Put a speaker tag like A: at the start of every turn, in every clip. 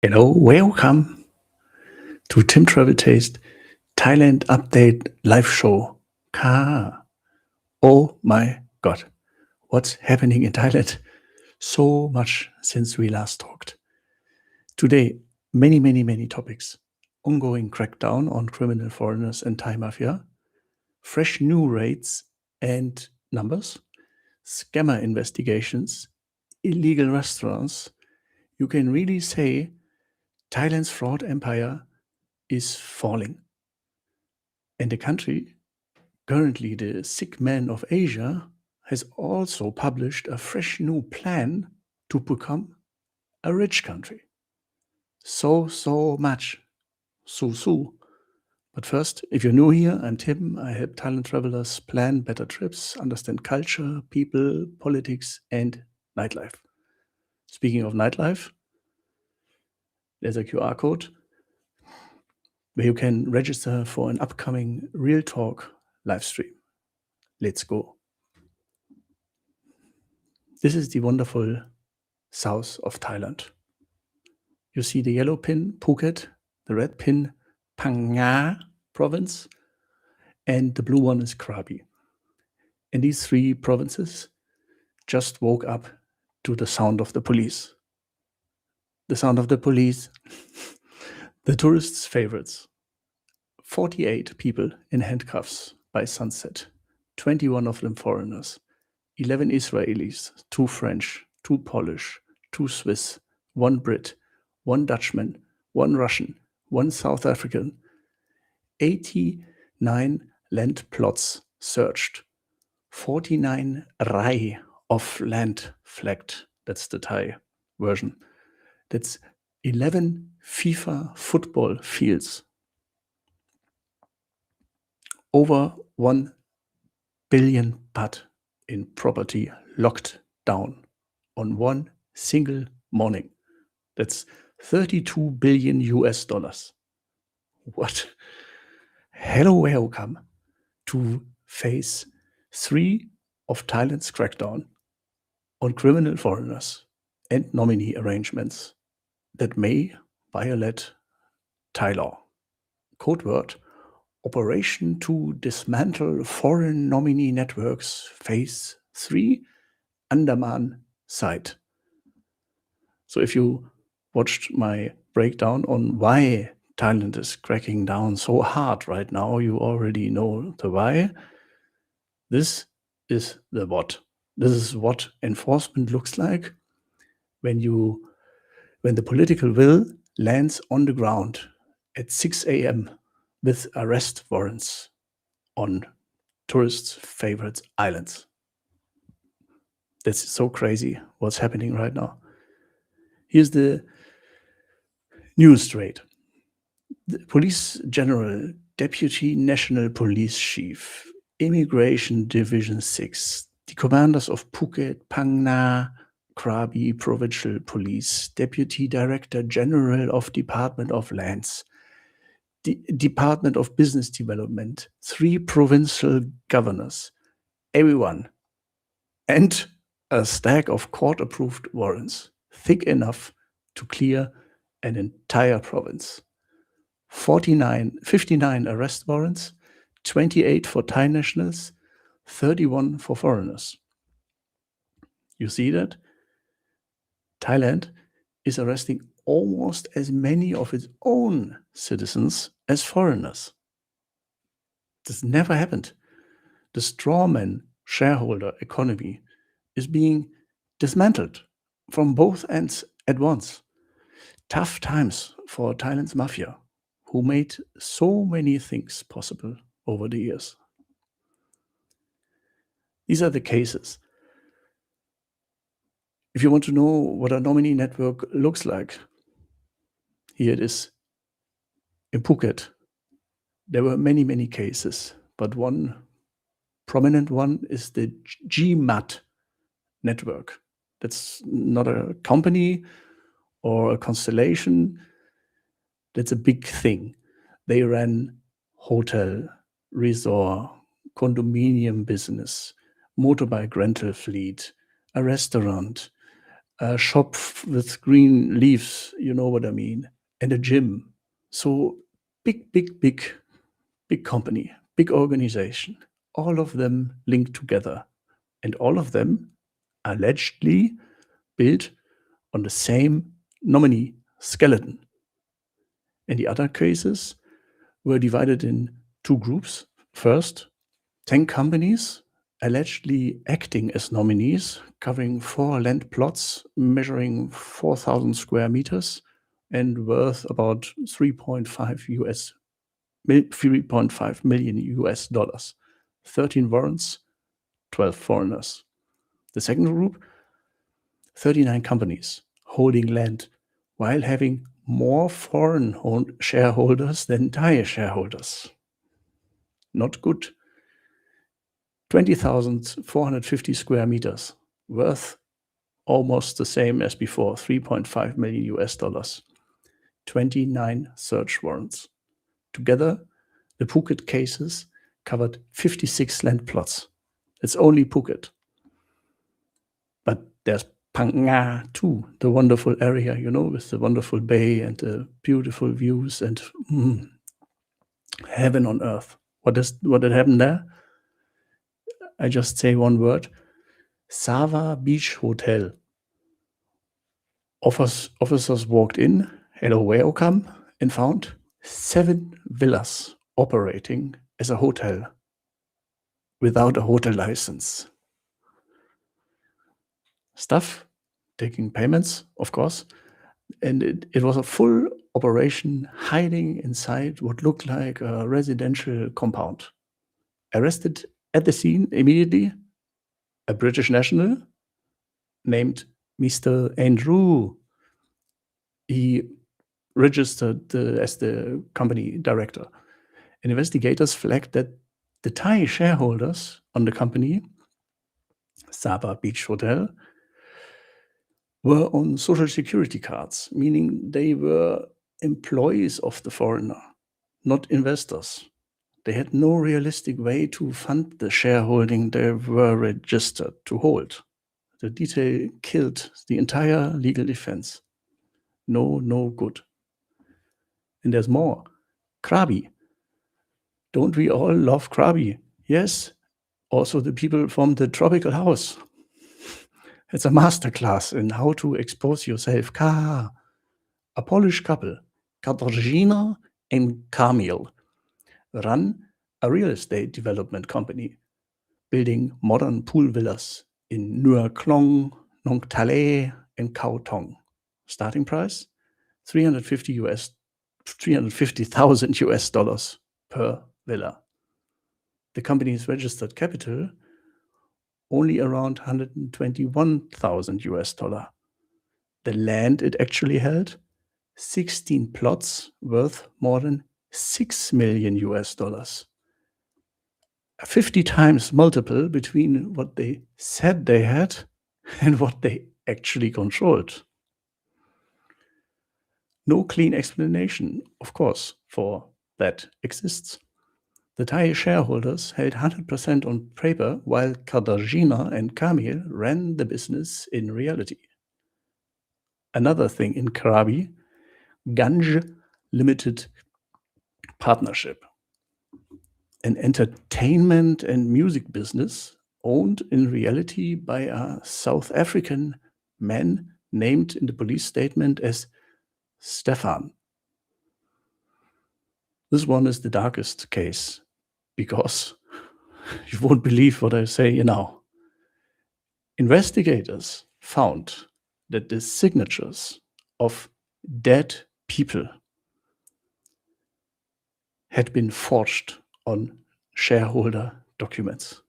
A: Hello, welcome to Tim Travel Taste Thailand Update Live Show. Oh my God, what's happening in Thailand? So much since we last talked. Today, many topics. Ongoing crackdown on criminal foreigners and Thai mafia, fresh new raids and numbers, scammer investigations, illegal restaurants. You can really say Thailand's fraud empire is falling. And the country, currently the sick man of Asia, has also published a fresh new plan to become a rich country. So much. So. But first, if you're new here, I'm Tim. I help Thailand travelers plan better trips, understand culture, people, politics, and nightlife. Speaking of nightlife, there's a QR code where you can register for an upcoming Real Talk live stream. Let's go. This is the wonderful south of Thailand. You see the yellow pin, Phuket, the red pin, Phang Nga province, and the blue one is Krabi. And these three provinces just woke up to the sound of the police. The sound of the police, the tourists' favorites. 48 people in handcuffs by sunset, 21 of them foreigners, 11 Israelis, 2 French, 2 Polish, 2 Swiss, 1 Brit, 1 Dutchman, 1 Russian, 1 South African, 89 land plots searched, 49 rai of land flagged. That's the Thai version. That's 11 FIFA football fields. Over 1 billion baht in property locked down on one single morning. That's 32 billion US dollars. What? Hello, welcome to phase 3 of Thailand's crackdown on criminal foreigners and nominee arrangements that may violate Thai law. Code word: Operation to dismantle foreign nominee networks, phase 3, Andaman site. So if you watched my breakdown on why Thailand is cracking down so hard right now, you already know the why. This is the what. This is what enforcement looks like when the political will lands on the ground at 6 a.m. with arrest warrants on tourists' favorite islands. That's so crazy what's happening right now. Here's the news straight. The Police General, Deputy National Police Chief, Immigration Division 6, the commanders of Phuket, Phang Nga, Krabi Provincial Police, Deputy Director General of Department of Lands, the Department of Business Development, 3 provincial governors, everyone, and a stack of court-approved warrants, thick enough to clear an entire province. 59 arrest warrants, 28 for Thai nationals, 31 for foreigners. You see that? Thailand is arresting almost as many of its own citizens as foreigners. This never happened. The strawman shareholder economy is being dismantled from both ends at once. Tough times for Thailand's mafia, who made so many things possible over the years. These are the cases. If you want to know what a nominee network looks like, here it is. In Phuket, there were many cases, but one prominent one is the GMAT network. That's not a company or a constellation. That's a big thing. They ran hotel, resort, condominium business, motorbike rental fleet, a restaurant, a shop with green leaves, you know what I mean, and a gym. So big, big, big, big company, big organization, all of them linked together, and all of them allegedly built on the same nominee skeleton. And the other cases were divided in two groups. First, 10 companies allegedly acting as nominees, covering 4 land plots measuring 4,000 square meters and worth about 3.5 million US dollars. 13 warrants, 12 foreigners. The second group, 39 companies holding land while having more foreign shareholders than Thai shareholders. Not good. 20,450 square meters, worth almost the same as before, 3.5 million US dollars. 29 search warrants. Together, the Phuket cases covered 56 land plots. It's only Phuket. But there's Phang Nga too, the wonderful area, with the wonderful bay and the beautiful views and heaven on earth. What had happened there? I just say one word: Sava Beach Hotel. Officers walked in, hello, welcome, and found 7 villas operating as a hotel without a hotel license. Staff taking payments, of course, and it was a full operation hiding inside what looked like a residential compound. Arrested at the scene immediately, a British national named Mr. Andrew. He registered as the company director. And investigators flagged that the Thai shareholders on the company, Saba Beach Hotel, were on social security cards, meaning they were employees of the foreigner, not investors. They had no realistic way to fund the shareholding they were registered to hold. The detail killed the entire legal defense. No good. And there's more. Krabi. Don't we all love Krabi? Yes, also the people from the Tropical House. It's a masterclass in how to expose yourself. A Polish couple, Katarzyna and Kamil, run a real estate development company, building modern pool villas in Nuer Klong, Nong Tale, and Khao Tong. Starting price, 350,000 US dollars per villa. The company's registered capital, only around 121,000 US dollar. The land it actually held, 16 plots worth more than 6 million US dollars. A 50 times multiple between what they said they had and what they actually controlled. No clean explanation, of course, for that exists. The Thai shareholders held 100% on paper, while Katarzyna and Kamil ran the business in reality. Another thing in Krabi, Ganj Limited Partnership, an entertainment and music business owned in reality by a South African man named in the police statement as Stefan. This one is the darkest case because you won't believe what I say now. Investigators found that the signatures of dead people had been forged on shareholder documents.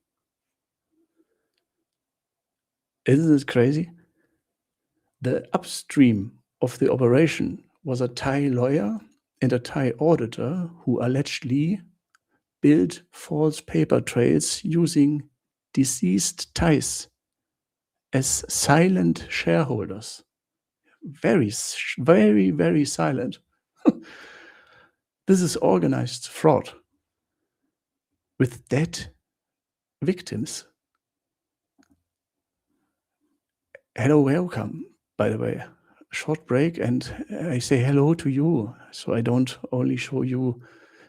A: Isn't it crazy? The upstream of the operation was a Thai lawyer and a Thai auditor who allegedly built false paper trails using deceased Thais as silent shareholders. Very, very, very silent. This is organized fraud with dead victims. Hello, welcome. by the way, a short break, and I say hello to you. So I don't only show you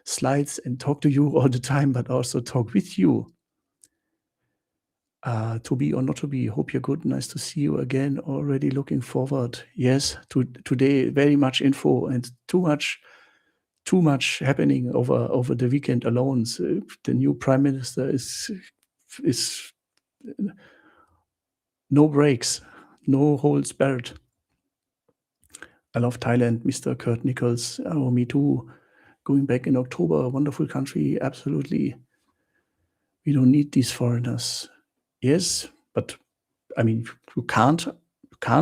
A: slides and talk to you all the time, but also talk with you. To be or not to be, hope you're good. Nice to see you again. Already looking forward. Yes, today very much info and too much happening over the weekend alone. So the new prime minister is no breaks, no holds barred. I love Thailand, Mr. Kurt Nichols. Oh, me too. Going back in October, a wonderful country. Absolutely. We don't need these foreigners. Yes, but I mean, you can't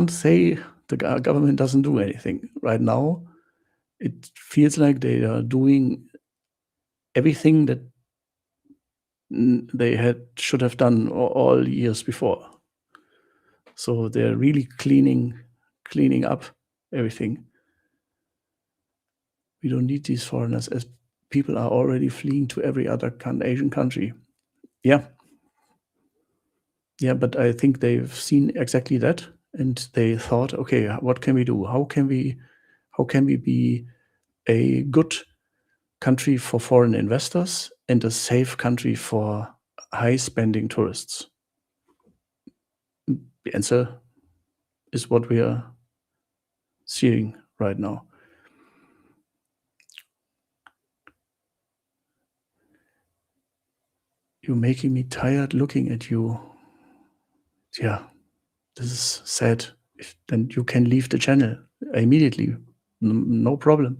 A: say the government doesn't do anything. Right now, it feels like they are doing everything that they should have done all years before. So they're really cleaning up everything. We don't need these foreigners, as people are already fleeing to every other Asian country. Yeah, but I think they've seen exactly that, and they thought, okay, what can we do? How can we be a good country for foreign investors and a safe country for high-spending tourists? The answer is what we are seeing right now. You're making me tired looking at you. Yeah, this is sad. Then you can leave the channel immediately. No problem.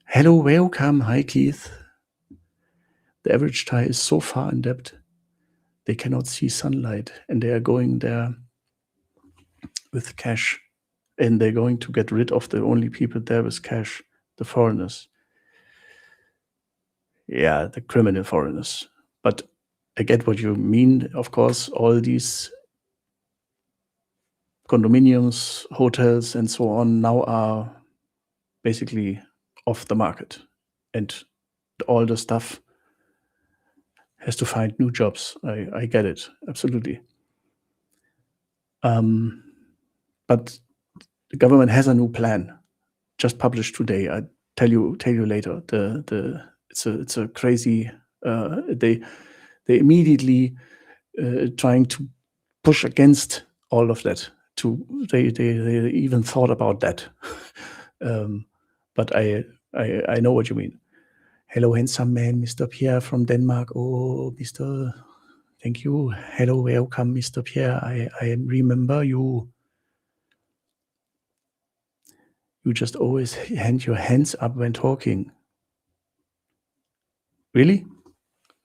A: Hello, welcome. Hi, Keith. The average Thai is so far in debt, they cannot see sunlight, and they are going there with cash, and they're going to get rid of the only people there with cash, the foreigners. Yeah, the criminal foreigners. But I get what you mean. Of course, all these condominiums, hotels, and so on now are basically off the market, and all the stuff has to find new jobs. I get it, absolutely. But the government has a new plan, just published today. I tell you later. It's a crazy. They immediately trying to push against all of that. They even thought about that. But I know what you mean. Hello, handsome man, Mr. Pierre from Denmark. Oh, Mr. Thank you. Hello, welcome, Mr. Pierre. I remember you. You just always hand your hands up when talking. Really?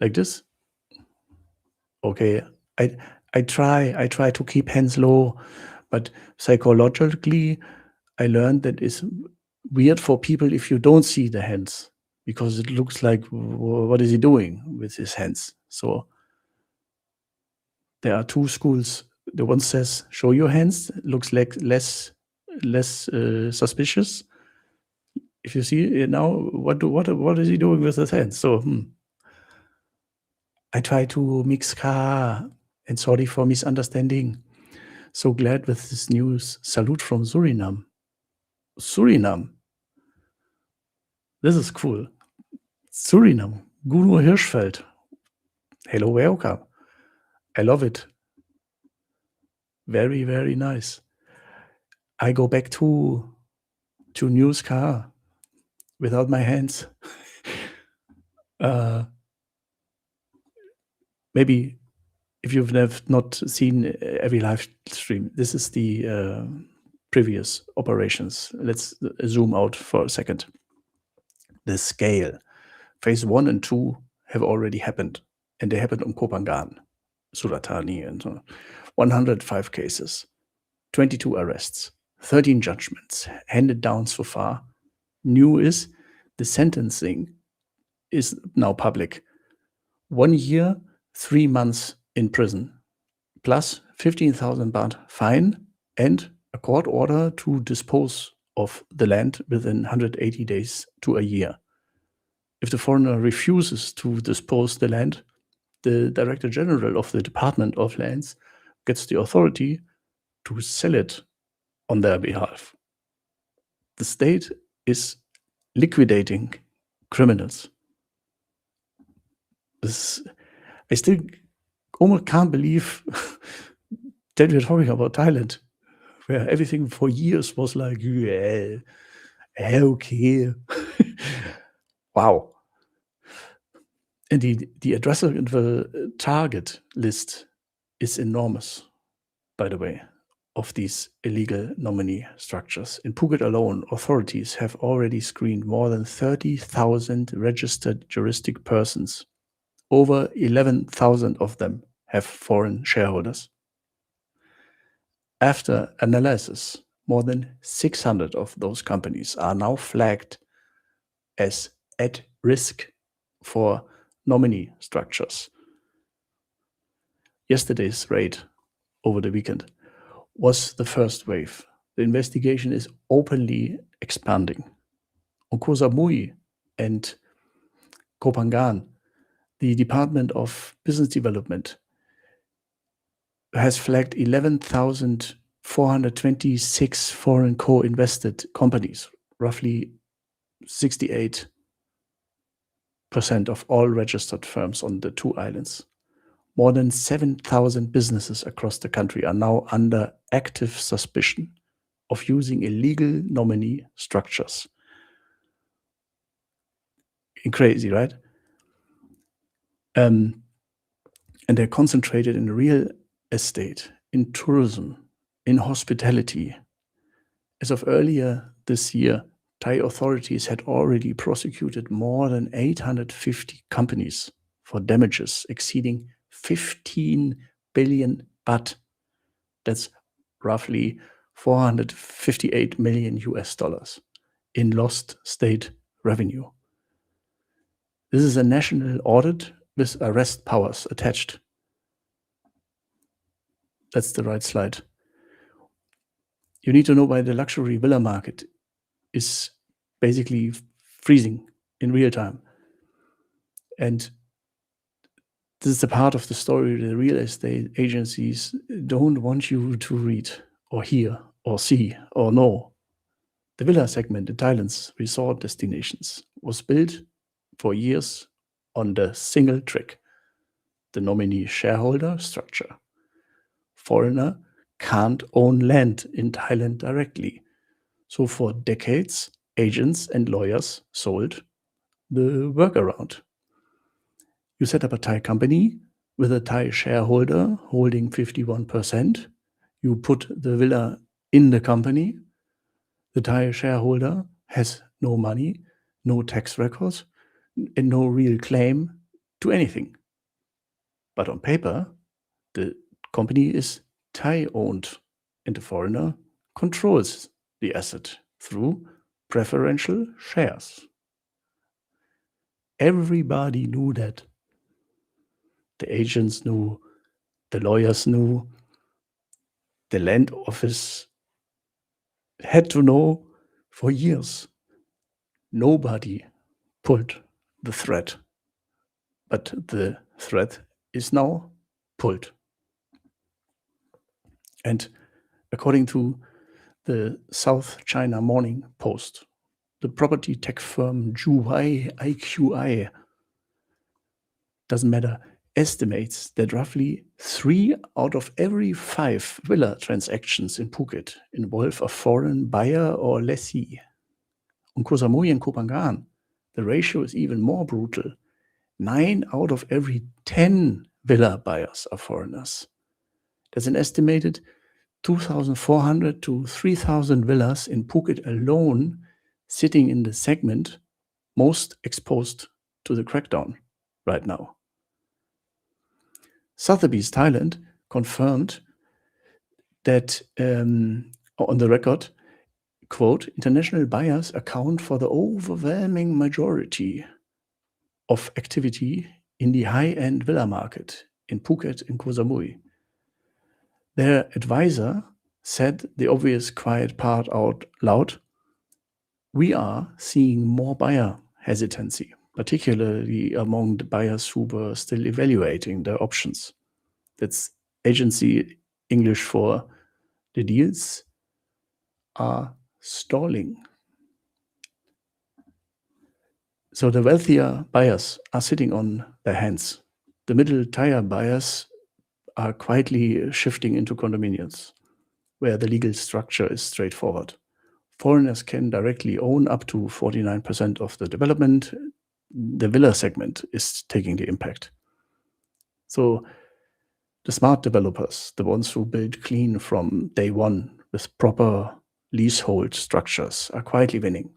A: Like this? Okay. I try to keep hands low, but psychologically, I learned that it's weird for people if you don't see the hands, because it looks like, what is he doing with his hands? So there are two schools. The one says, show your hands, looks like less suspicious. If you see it now, what is he doing with his hands? So I try to mix car, and sorry for misunderstanding. So glad with this news. Salute from Suriname. Suriname. This is cool. Suriname. Guru Hirschfeld. Hello, welcome. I love it. Very, very nice. I go back to news car without my hands. Maybe if you've not seen every live stream, this is the previous operations. Let's zoom out for a second. The scale. Phase 1 and 2 have already happened, and they happened on Kopangan, Suratani, and 105 cases, 22 arrests, 13 judgments handed down so far. New is the sentencing is now public. 1 year, 3 months in prison, plus 15,000 baht fine, and a court order to dispose of the land within 180 days to a year. If the foreigner refuses to dispose the land, the Director General of the Department of Lands gets the authority to sell it on their behalf. The state is liquidating criminals. I still almost can't believe that we're talking about Thailand, where everything for years was like, yeah, okay. Wow. And the addressable target list is enormous, by the way, of these illegal nominee structures. In Phuket alone, authorities have already screened more than 30,000 registered juristic persons. Over 11,000 of them have foreign shareholders. After analysis, more than 600 of those companies are now flagged as at risk for nominee structures. Yesterday's raid over the weekend was the first wave. The investigation is openly expanding. On Koh Samui and Koh Phangan, the Department of Business Development has flagged 11,426 foreign co-invested companies, roughly 68% of all registered firms on the two islands. More than 7,000 businesses across the country are now under active suspicion of using illegal nominee structures. Crazy, right? And they're concentrated in real estate, in tourism, in hospitality. As of earlier this year, Thai authorities had already prosecuted more than 850 companies for damages exceeding 15 billion baht. That's roughly 458 million US dollars in lost state revenue. This is a national audit with arrest powers attached. That's the right slide. You need to know why the luxury villa market is basically freezing in real time. And this is the part of the story the real estate agencies don't want you to read or hear or see or know. The villa segment in Thailand's resort destinations was built for years on the single trick, the nominee shareholder structure. Foreigner can't own land in Thailand directly. So for decades, agents and lawyers sold the workaround. You set up a Thai company with a Thai shareholder holding 51%. You put the villa in the company. The Thai shareholder has no money, no tax records, and no real claim to anything. But on paper, the company is Thai-owned, and the foreigner controls the asset through preferential shares. Everybody knew that. The agents knew, the lawyers knew, the land office had to know for years. Nobody pulled the thread, but the thread is now pulled. And according to the South China Morning Post, the property tech firm Zhuhai IQI, doesn't matter, estimates that roughly 3 out of every 5 villa transactions in Phuket involve a foreign buyer or lessee. On Koh Samui and Koh Phangan, the ratio is even more brutal. 9 out of every 10 villa buyers are foreigners. There's an estimated 2,400 to 3,000 villas in Phuket alone sitting in the segment most exposed to the crackdown right now. Sotheby's Thailand confirmed that on the record, quote, international buyers account for the overwhelming majority of activity in the high-end villa market in Phuket and Koh Samui. Their advisor said the obvious quiet part out loud. We are seeing more buyer hesitancy, particularly among the buyers who were still evaluating their options. That's agency English for the deals are stalling. So the wealthier buyers are sitting on their hands. The middle-tier buyers are quietly shifting into condominiums, where the legal structure is straightforward. Foreigners can directly own up to 49% of the development. The villa segment is taking the impact. So the smart developers, the ones who build clean from day one with proper leasehold structures, are quietly winning.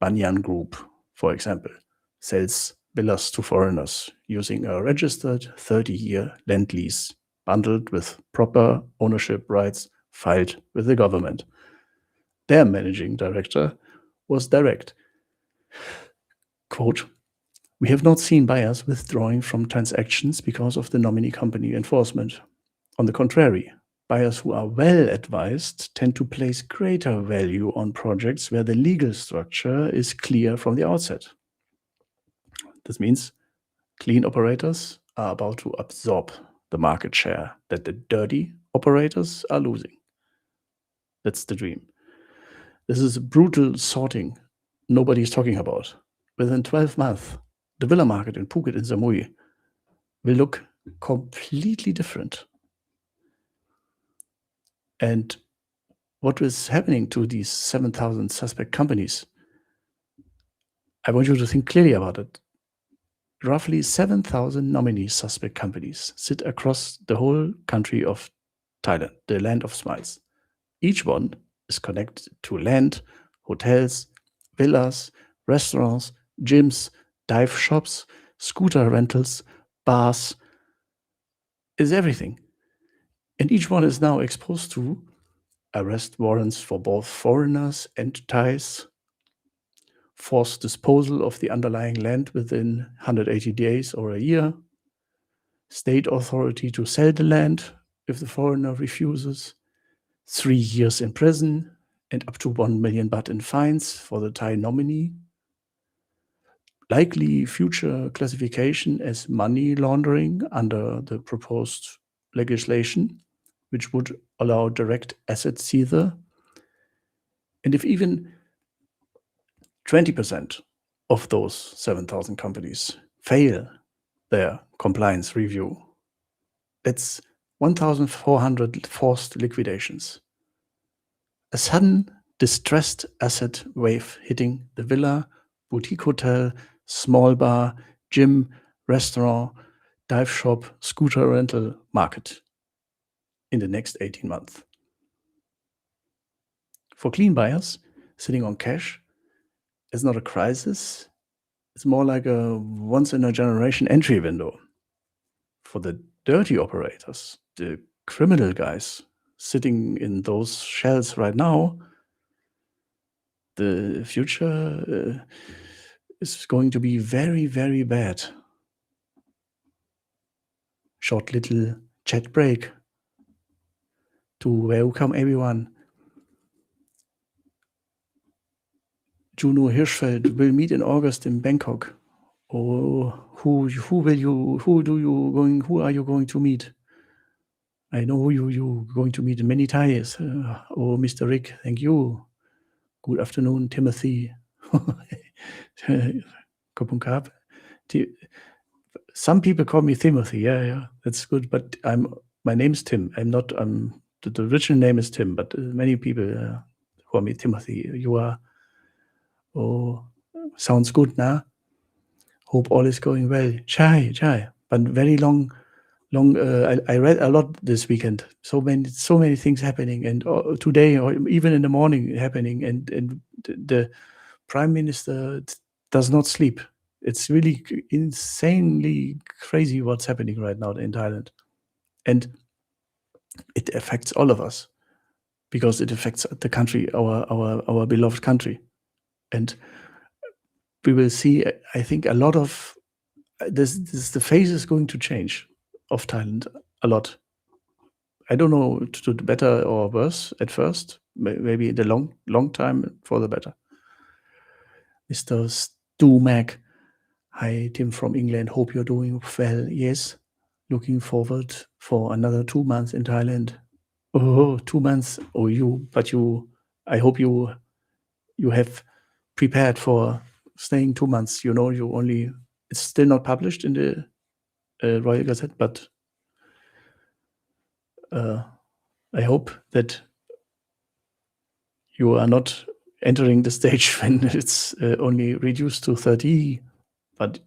A: Banyan Group, for example, sells villas to foreigners using a registered 30-year land lease bundled with proper ownership rights filed with the government. Their managing director was direct. Quote, "We have not seen buyers withdrawing from transactions because of the nominee company enforcement. On the contrary, buyers who are well advised tend to place greater value on projects where the legal structure is clear from the outset." This means clean operators are about to absorb the market share that the dirty operators are losing. That's the dream. This is brutal sorting nobody's talking about. Within 12 months, the villa market in Phuket and Samui will look completely different. And what is happening to these 7,000 suspect companies? I want you to think clearly about it. Roughly 7,000 nominee suspect companies sit across the whole country of Thailand, the land of smiles. Each one is connected to land, hotels, villas, restaurants, gyms, dive shops, scooter rentals, bars, is everything. And each one is now exposed to arrest warrants for both foreigners and Thais, forced disposal of the underlying land within 180 days or a year, state authority to sell the land if the foreigner refuses, 3 years in prison, and up to 1 million baht in fines for the Thai nominee, likely future classification as money laundering under the proposed legislation, which would allow direct asset seizure. And if even 20% of those 7,000 companies fail their compliance review, that's 1,400 forced liquidations. A sudden distressed asset wave hitting the villa, boutique hotel, small bar, gym, restaurant, dive shop, scooter rental market in the next 18 months. For clean buyers sitting on cash, it's not a crisis. It's more like a once-in-a-generation entry window. For the dirty operators, the criminal guys sitting in those shells right now, the future is going to be very, very bad. Short little chat break to welcome everyone. Juno Hirschfeld will meet in August in Bangkok. Oh, who are you going to meet? I know you're going to meet many Thais. Oh, Mr. Rick, thank you. Good afternoon, Timothy. Kopung Kap. Some people call me Timothy. Yeah, that's good. But my name's Tim. The original name is Tim, but many people call me Timothy. You are. Oh, sounds good, now. Hope all is going well. Chai. But very long. I read a lot this weekend. So many things happening, and today or even in the morning happening, and the Prime Minister does not sleep. It's really insanely crazy what's happening right now in Thailand, and it affects all of us because it affects the country, our beloved country, and we will see. I think a lot of this the face is going to change of Thailand a lot. I don't know to the better or worse at first. Maybe in the long time for the better. Mr. Stu Mac. Hi, Tim from England. Hope you're doing well. Yes, looking forward for another 2 months in Thailand. Oh, 2 months. Oh, I hope you have prepared for staying 2 months. It's still not published in the Royal Gazette, but I hope that you are not entering the stage when it's only reduced to 30, but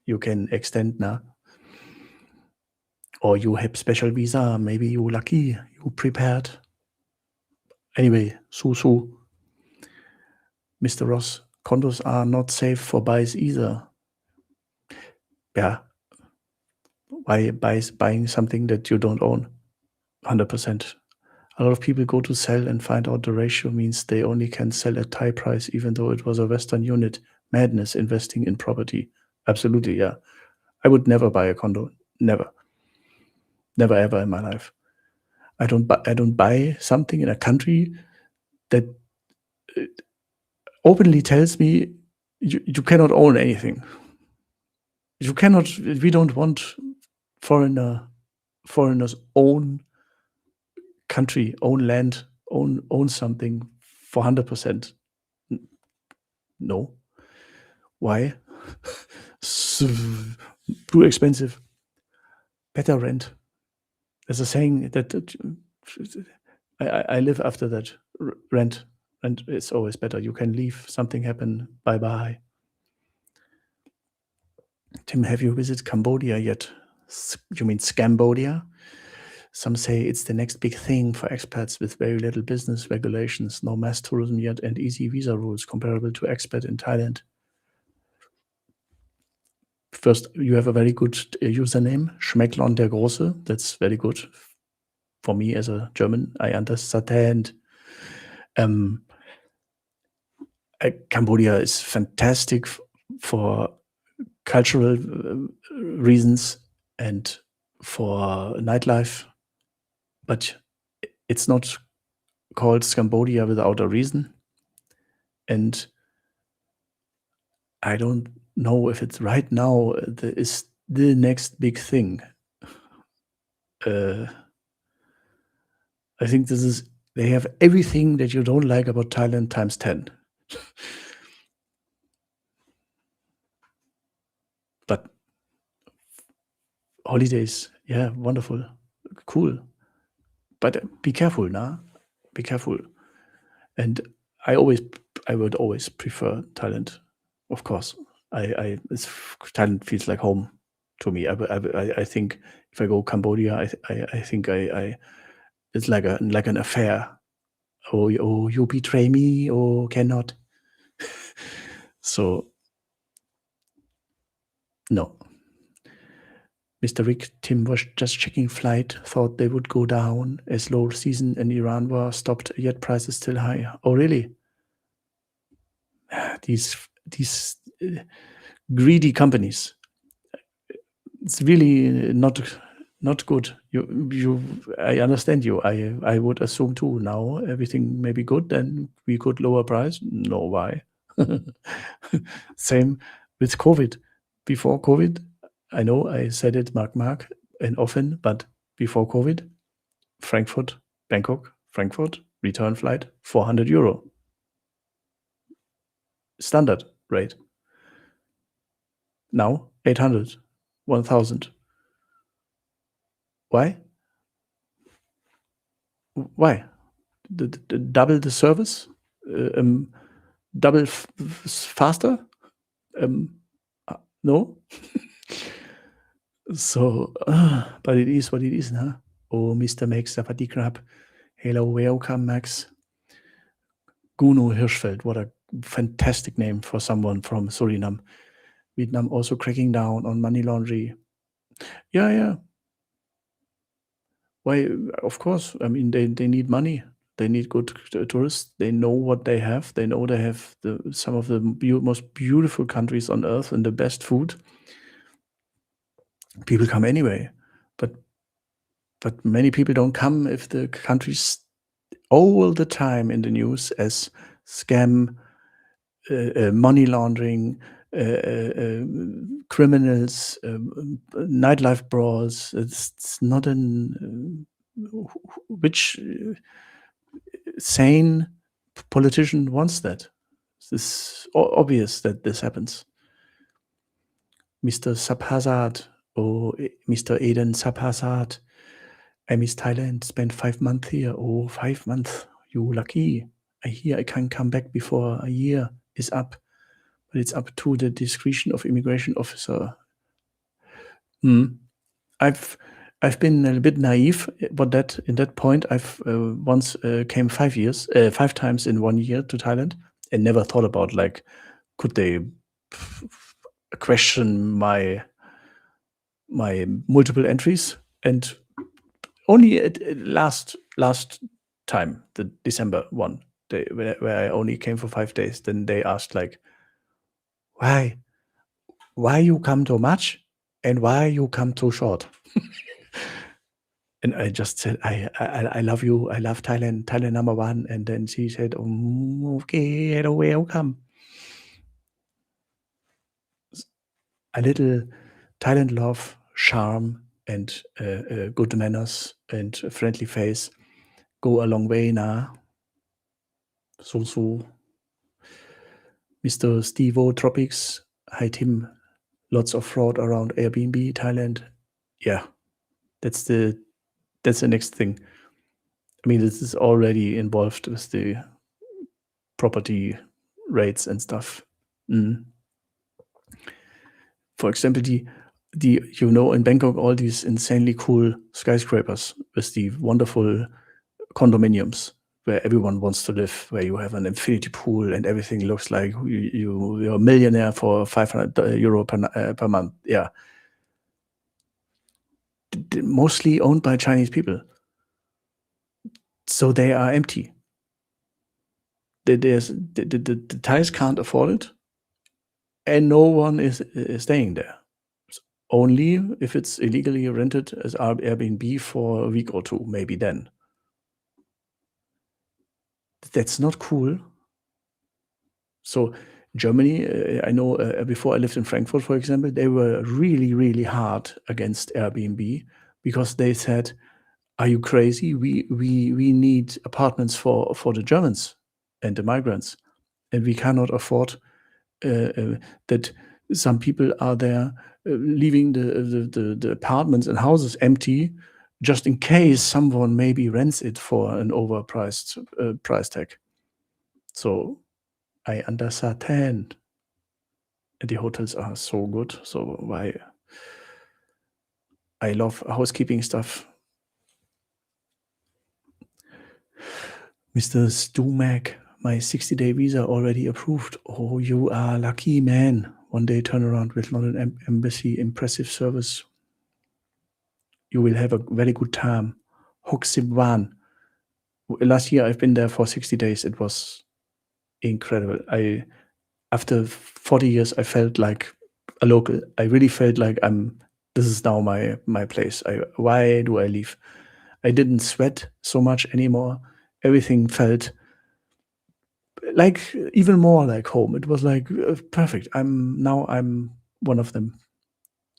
A: you can extend now. Or you have special visa, maybe you lucky, you prepared. Anyway, so, Mr. Ross, condos are not safe for buys either. Yeah. Why buying something that you don't own? 100%. A lot of people go to sell and find out the ratio means they only can sell at Thai price, even though it was a Western unit. Madness investing in property. Absolutely, yeah. I would never buy a condo. Never. Never ever in my life. I don't buy something in a country that openly tells me you cannot own anything. We don't want foreigners own country, own land, own something for 100%. No. Why? Too expensive. Better rent. There's a saying that I live after that. Rent is always better. You can leave, something happen, bye-bye. Tim, have you visited Cambodia yet? You mean Scambodia? Some say it's the next big thing for expats with very little business regulations, no mass tourism yet, and easy visa rules comparable to expat in Thailand. First, you have a very good username, Schmecklon der Große. That's very good for me as a German. I understand. Cambodia is fantastic for cultural reasons and for nightlife, but it's not called Cambodia without a reason. And I don't know if it's right now is the next big thing. I think they have everything that you don't like about Thailand times 10. But holidays, yeah, wonderful, cool. But be careful, nah? Be careful. And I would always prefer Thailand, of course. Thailand feels like home to me. I think if I go Cambodia, I think it's like an affair. Oh, you betray me, or cannot. So no. Mr. Rick, Tim was just checking flight, thought they would go down as low season in Iran war stopped, yet prices still high. Oh, really? These greedy companies. It's really not good. I understand you. I would assume too. Now everything may be good, then we could lower price. No, why? Same with COVID. Before COVID, I know I said it, Mark, and often, but before COVID, Frankfurt, Bangkok, Frankfurt, return flight, 400 euro. Standard rate. Now, 800, 1000. Why? Why? Double the service? Double faster? No? So, but it is what it is, huh? Oh, Mr. Max, the fatigue crab. Hello, welcome, Max. Guno Hirschfeld, what a fantastic name for someone from Suriname. Vietnam also cracking down on money laundering. Yeah. Why? Of course. I mean, they need money. They need good tourists. They know what they have. They know they have some of the most beautiful countries on earth and the best food. People come anyway, but many people don't come if the country's all the time in the news as scam, money laundering, criminals, nightlife brawls. It's not which sane politician wants that. It's obvious that this happens. Mr. Sabhazad or Mr. Eden Sabhazad, I miss Thailand, spent 5 months here. Oh, 5 months, you lucky. I hear I can come back before a year is up, but it's up to the discretion of immigration officer. I've been a bit naive, but in that point, I've once came 5 times in 1 year to Thailand, and never thought about, like, could they question my multiple entries. And only at last time, the December one, where I only came for 5 days, then they asked, like, why you come too much and why you come too short? And I just said, I love you. I love Thailand, Thailand number one. And then she said, okay, hello, welcome. A little Thailand love, charm, and good manners and a friendly face go a long way now. So. Mr. Stevo Tropics, hi Tim. Lots of fraud around Airbnb Thailand. Yeah, that's the next thing. I mean, this is already involved with the property rates and stuff. For example, in Bangkok, all these insanely cool skyscrapers with the wonderful condominiums where everyone wants to live, where you have an infinity pool and everything looks like you're a millionaire for 500 euro per month. Yeah. Mostly owned by Chinese people. So they are empty. The Thais can't afford it, and no one is staying there. Only if it's illegally rented as Airbnb for a week or two, maybe then. That's not cool. So Germany, I know before I lived in Frankfurt, for example, they were really, really hard against Airbnb because they said, "Are you crazy? We need apartments for the Germans and the migrants, and we cannot afford that some people are there leaving the apartments and houses empty just in case someone maybe rents it for an overpriced price tag." So I understand. The hotels are so good. So why I love housekeeping stuff. Mr. Stumac, my 60-day visa already approved. Oh, you are lucky, man. One day turnaround with London Embassy, impressive service. You will have a very good time. Hoksibwan. Last year I've been there for 60 days. It was incredible. After 40 years, I felt like a local. I really felt like this is now my place. Why do I leave? I didn't sweat so much anymore. Everything felt like even more like home. It was like perfect. I'm one of them.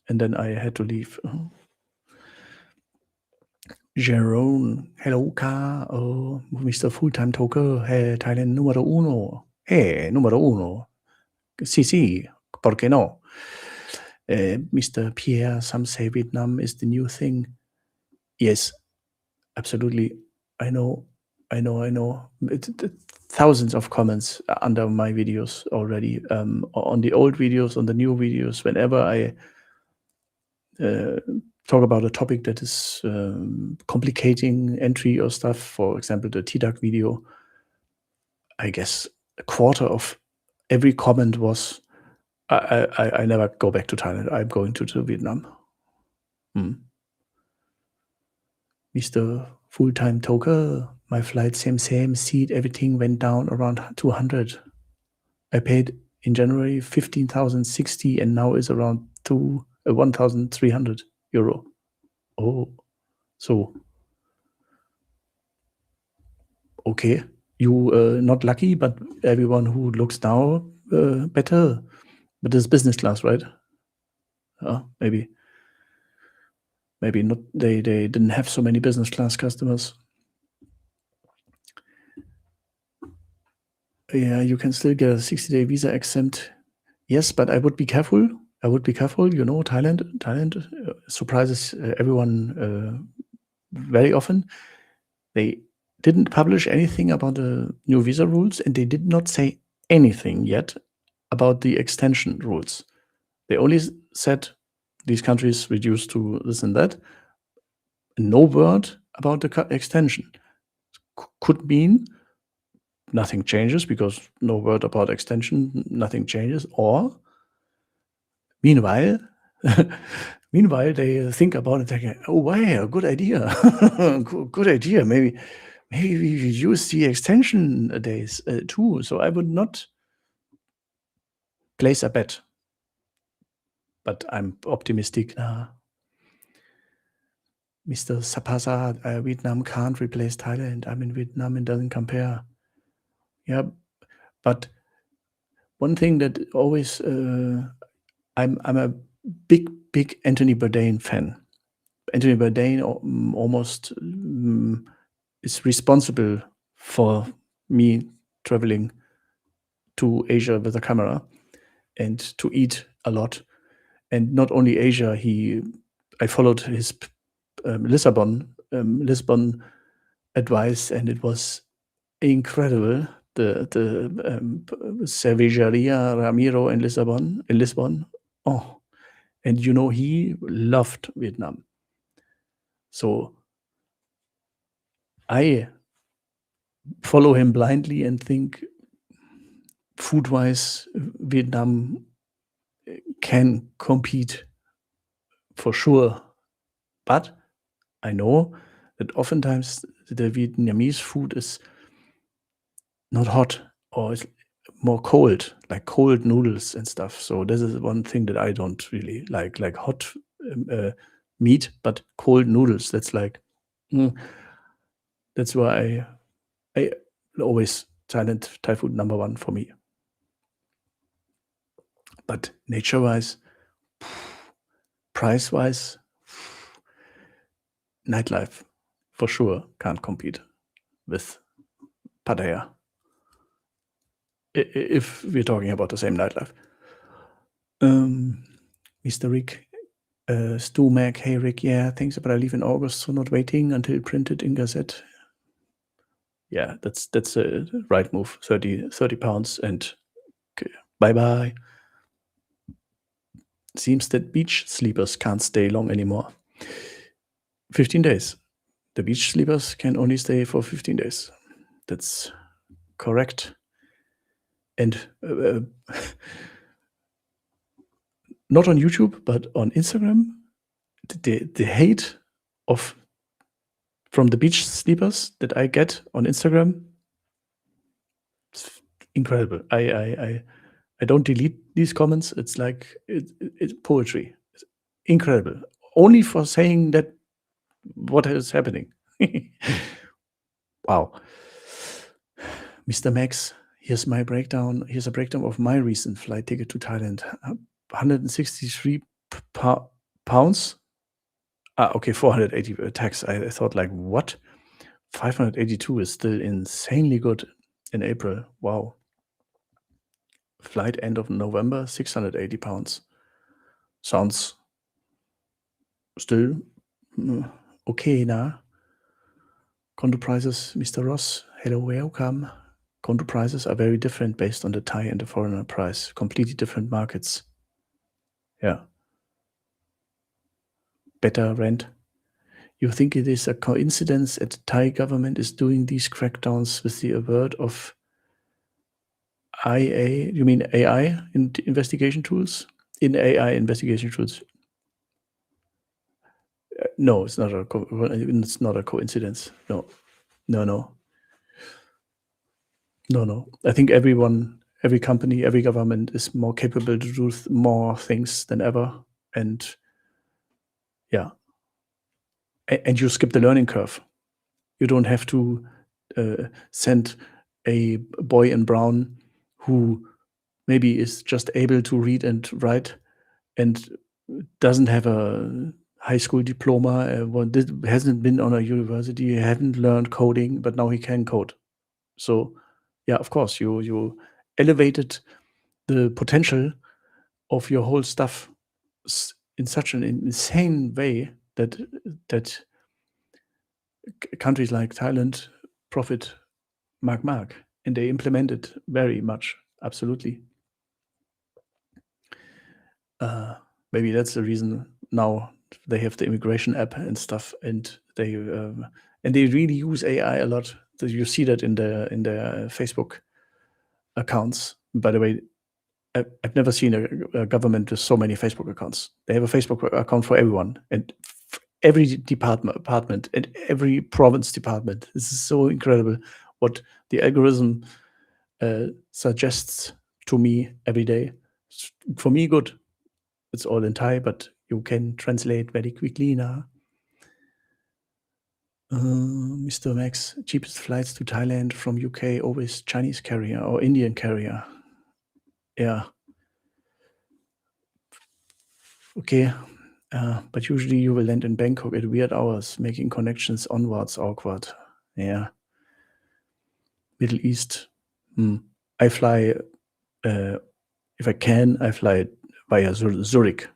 A: And then I had to leave. Jerome, hello ka. Oh, Mr. Full-Time Talker, hey, Thailand número uno. Hey, número uno. Sí, ¿por qué no? Mr. Pierre, some say Vietnam is the new thing. Yes, absolutely. I know. Thousands of comments under my videos already, on the old videos, on the new videos. Whenever I talk about a topic that is complicating entry or stuff, for example, the TDAC video, I guess a quarter of every comment was, I never go back to Thailand. I'm going to Vietnam. Mr. Full-Time Talker, my flight, same, seat, everything went down around 200. I paid in January 15,060 and now is around 1,300 euro. Oh, so okay, you not lucky, but everyone who looks now better. But it's business class, right? Maybe not. They didn't have so many business class customers. Yeah, you can still get a 60-day visa exempt. Yes, but I would be careful. You know, Thailand surprises everyone very often. They didn't publish anything about the new visa rules, and they did not say anything yet about the extension rules. They only said these countries reduced to this and that. No word about the extension. Could mean nothing changes because no word about extension, nothing changes. Or meanwhile, meanwhile they think about it like, oh wow, good idea, good idea. Maybe we reduce the extension days too. So I would not place a bet, but I'm optimistic. Mr. Sapasa, Vietnam can't replace Thailand. I'm in Vietnam and doesn't compare. Yeah, but one thing that always I'm a big Anthony Bourdain fan. Anthony Bourdain almost is responsible for me traveling to Asia with a camera and to eat a lot. And not only Asia, I followed his Lisbon advice, and it was incredible. The Cervejaria Ramiro in Lisbon. Oh, and you know, he loved Vietnam. So I follow him blindly and think food-wise, Vietnam can compete for sure. But I know that oftentimes the Vietnamese food is not hot or it's more cold, like cold noodles and stuff. So this is one thing that I don't really like hot meat, but cold noodles. That's like, that's why I always Thai food number one for me. But nature-wise, price-wise, nightlife for sure can't compete with Pattaya. If we're talking about the same nightlife. Mr. Rick, Stu Mac, hey Rick, yeah, thanks, but I leave in August, so not waiting until printed in Gazette. Yeah, that's a right move. 30 pounds and okay, bye-bye. Seems that beach sleepers can't stay long anymore. 15 days. The beach sleepers can only stay for 15 days. That's correct. And not on YouTube, but on Instagram, the hate from the beach sleepers that I get on Instagram, it's incredible. I don't delete these comments. It's like it's poetry. It's incredible. Only for saying that what is happening. Wow. Mr. Max, here's my breakdown. Here's a breakdown of my recent flight ticket to Thailand. 163 pounds. Okay, 480 tax. I thought like, what? 582 is still insanely good in April. Wow. Flight end of November, 680 pounds. Sounds still okay now. Condo prices, Mr. Ross, hello, welcome. Condo prices are very different based on the Thai and the foreigner price. Completely different markets. Yeah. Better rent. You think it is a coincidence that the Thai government is doing these crackdowns with the word of IA? You mean AI in investigation tools? In AI investigation tools? No, it's not a coincidence. No. I think every company, every government is more capable to do more things than ever, and yeah, and you skip the learning curve. You don't have to send a boy in brown who maybe is just able to read and write and doesn't have a high school diploma, hasn't been on a university, hasn't learned coding, but now he can code. So yeah, of course, you elevated the potential of your whole stuff in such an insane way that countries like Thailand profit mark, and they implement it very much. Absolutely. Maybe that's the reason now they have the immigration app and stuff, and they really use AI a lot. So you see that in their Facebook accounts. By the way, I've never seen a government with so many Facebook accounts. They have a Facebook account for everyone and every department and every province department. This is so incredible what the algorithm suggests to me every day. For me, good. It's all in Thai, but you can translate very quickly now. Mr. Max, cheapest flights to Thailand from UK, always Chinese carrier or Indian carrier. Yeah. Okay. But usually you will land in Bangkok at weird hours, making connections onwards awkward. Yeah. Middle East. I fly, if I can, I fly via Zurich.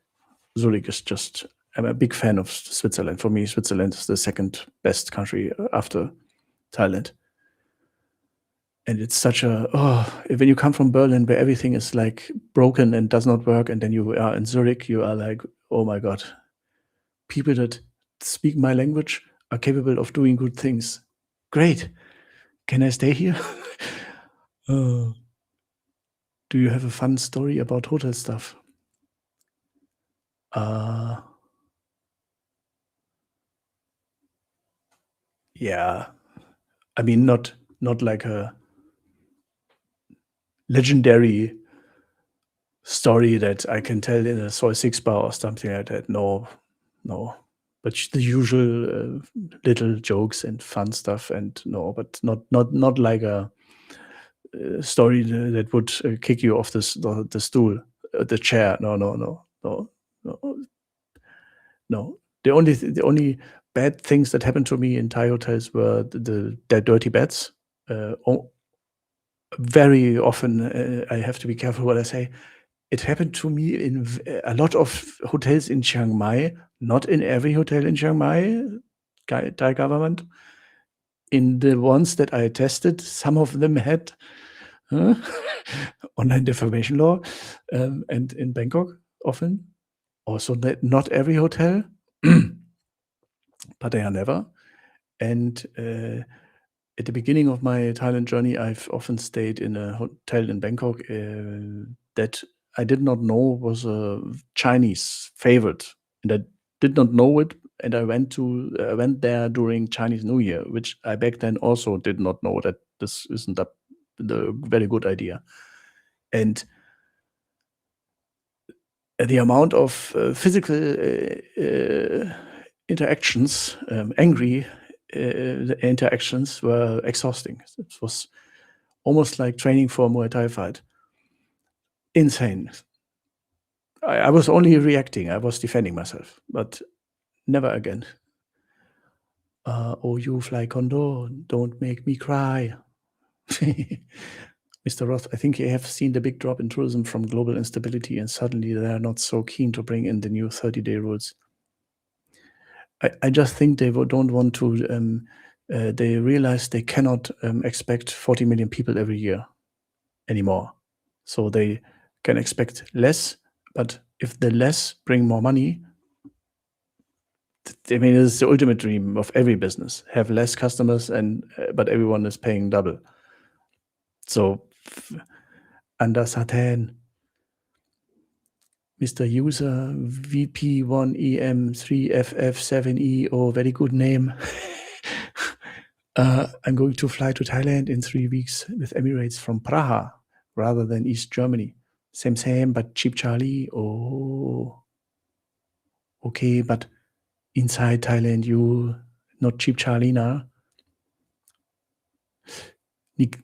A: Zurich is just, I'm a big fan of Switzerland. For me, Switzerland is the second best country after Thailand. And it's such a, when you come from Berlin where everything is like broken and does not work, and then you are in Zurich, you are like, oh my God, people that speak my language are capable of doing good things. Great. Can I stay here? Do you have a fun story about hotel stuff? Yeah. I mean, not like a legendary story that I can tell in a Soy 6 bar or something like that. No. But the usual little jokes and fun stuff, and no, but not like a story that would kick you off the stool, the chair. No. The only bad things that happened to me in Thai hotels were the dirty beds. Very often, I have to be careful what I say. It happened to me in a lot of hotels in Chiang Mai, not in every hotel in Chiang Mai, Thai government. In the ones that I tested, some of them had online defamation law, and in Bangkok often. Also, not every hotel, but they are never. And at the beginning of my Thailand journey, I've often stayed in a hotel in Bangkok that I did not know was a Chinese favorite, and I did not know it. And I went there during Chinese New Year, which I back then also did not know that this isn't the very good idea. And the amount of physical interactions, angry interactions, were exhausting. It was almost like training for a Muay Thai fight. Insane. I was only reacting. I was defending myself, but never again. Oh, you fly condo, don't make me cry. Mr. Roth, I think you have seen the big drop in tourism from global instability, and suddenly they are not so keen to bring in the new 30-day rules. I just think they don't want to. They realize they cannot expect 40 million people every year anymore. So they can expect less, but if the less bring more money, I mean, it's the ultimate dream of every business: have less customers, but everyone is paying double. So, under Satan, Mr. User VP1EM3FF7E, oh, very good name. I'm going to fly to Thailand in 3 weeks with Emirates from Praha rather than East Germany. Same, but cheap Charlie. Oh, okay, but inside Thailand, you not cheap Charlie now.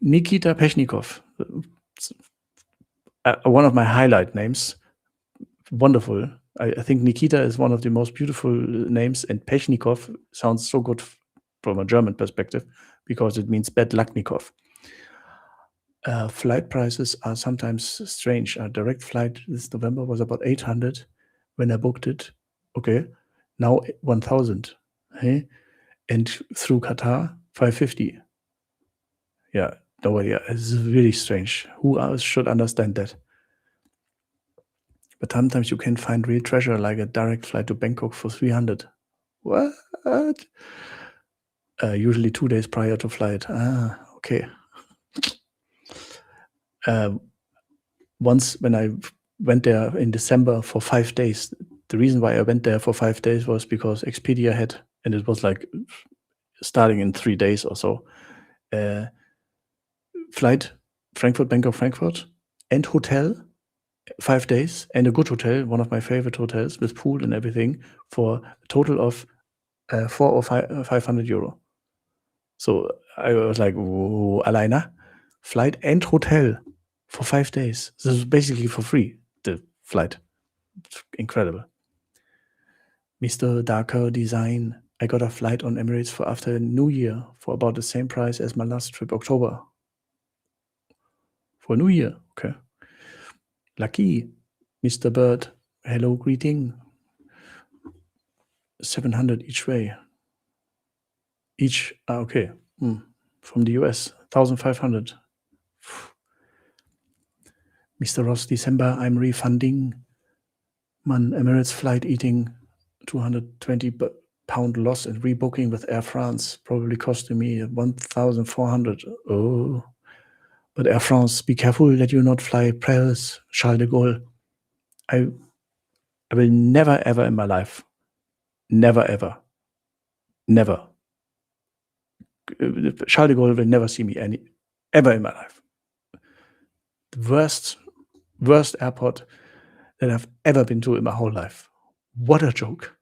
A: Nikita Peshnikov, one of my highlight names. Wonderful. I think Nikita is one of the most beautiful names, and Peshnikov sounds so good from a German perspective because it means Bedlacknikov. Flight prices are sometimes strange. A direct flight this November was about 800 when I booked it. Okay, now 1,000. Hey? And through Qatar, 550. Yeah, no idea. It's really strange. Who else should understand that? But sometimes you can find real treasure, like a direct flight to Bangkok for 300. What? Usually 2 days prior to flight. Okay. Once when I went there in December for 5 days, the reason why I went there for 5 days was because Expedia had, and it was like starting in 3 days or so, flight Frankfurt, Bangkok, Frankfurt, and hotel 5 days, and a good hotel, one of my favorite hotels with pool and everything, for a total of 400 or 500 euro. So I was like, whoa, alleine, flight and hotel for 5 days. This is basically for free, the flight. It's incredible. Mr. Darker Design. I got a flight on Emirates for after New Year for about the same price as my last trip, October. For New Year, okay. Lucky. Mr. Bird. Hello, greeting. 700 each way. Each, okay. From the US, 1,500. Mr. Ross, December, I'm refunding. Man, Emirates flight eating 220 pound loss and rebooking with Air France, probably costing me 1,400. Oh, but Air France, be careful that you not fly Paris, Charles de Gaulle. I will never, ever in my life, never, ever, never. Charles de Gaulle will never see me ever in my life. The worst airport that I've ever been to in my whole life. What a joke.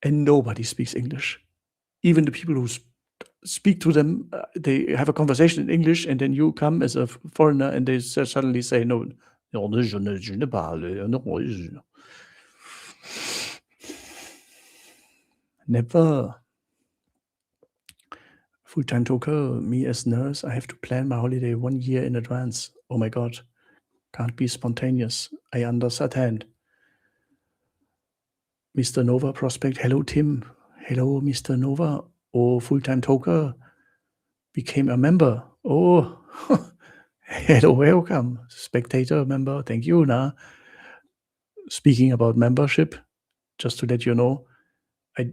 A: And nobody speaks English. Even the people who speak to them, they have a conversation in English, and then you come as a foreigner and they suddenly say, no, je ne parle, no. Never. Full-time talker, me as nurse, I have to plan my holiday 1 year in advance. Oh my God. Can't be spontaneous. I understand. Mr. Nova Prospect, hello Tim. Hello Mr. Nova. Oh, full-time talker became a member. Oh, hello, welcome. Spectator member, thank you. Nah. Speaking about membership, just to let you know, I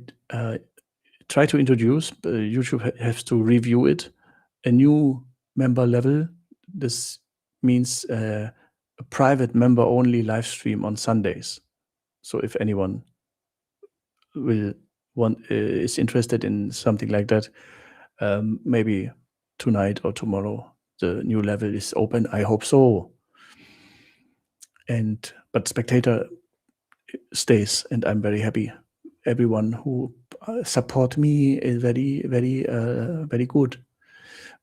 A: try to introduce, YouTube has to review it, a new member level. This means a private member only live stream on Sundays. So if anyone is interested in something like that, maybe tonight or tomorrow the new level is open. I hope so. But spectator stays, and I'm very happy. Everyone who support me is very, very, very good.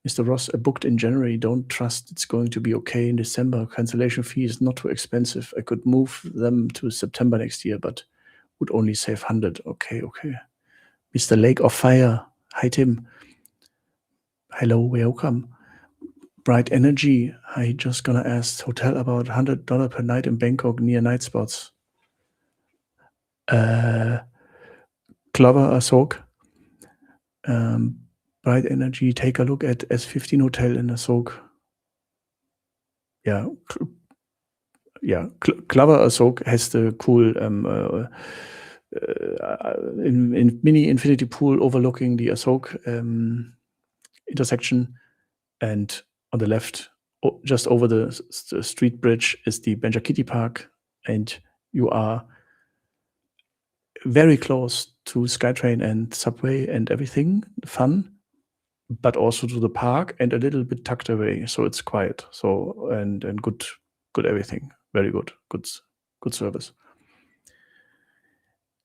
A: Mr. Ross, booked in January. Don't trust it's going to be okay in December. Cancellation fee is not too expensive. I could move them to September next year, but would only save 100. Okay. Mr. Lake of Fire. Hi, Tim. Hello, welcome. Bright Energy. I just gonna ask hotel about $100 per night in Bangkok near night spots. Clover Asok. Bright Energy. Take a look at S15 Hotel in Asok. Yeah. Clover Asok has the cool in mini infinity pool overlooking the Asok intersection, and on the left, just over the street bridge, is the Benjakiti Park, and you are very close to SkyTrain and subway and everything fun, but also to the park and a little bit tucked away, so it's quiet. So and good everything, very good service.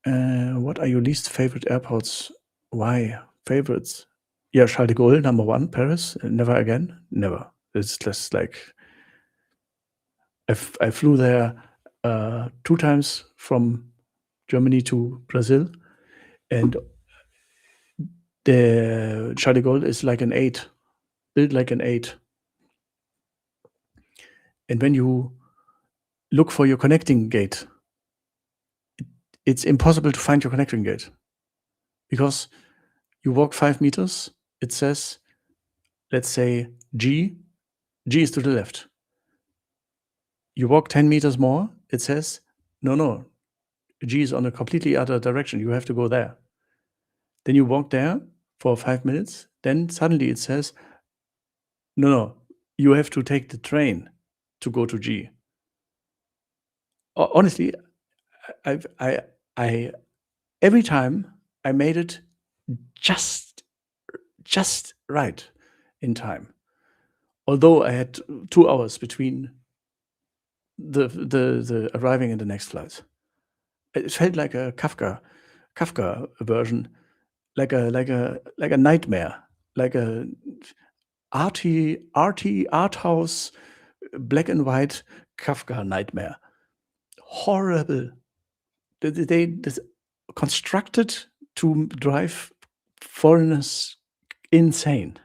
A: What are your least favorite airports? Why? Favorites? Yeah, Charles de Gaulle, number 1, Paris. Never again. Never. It's just like I flew there 2 times from Germany to Brazil, and the Charles de Gaulle is like an 8, built like an 8. And when you look for your connecting gate, it's impossible to find your connecting gate because you walk 5 meters, it says, let's say G is to the left. You walk 10 meters more, it says, no, G is on a completely other direction. You have to go there. Then you walk there for 5 minutes. Then suddenly it says, no, you have to take the train to go to G. Honestly, I every time I made it just right in time. Although I had 2 hours between the arriving and the next flight. It felt like a Kafka version, like a nightmare, like a arty art house, black and white Kafka nightmare. Horrible. They constructed to drive foreigners insane.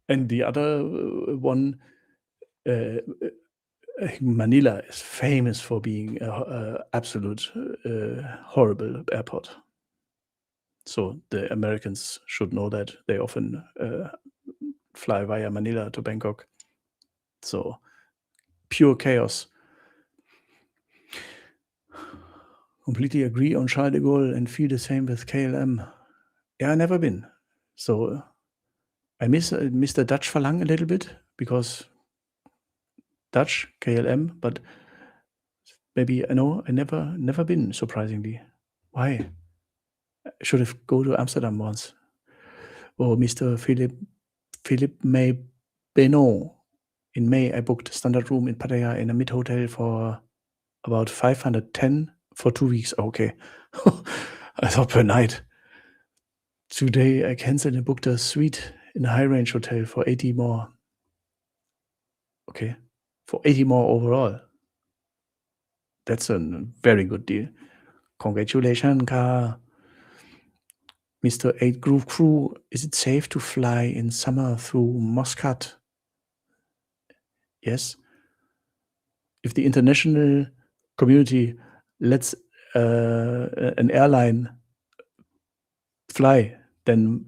A: And the other one, Manila is famous for being a absolute horrible airport. So the Americans should know that. They often fly via Manila to Bangkok. So pure chaos. Completely agree on Charles de Gaulle and feel the same with KLM. Yeah, never been. So I miss the Dutch Falang a little bit because Dutch KLM, but maybe I never been, surprisingly. Why? I should have go to Amsterdam once. Or Mr. Philip May Benoit. In May, I booked a standard room in Pattaya in a mid hotel for about 510 for 2 weeks. Okay. I thought per night. Today, I canceled and booked a suite in a high range hotel for 80 more. Okay. For 80 more overall. That's a very good deal. Congratulations, Ka. Mr. 8 Groove Crew, is it safe to fly in summer through Muscat? Yes. If the international community lets an airline fly, then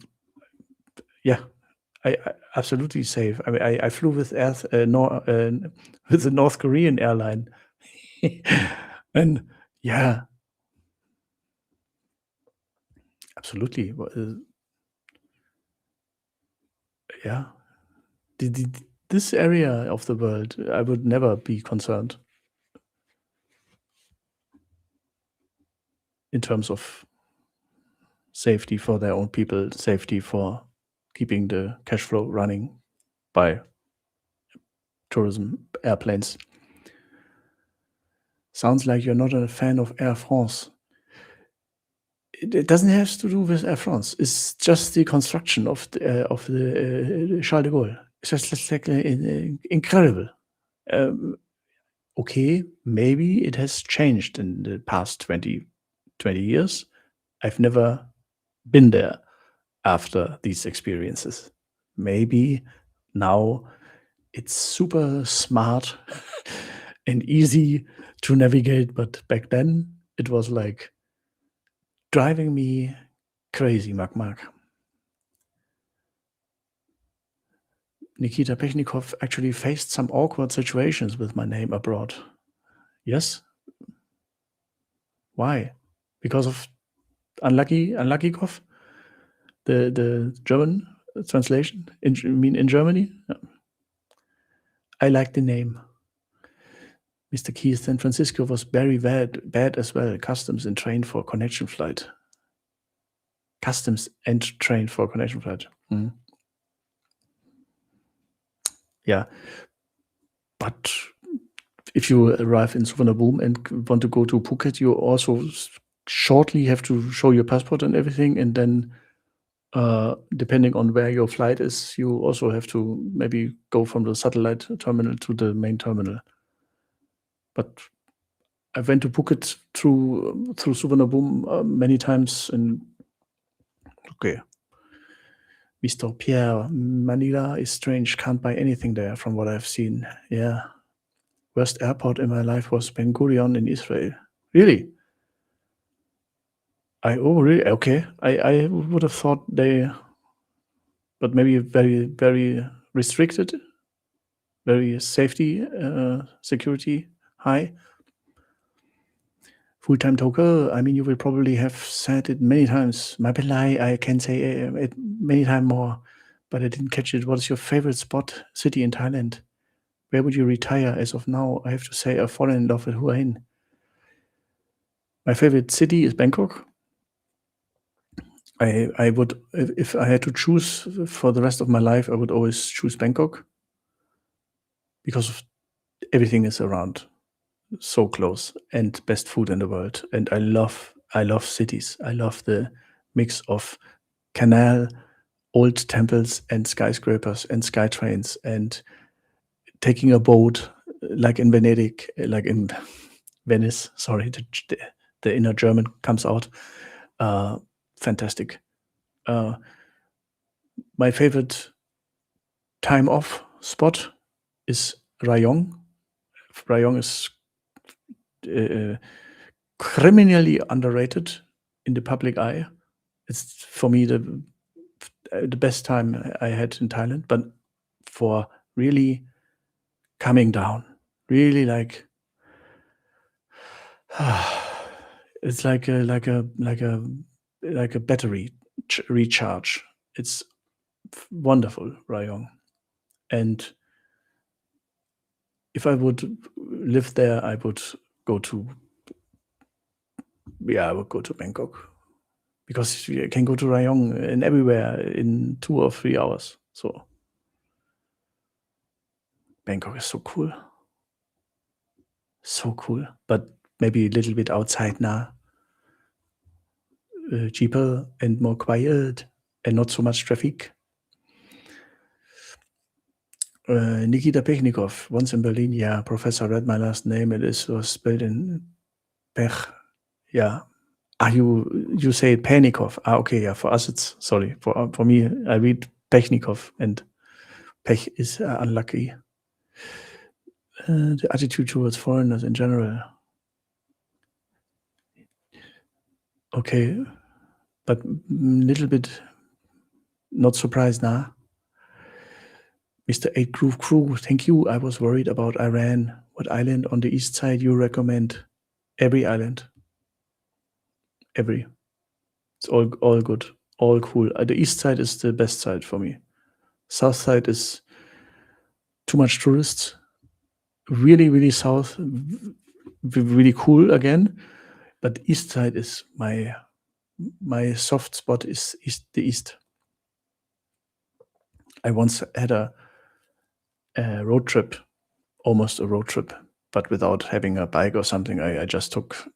A: yeah, I absolutely safe. I mean, I flew with with the North Korean airline, and yeah, absolutely. Yeah, this area of the world, I would never be concerned in terms of safety for their own people, safety for keeping the cash flow running by tourism airplanes. Sounds like you're not a fan of Air France. It doesn't have to do with Air France. It's just the construction of the Charles de Gaulle. It's just like incredible. Okay, maybe it has changed in the past 20 years. I've never been there after these experiences. Maybe now it's super smart and easy to navigate, but back then it was like driving me crazy, Mark. Nikita Pechnikov actually faced some awkward situations with my name abroad. Yes? Why? Because of unlucky Kov? The German translation? In Germany? Yeah. I like the name. Mr. Keith, San Francisco was very bad as well. Customs and train for connection flight. Customs and train for connection flight. Mm. Yeah. But if you arrive in Suvarnabhumi and want to go to Phuket, you also shortly have to show your passport and everything. And then depending on where your flight is, you also have to maybe go from the satellite terminal to the main terminal. But I went to Phuket through Suvarnabhumi many times, and okay, Mr. Pierre, Manila is strange. Can't buy anything there from what I've seen. Yeah. Worst airport in my life was Ben Gurion in Israel. Really? Really? Okay. I would have thought but maybe very, very restricted, very safety, security high. Full-time talker, I mean, you will probably have said it many times. Mapelai, I can say it many times more, but I didn't catch it. What is your favorite city in Thailand? Where would you retire as of now? I have to say I've fallen in love with Hua Hin. My favorite city is Bangkok. I would, if I had to choose for the rest of my life, I would always choose Bangkok because of everything is around so close and best food in the world. And I love cities. I love the mix of canal, old temples and skyscrapers and sky trains and taking a boat like in Venice. Sorry, the inner German comes out. Fantastic. My favorite time off spot is Rayong. Rayong is criminally underrated in the public eye. It's for me the best time I had in Thailand, but for really coming down, really like it's like a battery recharge. It's wonderful, Rayong. And if I would live there, I would go to Bangkok because you can go to Rayong and everywhere in 2 or 3 hours. So Bangkok is so cool. So cool, but maybe a little bit outside now. Cheaper and more quiet and not so much traffic. Nikita Pechnikov, once in Berlin. Yeah, professor, read my last name. Was spelled in Pech. Yeah. You say Pechnikov. Okay, yeah. For us, it's sorry. For me, I read Pechnikov, and Pech is unlucky. The attitude towards foreigners in general. Okay, but little bit not surprised now. Mr. 8 Groove Crew, thank you. I was worried about Iran. What island on the east side you recommend? Every island. Every. It's all good. All cool. The east side is the best side for me. South side is too much tourists. Really, really south. Really cool again. But east side is my soft spot is the east. I once had a road trip, almost a road trip, but without having a bike or something. I just took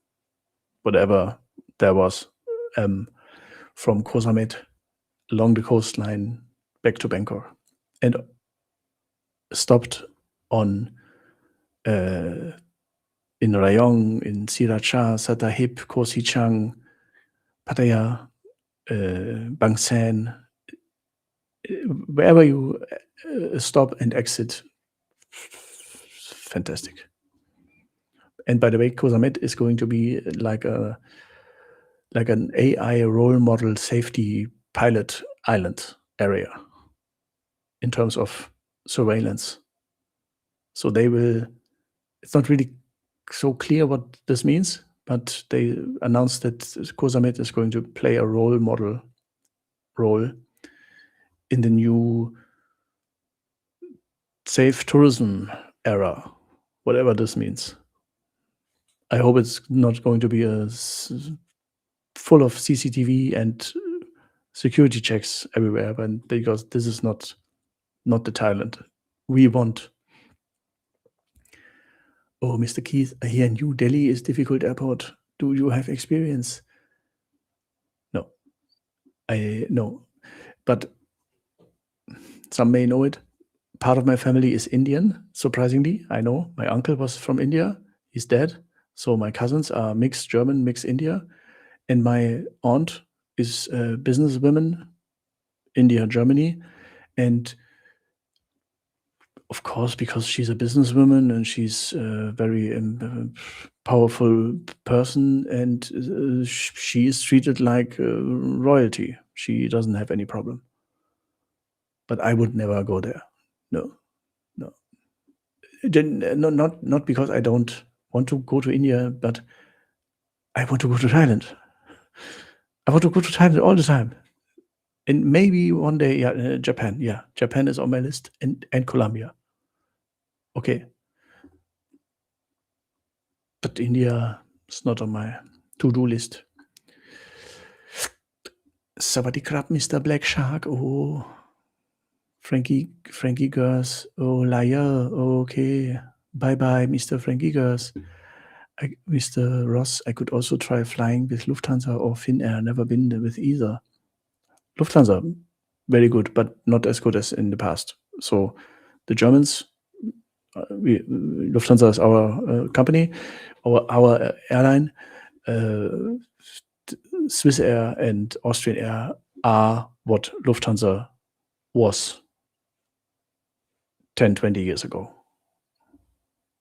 A: whatever there was from Koh Samet along the coastline back to Bangkok and stopped on in Rayong, in Sriracha, Sattahip, Koh Sichang, Pattaya, Bang Sen, wherever you stop and exit. Fantastic. And by the way, Koh Samet is going to be like an AI role model safety pilot island area in terms of surveillance. So it's not really so clear what this means, but they announced that Koh Samet is going to play a role model role in the new safe tourism era, whatever this means. I hope it's not going to be full of CCTV and security checks everywhere, but because this is not the Thailand we want. Oh, Mr. Keith, here in New Delhi is difficult airport. Do you have experience? No, but some may know it. Part of my family is Indian, surprisingly. I know my uncle was from India. He's dead. So my cousins are mixed German, mixed India. And my aunt is a businesswoman India, Germany. And of course, because she's a businesswoman and she's a very powerful person, and she is treated like royalty. She doesn't have any problem. But I would never go there. No, no. Not because I don't want to go to India, but I want to go to Thailand. I want to go to Thailand all the time. And maybe one day, yeah, Japan. Yeah, Japan is on my list, and Colombia. Okay. But India is not on my to-do list. Sawadee krap, Mr. Black Shark. Oh, Frankie Gers. Oh, liar. Okay. Bye-bye, Mr. Frankie Gers. Mr. Ross, I could also try flying with Lufthansa or Finnair. Never been with either. Lufthansa, very good, but not as good as in the past. So the Germans, Lufthansa is our company, our airline. Swiss Air and Austrian Air are what Lufthansa was 10, 20 years ago.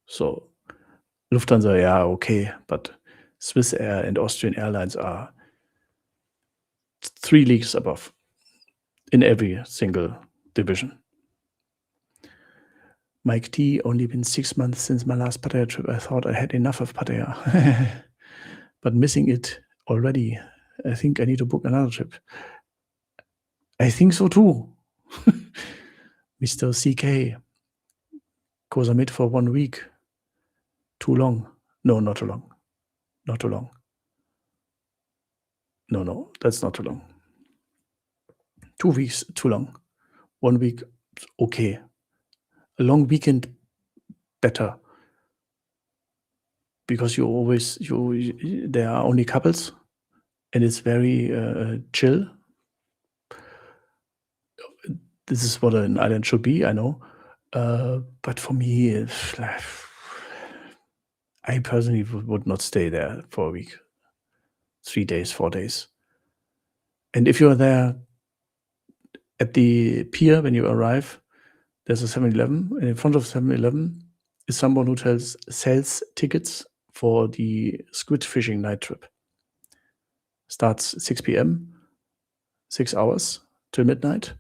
A: So Lufthansa, yeah, okay, but Swiss Air and Austrian Airlines are 3 leagues above in every single division. Mike T, only been 6 months since my last Pattaya trip. I thought I had enough of Pattaya, but missing it already. I think I need to book another trip. I think so too. Mr. CK, Koh Samit for 1 week. Too long. No, not too long. Not too long. No, that's not too long. 2 weeks, too long. 1 week, okay. A long weekend, better. Because there are only couples, and it's very chill. This is what an island should be, I know. But for me, I personally would not stay there for a week. 3 days, 4 days. And if you're there at the pier when you arrive, there's a 7-Eleven, and in front of 7-Eleven is someone who sells tickets for the squid fishing night trip. Starts 6 p.m., 6 hours till midnight,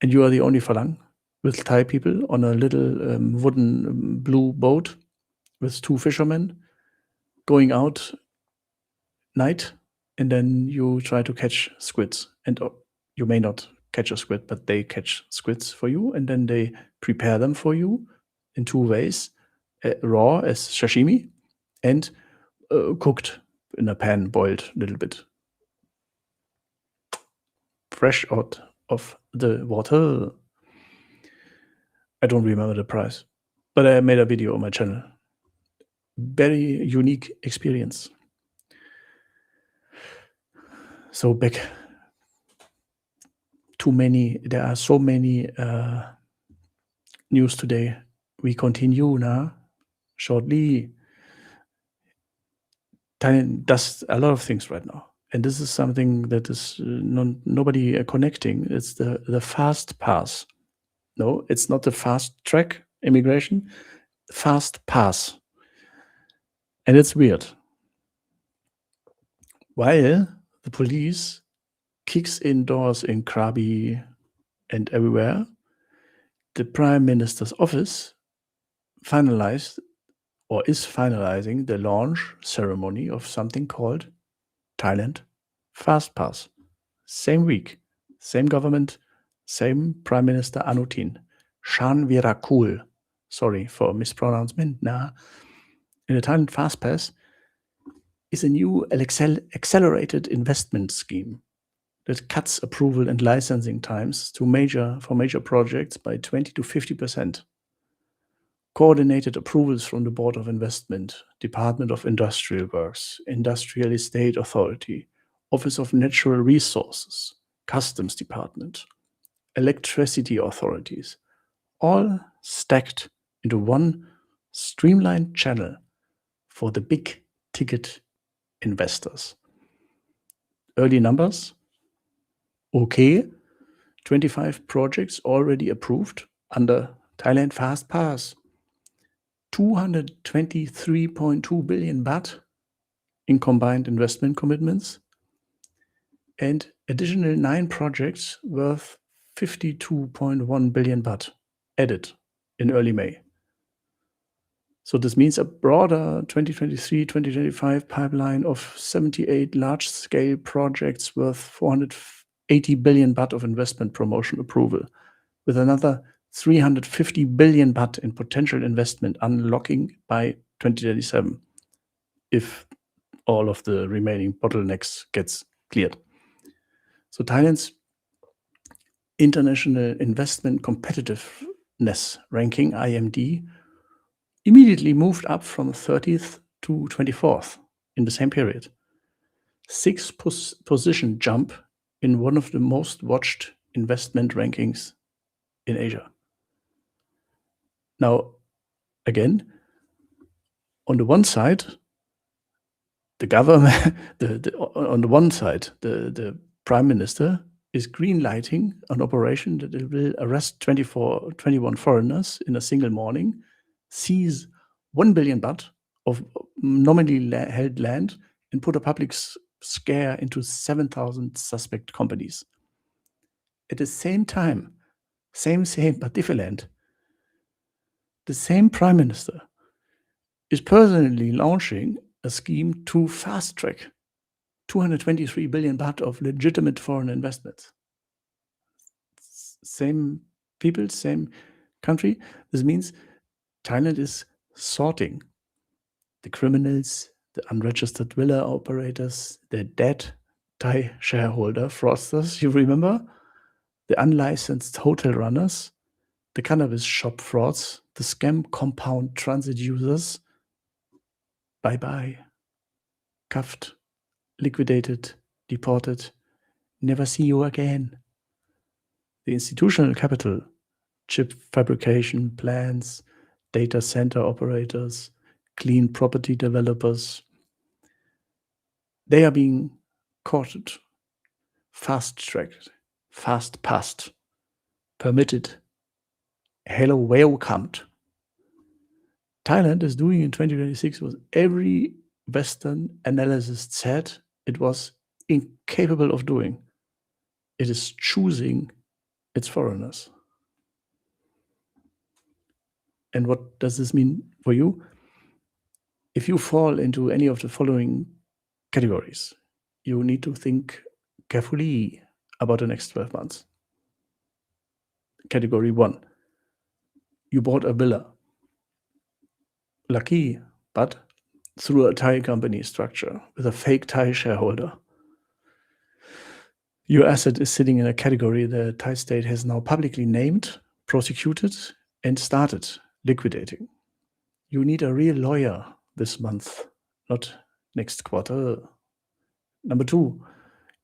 A: and you are the only Falang with Thai people on a little wooden blue boat with 2 fishermen going out night, and then you try to catch squids. And you may not catch a squid, but they catch squids for you, and then they prepare them for you in 2 ways, raw as sashimi and cooked in a pan, boiled a little bit. Fresh out of the water. I don't remember the price, but I made a video on my channel. Very unique experience. So back there are so many news today. We continue now shortly. Thailand does a lot of things right now, and this is something that is nobody connecting. It's the fast pass. No, it's not the fast track immigration. Fast pass, and it's weird. While the police kicks in doors in Krabi and everywhere, the Prime Minister's office finalized or is finalizing the launch ceremony of something called Thailand Fast Pass. Same week, same government, same Prime Minister Anutin. Shan Virakul. Sorry for mispronouncement. In the Thailand Fast Pass is a new accelerated investment scheme that cuts approval and licensing times for major projects by 20 to 50%. Coordinated approvals from the Board of Investment, Department of Industrial Works, Industrial Estate Authority, Office of Natural Resources, Customs Department, electricity authorities, all stacked into one streamlined channel for the big ticket investors. Early numbers, okay, 25 projects already approved under Thailand Fast Pass, 223.2 billion baht in combined investment commitments, and additional 9 projects worth 52.1 billion baht added in early May. So this means a broader 2023-2025 pipeline of 78 large-scale projects worth 480 billion baht of investment promotion approval, with another 350 billion baht in potential investment unlocking by 2037, if all of the remaining bottlenecks gets cleared. So Thailand's International Investment Competitiveness Ranking, IMD, immediately moved up from 30th to 24th in the same period. 6 position jump in one of the most watched investment rankings in Asia. Now, again, on the one side, the government, on the one side, the prime minister is green-lighting an operation that it will arrest 21 foreigners in a single morning, seize 1 billion baht of nominally held land, and put a public scare into 7,000 suspect companies. At the same time, same but different, the same prime minister is personally launching a scheme to fast-track 223 billion baht of legitimate foreign investments. Same people, same country. This means Thailand is sorting the criminals, the unregistered villa operators, the dead Thai shareholder fraudsters, you remember? The unlicensed hotel runners, the cannabis shop frauds, the scam compound transit users. Bye-bye. Cuffed, liquidated, deported, never see you again. The institutional capital, chip fabrication plants, data center operators, clean property developers, they are being courted, fast-tracked, fast-passed, permitted, hello welcomed. Thailand is doing in 2026 what every Western analyst said it was incapable of doing. It is choosing its foreigners. And what does this mean for you? If you fall into any of the following categories, you need to think carefully about the next 12 months. Category 1, you bought a villa. Lucky, but through a Thai company structure with a fake Thai shareholder. Your asset is sitting in a category the Thai state has now publicly named, prosecuted, and started liquidating. You need a real lawyer this month, not next quarter. Number 2,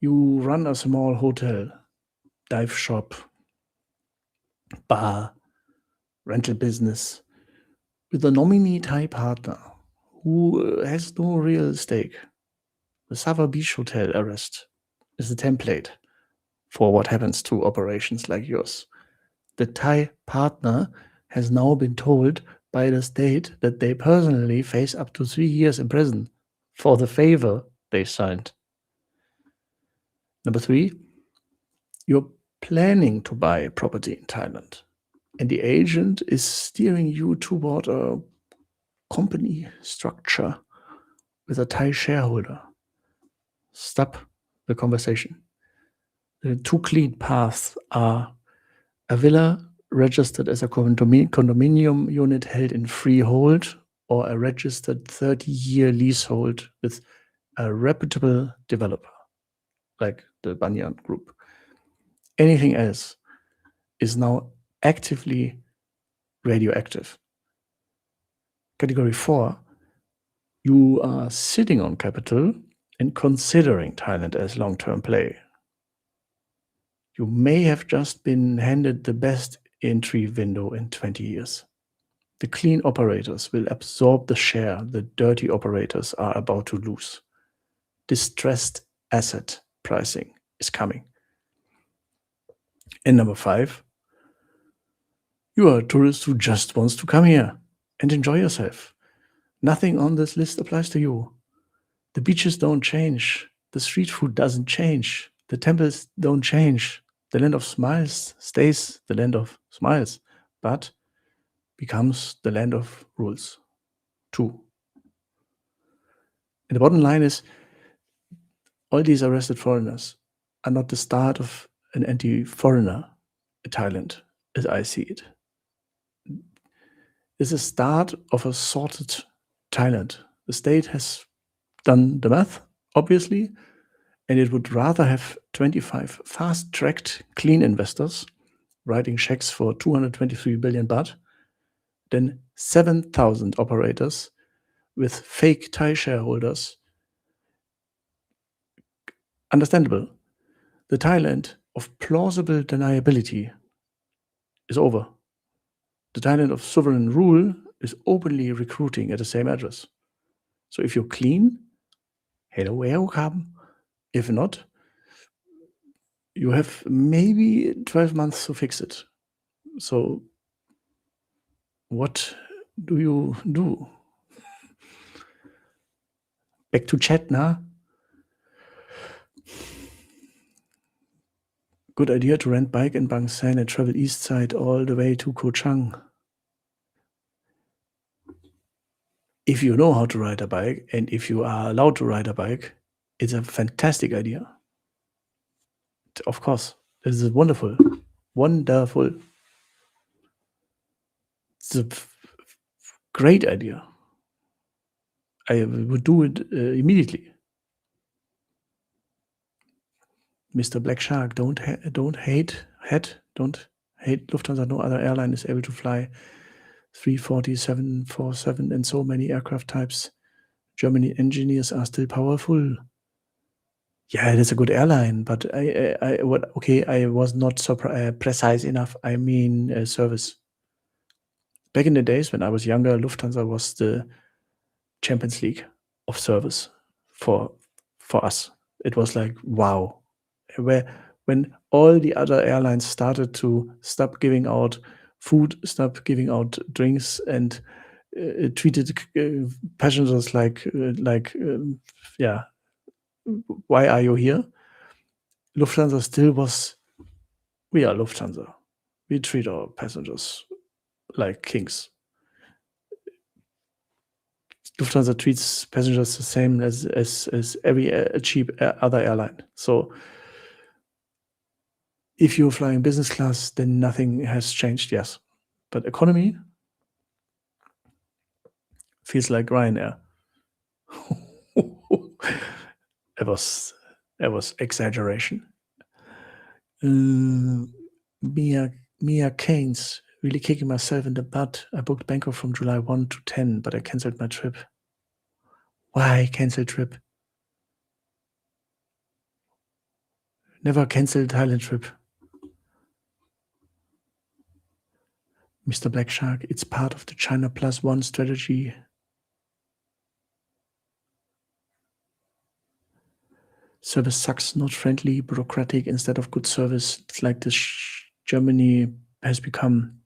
A: you run a small hotel, dive shop, bar, rental business with a nominee Thai partner who has no real stake. The Sava Beach Hotel arrest is the template for what happens to operations like yours. The Thai partner has now been told by the state that they personally face up to 3 years in prison for the favor they signed. Number 3, you're planning to buy a property in Thailand, and the agent is steering you toward a company structure with a Thai shareholder. Stop the conversation. The 2 clean paths are a villa registered as a condominium unit held in freehold, or a registered 30-year leasehold with a reputable developer, like the Banyan Group. Anything else is now actively radioactive. Category 4, you are sitting on capital and considering Thailand as long-term play. You may have just been handed the best entry window in 20 years. The clean operators will absorb the share the dirty operators are about to lose. Distressed asset pricing is coming. And number 5, you are a tourist who just wants to come here and enjoy yourself. Nothing on this list applies to you. The beaches don't change. The street food doesn't change. The temples don't change. The land of smiles stays the land of smiles, but becomes the land of rules too. And the bottom line is, all these arrested foreigners are not the start of an anti-foreigner Thailand, as I see it. It's a start of a sorted Thailand. The state has done the math, obviously, and it would rather have 25 fast-tracked clean investors writing checks for 223 billion baht than 7,000 operators with fake Thai shareholders. Understandable. The Thailand of plausible deniability is over. The Thailand of sovereign rule is openly recruiting at the same address. So if you're clean, hello, welcome. If not, you have maybe 12 months to fix it. So what do you do? Back to chat now. Good idea to rent bike in Bang San and travel east side all the way to Koh Chang. If you know how to ride a bike and if you are allowed to ride a bike, it's a fantastic idea. Of course, this is wonderful. Wonderful. It's a great idea. I would do it immediately. Mr. Black Shark, don't hate Lufthansa. No other airline is able to fly 340, 747 and so many aircraft types. Germany engineers are still powerful. Yeah, it is a good airline, but I was not so precise enough. I mean service. Back in the days when I was younger, Lufthansa was the Champions League of service for us. It was like, wow. When all the other airlines started to stop giving out food, stop giving out drinks, and treated passengers like why are you here? Lufthansa still was, we are Lufthansa. We treat our passengers like kings. Lufthansa treats passengers the same as every cheap other airline. So if you're flying business class, then nothing has changed, yes. But economy feels like Ryanair. It was exaggeration. Mia Keynes, really kicking myself in the butt. I booked Bangkok from July 1 to 10, but I cancelled my trip. Why cancel trip? Never cancel Thailand trip. Mr. Black Shark, it's part of the China Plus One strategy. Service sucks, not friendly, bureaucratic instead of good service. It's like this Germany has become.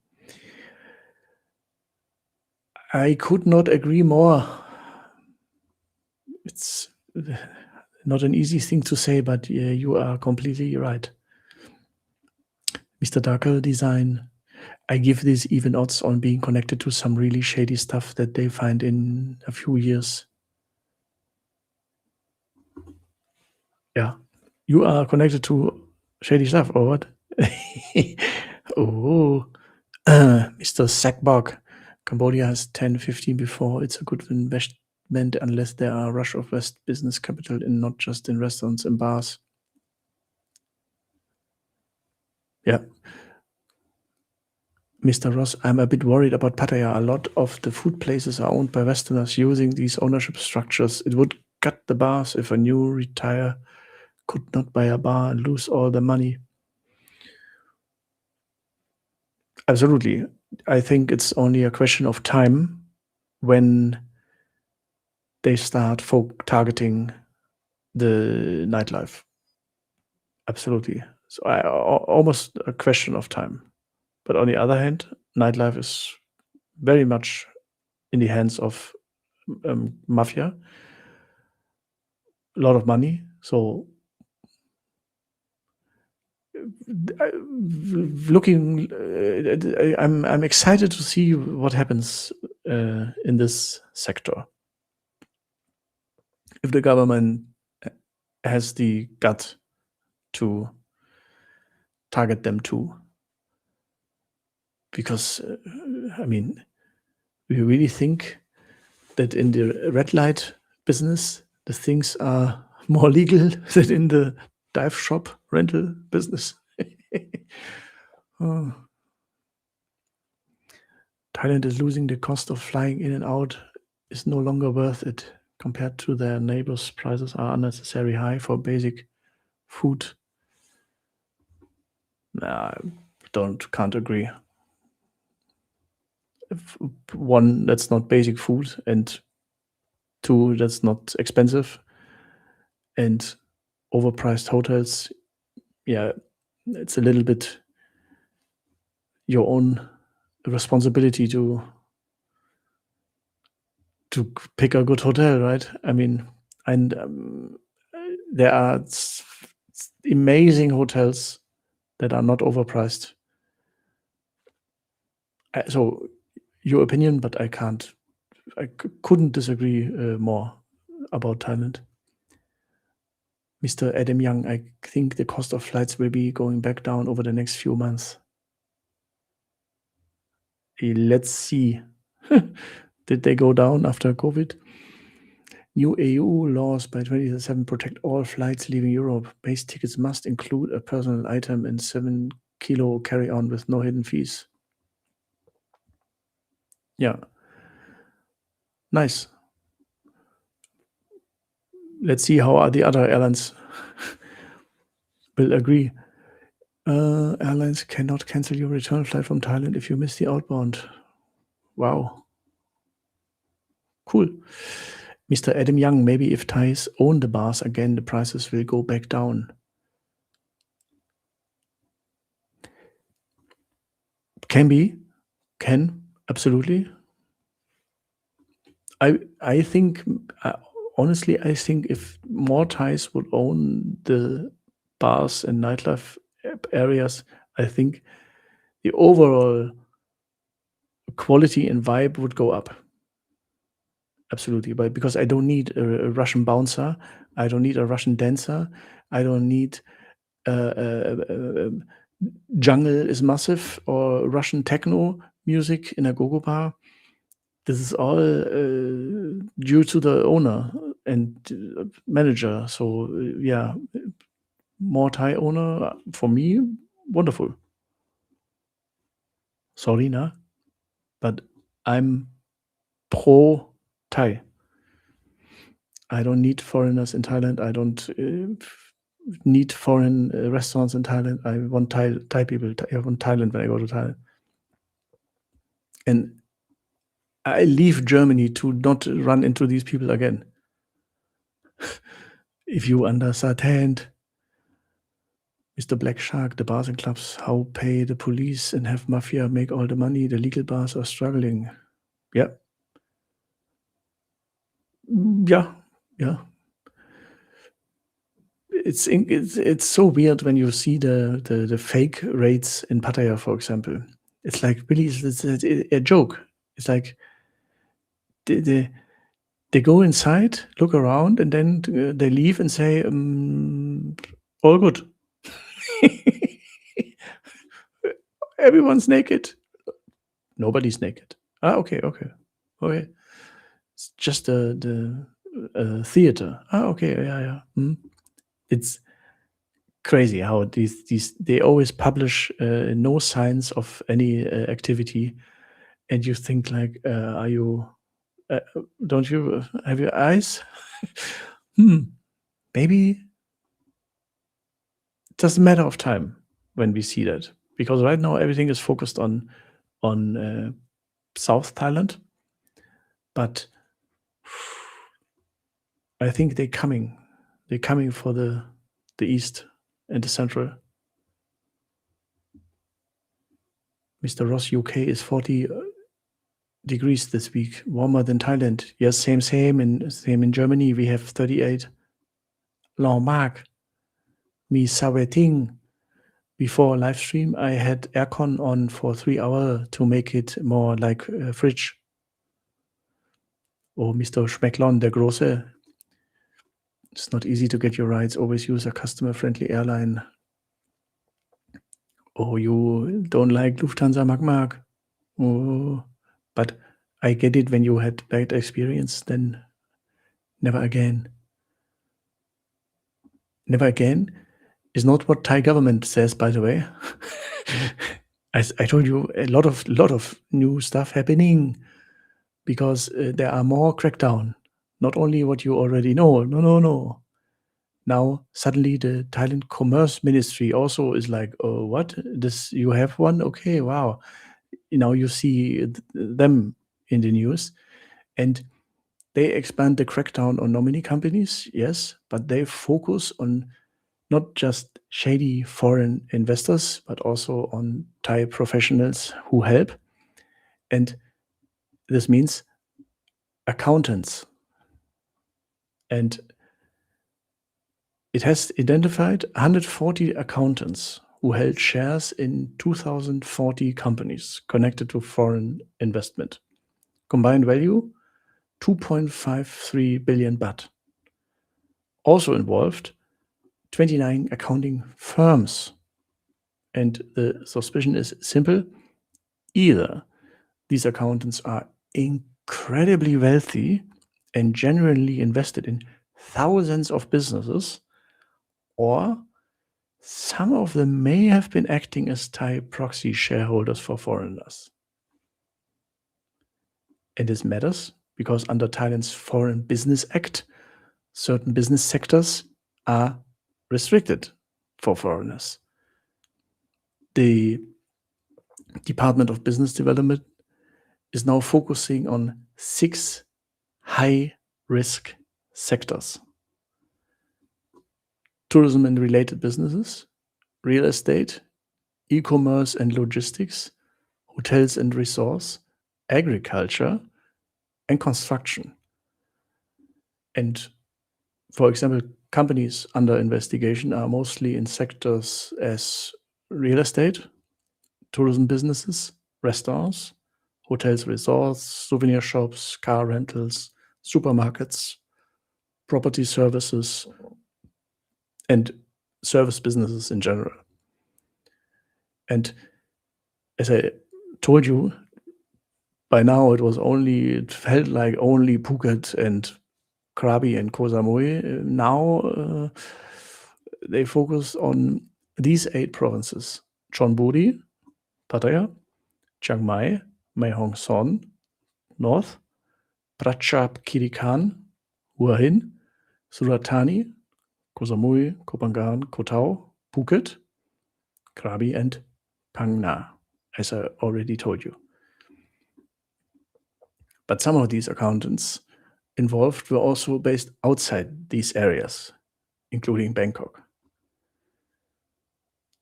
A: I could not agree more. It's not an easy thing to say, but you are completely right. Mr. Darker Design, I give this even odds on being connected to some really shady stuff that they find in a few years. Yeah. You are connected to shady stuff, or what? Oh, Mr. Sackbog. Cambodia has 10, 15 before. It's a good investment unless there are a rush of West business capital and not just in restaurants and bars. Yeah. Mr. Ross, I'm a bit worried about Pattaya. A lot of the food places are owned by Westerners using these ownership structures. It would cut the bars if a new retire could not buy a bar and lose all the money. Absolutely. I think it's only a question of time when they start targeting the nightlife. Absolutely. So almost a question of time. But on the other hand, nightlife is very much in the hands of mafia, a lot of money. So looking, I'm excited to see what happens in this sector. If the government has the gut to target them too, because I mean, we really think that in the red light business, the things are more legal than in the dive shop rental business. Oh. Thailand is losing. The cost of flying in and out is no longer worth it compared to their neighbors. Prices are unnecessarily high for basic food. Nah, can't agree. One, that's not basic food, and two, that's not expensive. And overpriced hotels, yeah, it's a little bit your own responsibility to pick a good hotel, right? I mean, and there are amazing hotels that are not overpriced. So your opinion, but I couldn't disagree more about Thailand. Mr. Adam Young, I think the cost of flights will be going back down over the next few months. Let's see. Did they go down after COVID? New EU laws by 2027 protect all flights leaving Europe. Base tickets must include a personal item and 7-kilo carry-on with no hidden fees. Yeah. Nice. Let's see how the other airlines will agree. Airlines cannot cancel your return flight from Thailand if you miss the outbound. Wow. Cool. Mr. Adam Young, maybe if Thais own the bars again, the prices will go back down. Can, absolutely. I think, honestly, I think if more Thais would own the bars and nightlife areas, I think the overall quality and vibe would go up. Absolutely, but because I don't need a Russian bouncer, I don't need a Russian dancer, I don't need jungle is massive or Russian techno music in a go-go bar. This is all due to the owner and manager. So yeah, more Thai owner for me, wonderful. Sorry, nah, but I'm pro Thai. I don't need foreigners in Thailand. I don't need foreign restaurants in Thailand. I want Thai people. I want Thailand when I go to Thailand. And I leave Germany to not run into these people again. If you understand, Mr. Black Shark, the bars and clubs, how pay the police and have mafia make all the money? The legal bars are struggling. Yeah. Yeah. Yeah. It's so weird when you see the fake rates in Pattaya, for example. It's like really it's a joke. It's like they go inside, look around, and then they leave and say, "All good." Everyone's naked. Nobody's naked. Okay. It's just the theater. Okay. Yeah. It's crazy how these they always publish no signs of any activity, and you think like, are you? Don't you have your eyes? Maybe it's just a matter of time when we see that, because right now everything is focused on South Thailand, but I think they're coming for the east and the central. Mr. Ross, UK is 40 degrees this week, warmer than Thailand. Yes, same in Germany. We have 38. Long mark. Me sweating. Before live stream, I had aircon on for 3 hours to make it more like a fridge. Oh, Mr. Schmecklon, der Große. It's not easy to get your rides. Always use a customer-friendly airline. Oh, you don't like Lufthansa, Mark. Oh, but I get it. When you had bad experience, then never again. Never again is not what Thai government says, by the way. I told you a lot of new stuff happening because there are more crackdown. Not only what you already know. No. Now suddenly the Thailand Commerce Ministry also is like, oh, what? This you have one? Okay, wow. Now you see them in the news, and they expand the crackdown on nominee companies, yes, but they focus on not just shady foreign investors, but also on Thai professionals who help. And this means accountants. And it has identified 140 accountants who held shares in 2,040 companies connected to foreign investment. Combined value, 2.53 billion baht. Also involved, 29 accounting firms. And the suspicion is simple. Either these accountants are incredibly wealthy and genuinely invested in thousands of businesses, or some of them may have been acting as Thai proxy shareholders for foreigners. And this matters because under Thailand's Foreign Business Act, certain business sectors are restricted for foreigners. The Department of Business Development is now focusing on 6 high-risk sectors: tourism and related businesses, real estate, e-commerce and logistics, hotels and resorts, agriculture, and construction. And for example, companies under investigation are mostly in sectors as real estate, tourism businesses, restaurants, hotels, resorts, souvenir shops, car rentals, supermarkets, property services, and service businesses in general. And as I told you, by now it felt like only Phuket and Krabi and Koh Samui. Now they focus on these 8 provinces: Chonburi, Pattaya, Chiang Mai, Mae Hong Son, North, Prachuap-Khiri-Khan, Hua Hin, Surat Thani, Koh Samui, Koh Phangan, Koh Tao, Phuket, Krabi, and Phang Nga, as I already told you. But some of these accountants involved were also based outside these areas, including Bangkok.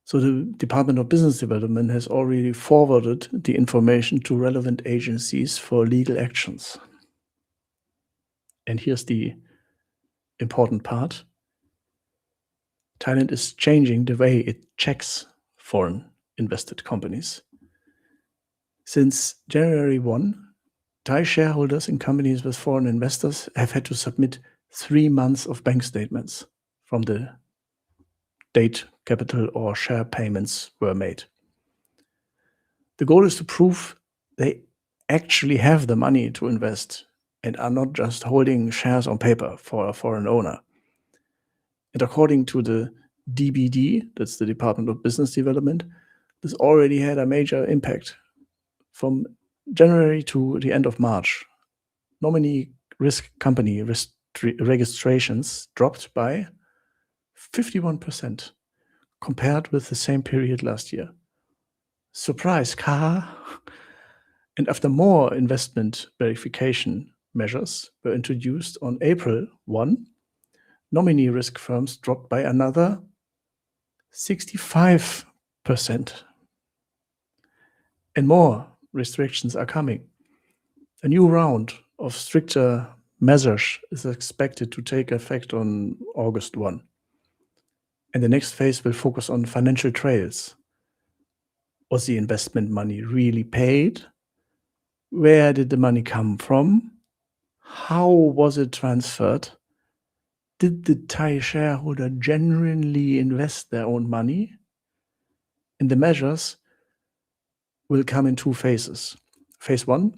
A: So the Department of Business Development has already forwarded the information to relevant agencies for legal actions. And here's the important part. Thailand is changing the way it checks foreign invested companies. Since January 1, Thai shareholders in companies with foreign investors have had to submit 3 months of bank statements from the date capital or share payments were made. The goal is to prove they actually have the money to invest and are not just holding shares on paper for a foreign owner. And according to the DBD, that's the Department of Business Development, this already had a major impact. From January to the end of March, nominee risk company registrations dropped by 51% compared with the same period last year. Surprise, car! And after more investment verification measures were introduced on April 1, nominee risk firms dropped by another 65%. And more restrictions are coming. A new round of stricter measures is expected to take effect on August 1. And the next phase will focus on financial trails. Was the investment money really paid? Where did the money come from? How was it transferred? Did the Thai shareholder genuinely invest their own money? And the measures will come in two phases. Phase 1,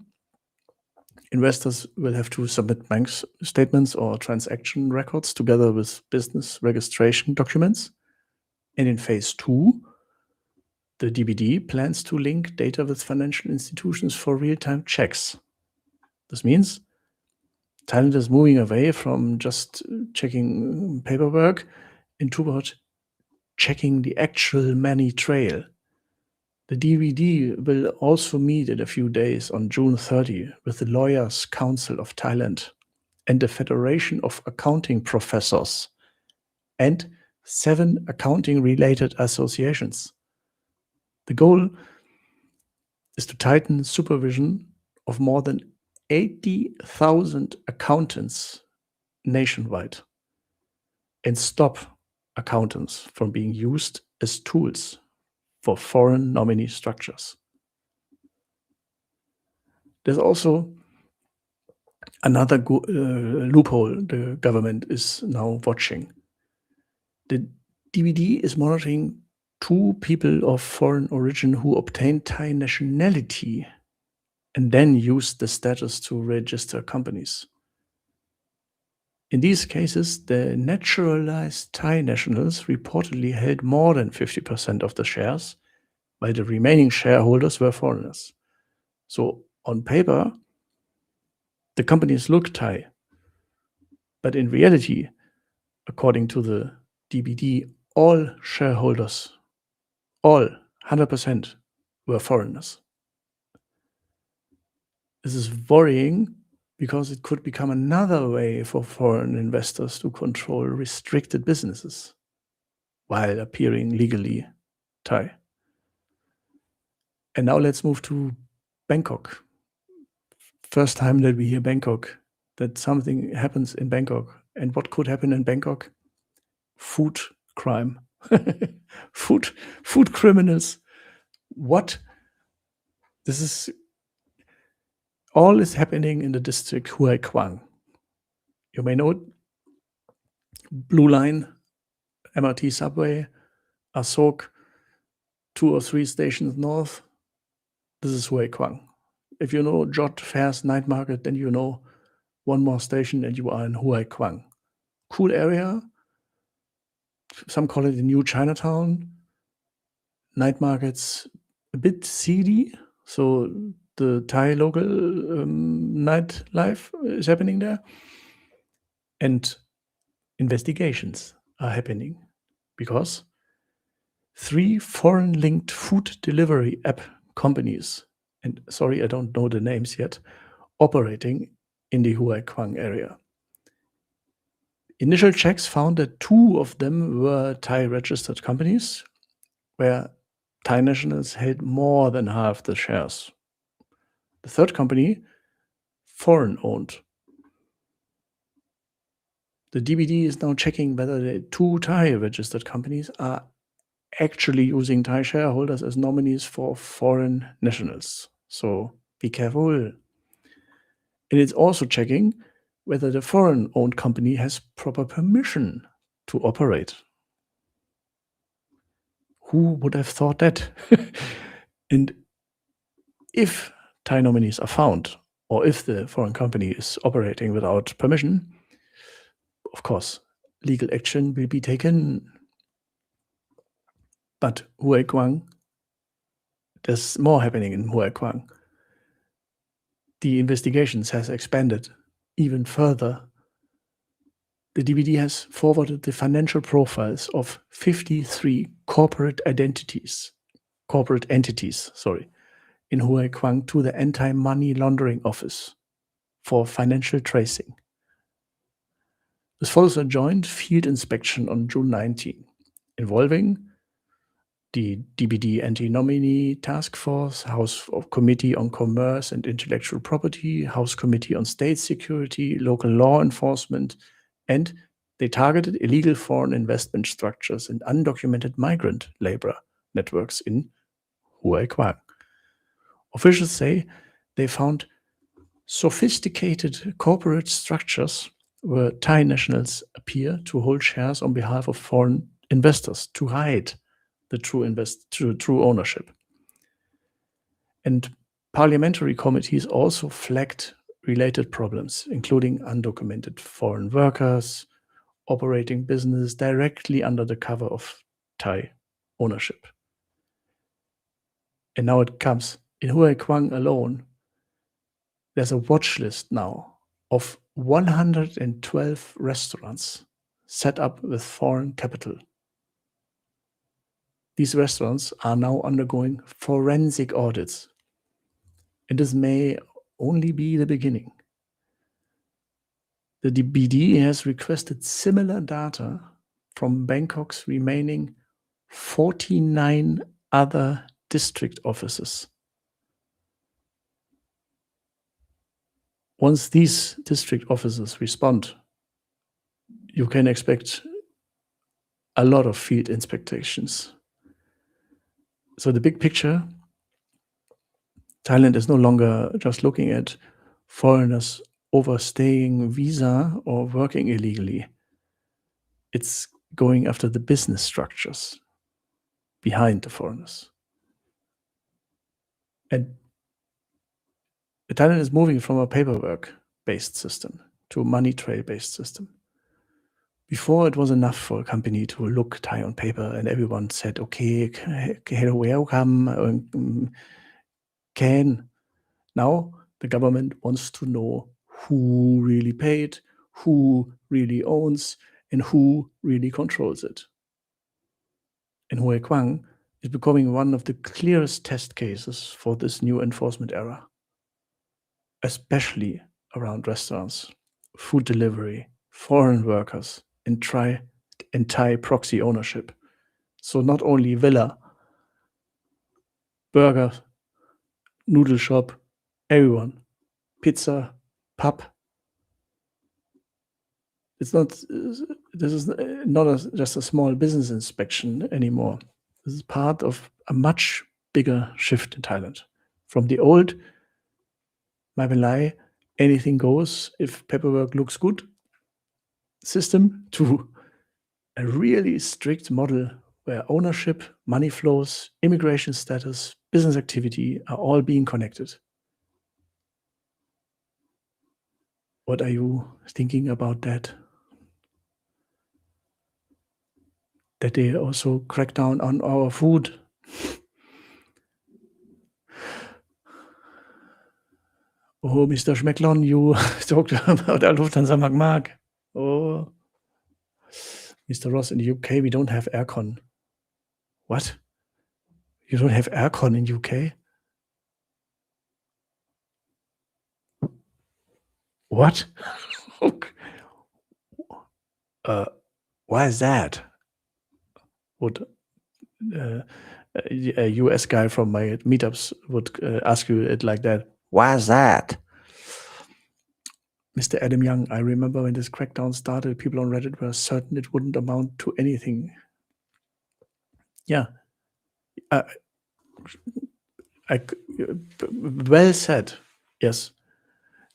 A: investors will have to submit bank statements or transaction records together with business registration documents. And in phase 2, the DBD plans to link data with financial institutions for real-time checks. This means Thailand is moving away from just checking paperwork and toward checking the actual money trail. The DVD will also meet in a few days on June 30 with the Lawyers' Council of Thailand and the Federation of Accounting Professors and 7 accounting-related associations. The goal is to tighten supervision of more than 80,000 accountants nationwide and stop accountants from being used as tools for foreign nominee structures. There's also another loophole the government is now watching. The DVD is monitoring 2 people of foreign origin who obtained Thai nationality and then used the status to register companies. In these cases, the naturalized Thai nationals reportedly held more than 50% of the shares, while the remaining shareholders were foreigners. So on paper, the companies look Thai, but in reality, according to the DBD, all shareholders, all 100% were foreigners. This is worrying because it could become another way for foreign investors to control restricted businesses while appearing legally Thai. And now let's move to Bangkok. First time that we hear Bangkok, that something happens in Bangkok. And what could happen in Bangkok? Food crime. food criminals. What? This is all is happening in the district Hue Quang. You may know it. Blue Line, MRT subway, Asok, 2 or 3 stations north. This is Hue Quang. If you know Jot Fair's night market, then you know one more station and you are in Hue Quang. Cool area. Some call it the new Chinatown. Night markets, a bit seedy. So the Thai local nightlife is happening there. And investigations are happening because 3 foreign-linked food delivery app companies, and sorry, I don't know the names yet, operating in the Hue Quang area. Initial checks found that 2 of them were Thai-registered companies, where Thai nationals held more than half the shares. The third company, foreign-owned. The DBD is now checking whether the 2 Thai-registered companies are actually using Thai shareholders as nominees for foreign nationals. So be careful. And it's also checking whether the foreign-owned company has proper permission to operate. Who would have thought that? And if Thai nominees are found, or if the foreign company is operating without permission, of course, legal action will be taken. But Hue Quang, there's more happening in Hue Quang. The investigations has expanded even further. The DBD has forwarded the financial profiles of 53 corporate entities, in Hue Quang to the Anti-Money Laundering Office for financial tracing. This follows a joint field inspection on June 19, involving the DBD Anti-Nominee Task Force, House Committee on Commerce and Intellectual Property, House Committee on State Security, local law enforcement, and they targeted illegal foreign investment structures and undocumented migrant labor networks in Hue Kwang. Officials say they found sophisticated corporate structures where Thai nationals appear to hold shares on behalf of foreign investors to hide the true ownership. And parliamentary committees also flagged related problems, including undocumented foreign workers operating business directly under the cover of Thai ownership. And now it comes. In Hue Kwang alone, there's a watch list now of 112 restaurants set up with foreign capital. These restaurants are now undergoing forensic audits, and this may only be the beginning. The DBD has requested similar data from Bangkok's remaining 49 other district offices. Once these district offices respond, you can expect a lot of field inspections. So the big picture, Thailand is no longer just looking at foreigners overstaying visa or working illegally. It's going after the business structures behind the foreigners. And Thailand is moving from a paperwork-based system to a money trail-based system. Before, it was enough for a company to look Thai on paper, and everyone said, "Okay, hello, welcome, can." Now the government wants to know who really paid, who really owns, and who really controls it. And Hue Kwang is becoming one of the clearest test cases for this new enforcement era, especially around restaurants, food delivery, foreign workers, and Thai proxy ownership. So not only villa, burger, noodle shop, everyone, pizza, pub. It's not. This is not just a small business inspection anymore. This is part of a much bigger shift in Thailand, from the old Mai anything goes if paperwork looks good system to a really strict model where ownership, money flows, immigration status, business activity are all being connected. What are you thinking about that? That they also crack down on our food. Oh, Mr. Schmecklon, you talked about our Lufthansa Mag. Oh, Mr. Ross, in the UK, we don't have aircon. What? You don't have aircon in UK? What? Why is that? Would a US guy from my meetups would ask you it like that. Why is that? Mr. Adam Young, I remember when this crackdown started, people on Reddit were certain it wouldn't amount to anything. Yeah. Well said. Yes.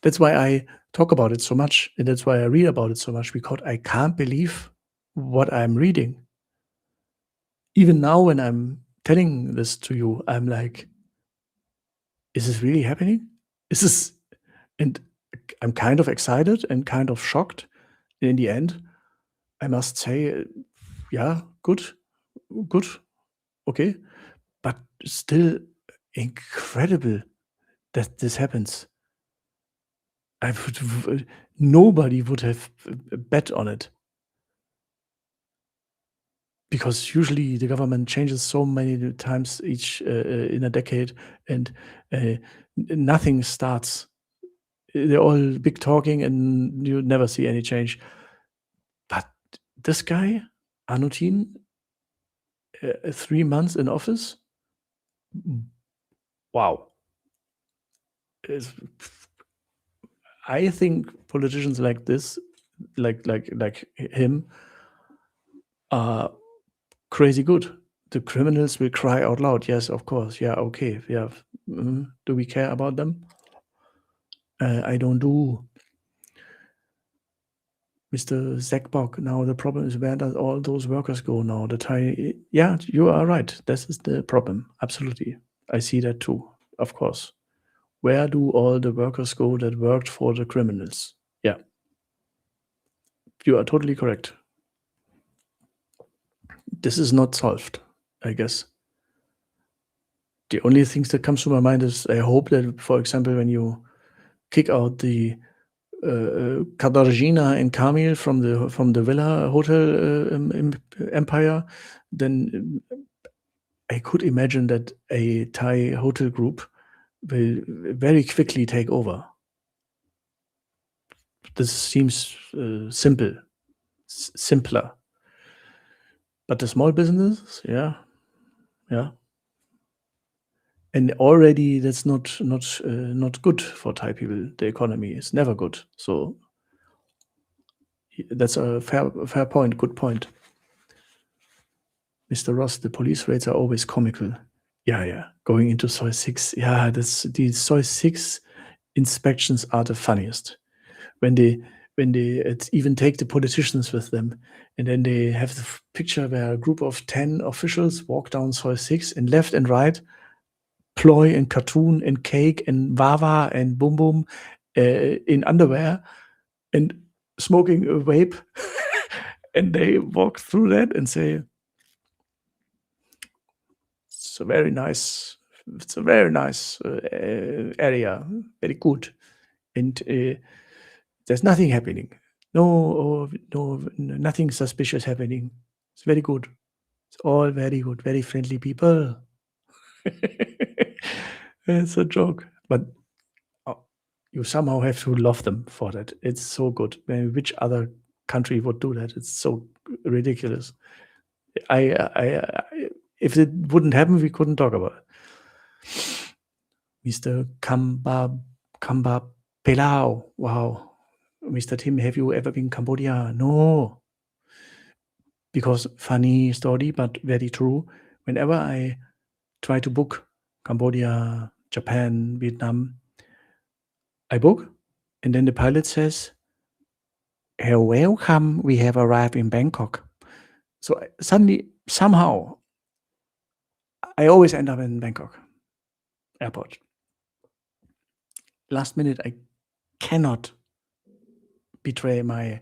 A: That's why I talk about it so much, and that's why I read about it so much, because I can't believe what I'm reading. Even now, when I'm telling this to you, I'm like, is this really happening? Is this? And I'm kind of excited and kind of shocked. And in the end, I must say, yeah, good, okay, but still incredible that this happens. Nobody would have bet on it. Because usually the government changes so many times each in a decade, and nothing starts. They're all big talking, and you never see any change. But this guy, Anutin, 3 months in office? Wow. Is I think politicians like this, like him, are crazy good. The criminals will cry out loud. Yes, of course. Yeah, okay. Yeah. Do we care about them? I don't do. Mr. Zackbock, now the problem is where does all those workers go now? Yeah, you are right. This is the problem. Absolutely. I see that too, of course. Where do all the workers go that worked for the criminals? Yeah, you are totally correct. This is not solved, I guess. The only things that comes to my mind is I hope that, for example, when you kick out the Katarzyna and Kamil from the villa hotel empire, then I could imagine that a Thai hotel group will very quickly take over. This seems simpler. But the small businesses, yeah. And already that's not good for Thai people. The economy is never good. So that's a fair point. Good point. Mr. Ross, the police raids are always comical. Yeah. Going into Soi 6. Yeah, the Soi 6 inspections are the funniest. When they even take the politicians with them, and then they have the picture where a group of 10 officials walk down Soi 6 and left and right, Ploy and Cartoon and Cake and Wawa and Boom Boom in underwear and smoking a vape. And they walk through that and say, it's a very nice area, very good. And there's nothing happening. No, nothing suspicious happening. It's very good. It's all very good, very friendly people. It's a joke, but you somehow have to love them for that. It's so good. Which other country would do that? It's so ridiculous. If it wouldn't happen, we couldn't talk about it. Mr. Kamba Pelao. Wow. Mr. Tim, have you ever been Cambodia? No. Because funny story, but very true. Whenever I try to book Cambodia, Japan, Vietnam, I book, and then the pilot says, welcome, we have arrived in Bangkok. So suddenly, somehow, I always end up in Bangkok airport. Last minute, I cannot betray my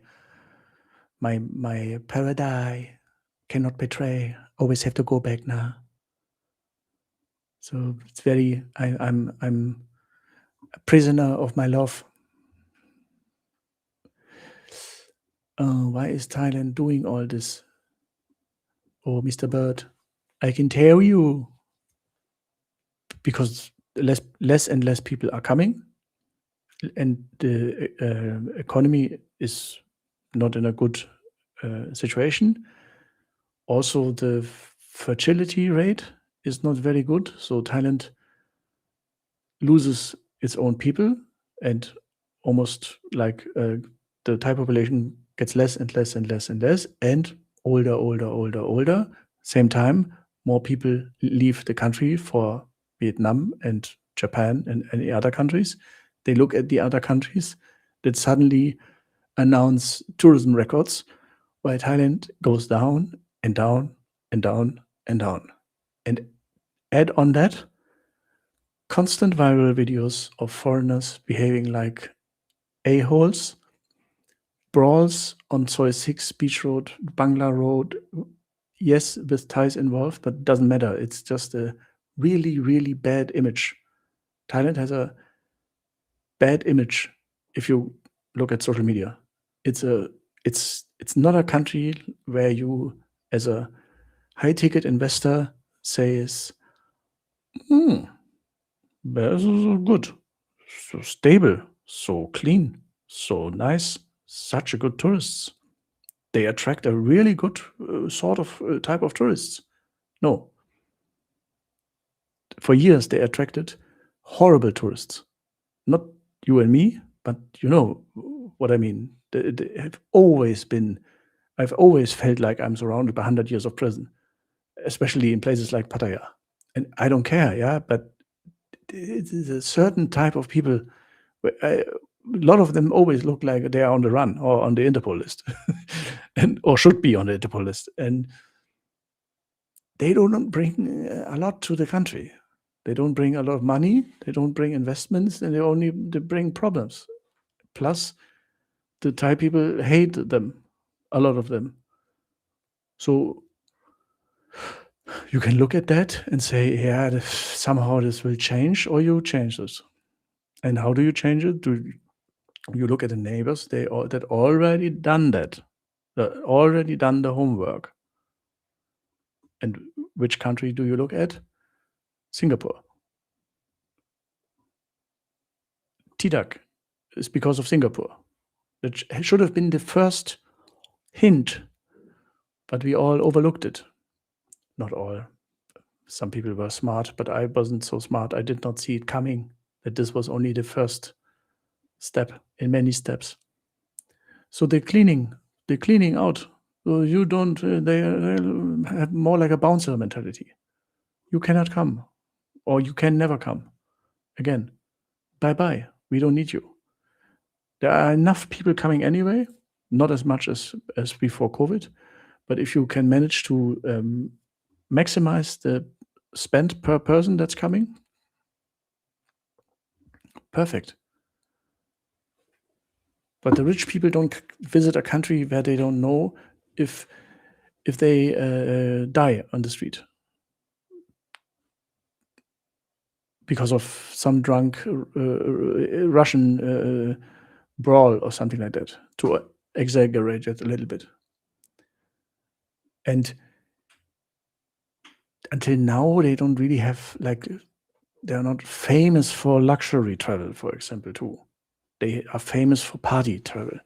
A: paradise. Cannot betray. Always have to go back now. So it's very. I'm a prisoner of my love. Why is Thailand doing all this? Oh, Mr. Bird, I can tell you, because less and less people are coming, and the economy is not in a good situation. Also, the fertility rate is not very good. So Thailand loses its own people, and almost like the Thai population gets less and less and less and less, and older. Same time, more people leave the country for Vietnam and Japan and any other countries. They look at the other countries that suddenly announce tourism records, while Thailand goes down and down and down and down. And add on that, constant viral videos of foreigners behaving like a-holes, brawls on Soi 6 Beach Road, Bangla Road, yes, with Thais involved, but it doesn't matter. It's just a really, really bad image. Thailand has a bad image if you look at social media. It's not a country where you, as a high-ticket investor, says, this is good, so stable, so clean, so nice, such a good tourists. They attract a really good type of tourists. No. For years, they attracted horrible tourists. Not you and me, but you know what I mean. They have always been, I've always felt like I'm surrounded by 100 years of prison, especially in places like Pattaya. And I don't care, yeah, but it is a certain type of people. A lot of them always look like they are on the run or on the Interpol list, and or should be on the Interpol list, and they don't bring a lot to the country. They don't bring a lot of money. They don't bring investments, and they bring problems. Plus, the Thai people hate them, a lot of them. So you can look at that and say, yeah, somehow this will change, or you change this. And how do you change it? Do you look at the neighbors? That already done that, already done the homework. And which country do you look at? Singapore. TDAC is because of Singapore. That should have been the first hint, but we all overlooked it. Not all. Some people were smart, but I wasn't so smart. I did not see it coming, that this was only the first step in many steps. So they're cleaning out. So you don't, they have more like a bouncer mentality. You cannot come, or you can never come again. Bye-bye. We don't need you. There are enough people coming anyway, not as much as before COVID, but if you can manage to maximize the spend per person that's coming, perfect. But the rich people don't visit a country where they don't know if they die on the street because of some drunk Russian brawl or something like that, to exaggerate it a little bit. And until now, they don't really have, like, they're not famous for luxury travel, for example, too. They are famous for party travel,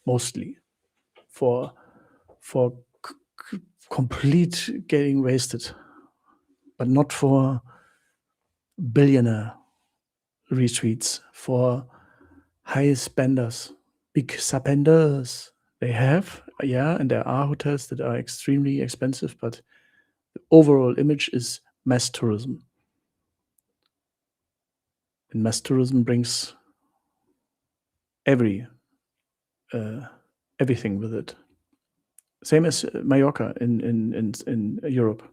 A: mostly for complete getting wasted, but not for billionaire retreats, for high spenders, big spenders. They have, yeah, and there are hotels that are extremely expensive, but the overall image is mass tourism. And mass tourism brings everything with it. Same as Mallorca in Europe.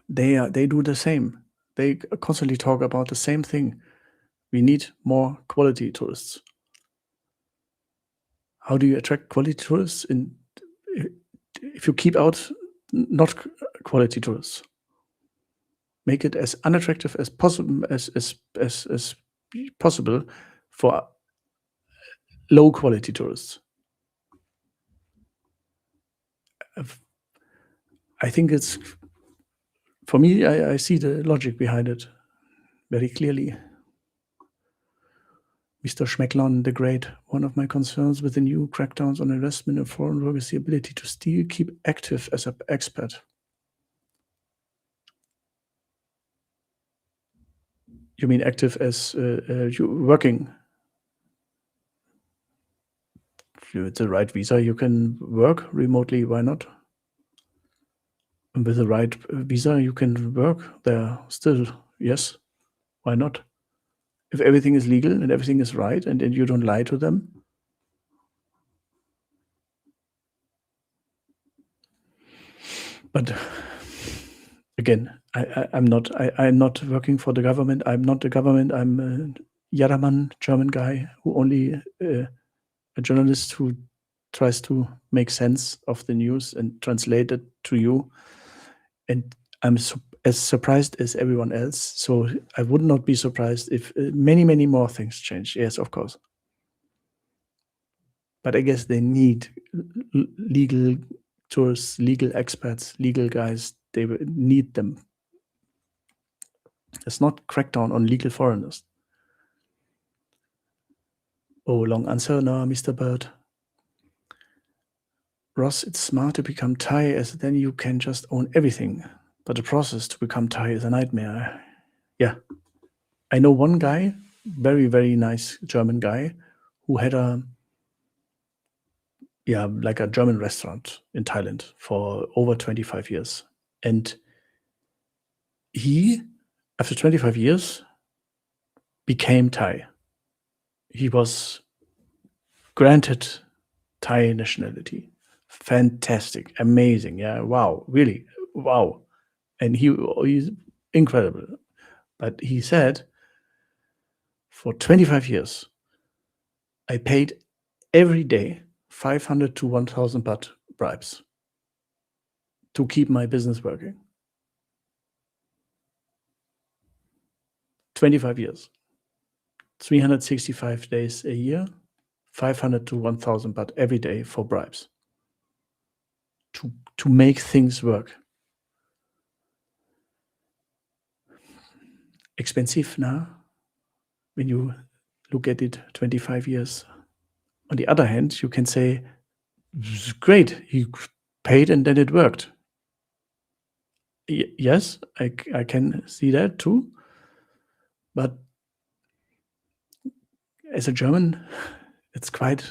A: They do the same. They constantly talk about the same thing. We need more quality tourists. How do you attract quality tourists? If you keep out not quality tourists, make it as unattractive as possible as possible for low quality tourists. I think it's, for me, I see the logic behind it very clearly. Mr. Schmecklon the Great, one of my concerns with the new crackdowns on investment in foreign work is the ability to still keep active as an expat. You mean active as you working? With the right visa, you can work remotely. Why not? And with the right visa, you can work there still. Yes, why not? If everything is legal and everything is right, and you don't lie to them. But again, I'm not working for the government. I'm not the government. I'm a Jadamann, German guy who only a journalist who tries to make sense of the news and translate it to you. And I'm as surprised as everyone else. So I would not be surprised if many, many more things change. Yes, of course. But I guess they need legal tourists, legal experts, legal guys. They need them. It's not crackdown on legal foreigners. Oh, long answer now, Mr. Bird. Ross, it's smart to become Thai, as then you can just own everything. But the process to become Thai is a nightmare. Yeah. I know one guy, very, very nice German guy, who had like a German restaurant in Thailand for over 25 years. And he, after 25 years, became Thai. He was granted Thai nationality. Fantastic, amazing. Yeah, wow, really, wow. And he's incredible. But he said, for 25 years, I paid every day 500 to 1,000 baht bribes to keep my business working. 25 years, 365 days a year, 500 to 1,000 baht every day for bribes to make things work. Expensive now, when you look at it 25 years. On the other hand, you can say, great, he paid and then it worked. Yes, I can see that too. But as a German, it's quite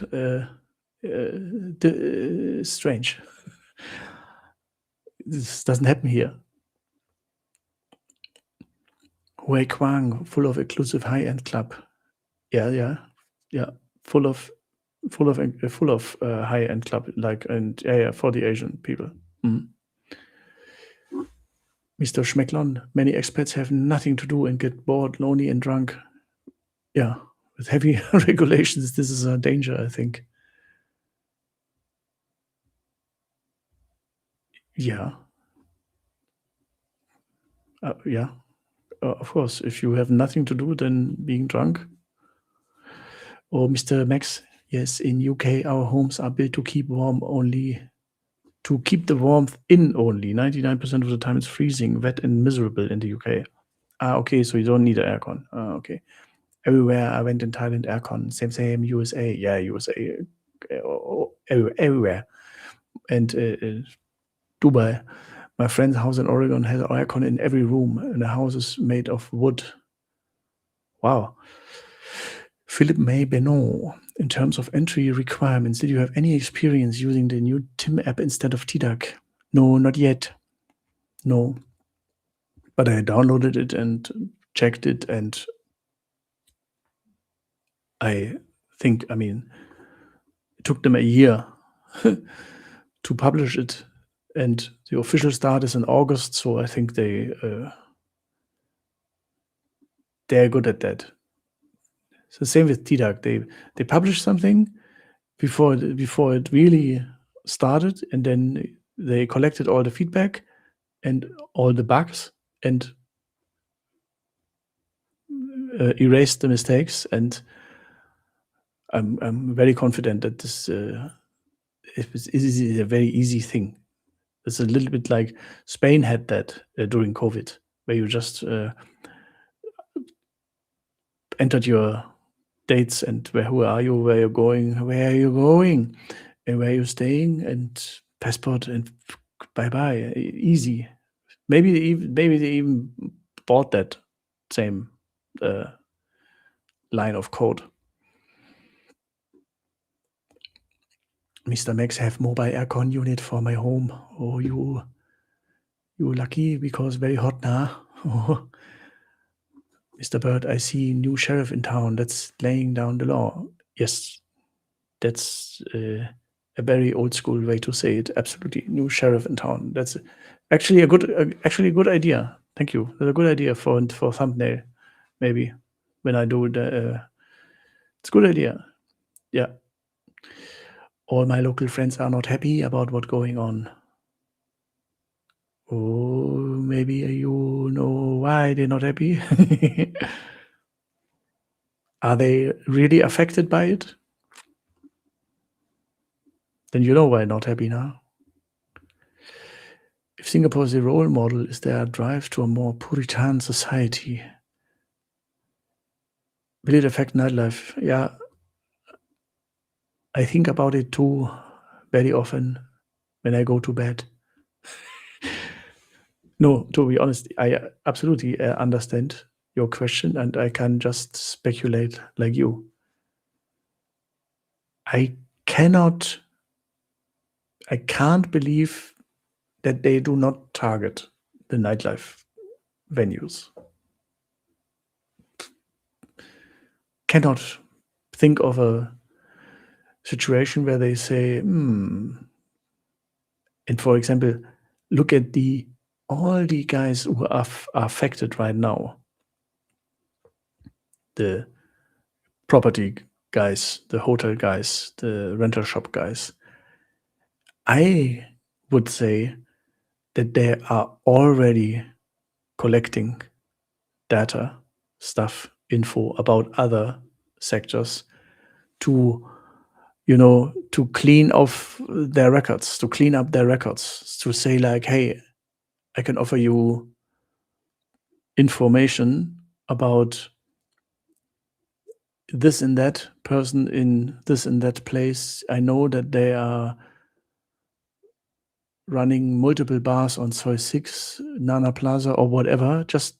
A: strange. This doesn't happen here. Hui Kwang, full of exclusive high-end club. Yeah. Full of high-end club, like, and for the Asian people. Mr. Schmecklon, many expats have nothing to do and get bored, lonely, and drunk. Yeah, with heavy regulations, this is a danger, I think. Yeah. Of course, if you have nothing to do, then being drunk. Or Mr. Max, yes, in UK, our homes are built to keep warm only. To keep the warmth in only. 99% of the time it's freezing, wet, and miserable in the UK. Okay, so you don't need an aircon. Okay. Everywhere I went in Thailand, aircon. Same, USA. Yeah, USA. Everywhere. And Dubai. My friend's house in Oregon has aircon in every room, and the house is made of wood. Wow. Philip May Benoit, in terms of entry requirements, did you have any experience using the new Tim app instead of TDAC? No, not yet. No. But I downloaded it and checked it, and I think, it took them a year to publish it, and the official start is in August, so I think they're good at that. So same with TDAC. They published something before it really started, and then they collected all the feedback and all the bugs and erased the mistakes. And I'm very confident that this is a very easy thing. It's a little bit like Spain had that during COVID, where you just entered your dates and who are you, where you're going, and where you're staying, and passport, and bye. Easy. Maybe they even bought that same line of code. Mr. Max, have mobile aircon unit for my home. Oh, you lucky, because very hot now. Oh. Mr. Bird, I see new sheriff in town that's laying down the law. Yes, that's a very old school way to say it. Absolutely, new sheriff in town. That's actually a good idea. Thank you. That's a good idea for thumbnail, maybe when I do the. It's a good idea. Yeah. All my local friends are not happy about what's going on. Oh, maybe you know why they're not happy. Are they really affected by it? Then you know why not happy now. If Singapore is a role model, is there a drive to a more Puritan society? Will it affect nightlife? Yeah, I think about it too very often. when I go to bed. No, to be honest, I absolutely understand your question, and I can just speculate like you. I cannot, I can't believe that they do not target the nightlife venues. Cannot think of a situation where they say, and for example, look at all the guys who are affected right now. The property guys, the hotel guys, the rental shop guys. I would say that they are already collecting data, stuff, info about other sectors to, to clean off their records, to clean up their records, to say like, hey, I can offer you information about this and that person in this and that place. I know that they are running multiple bars on Soy 6, Nana Plaza, or whatever. Just,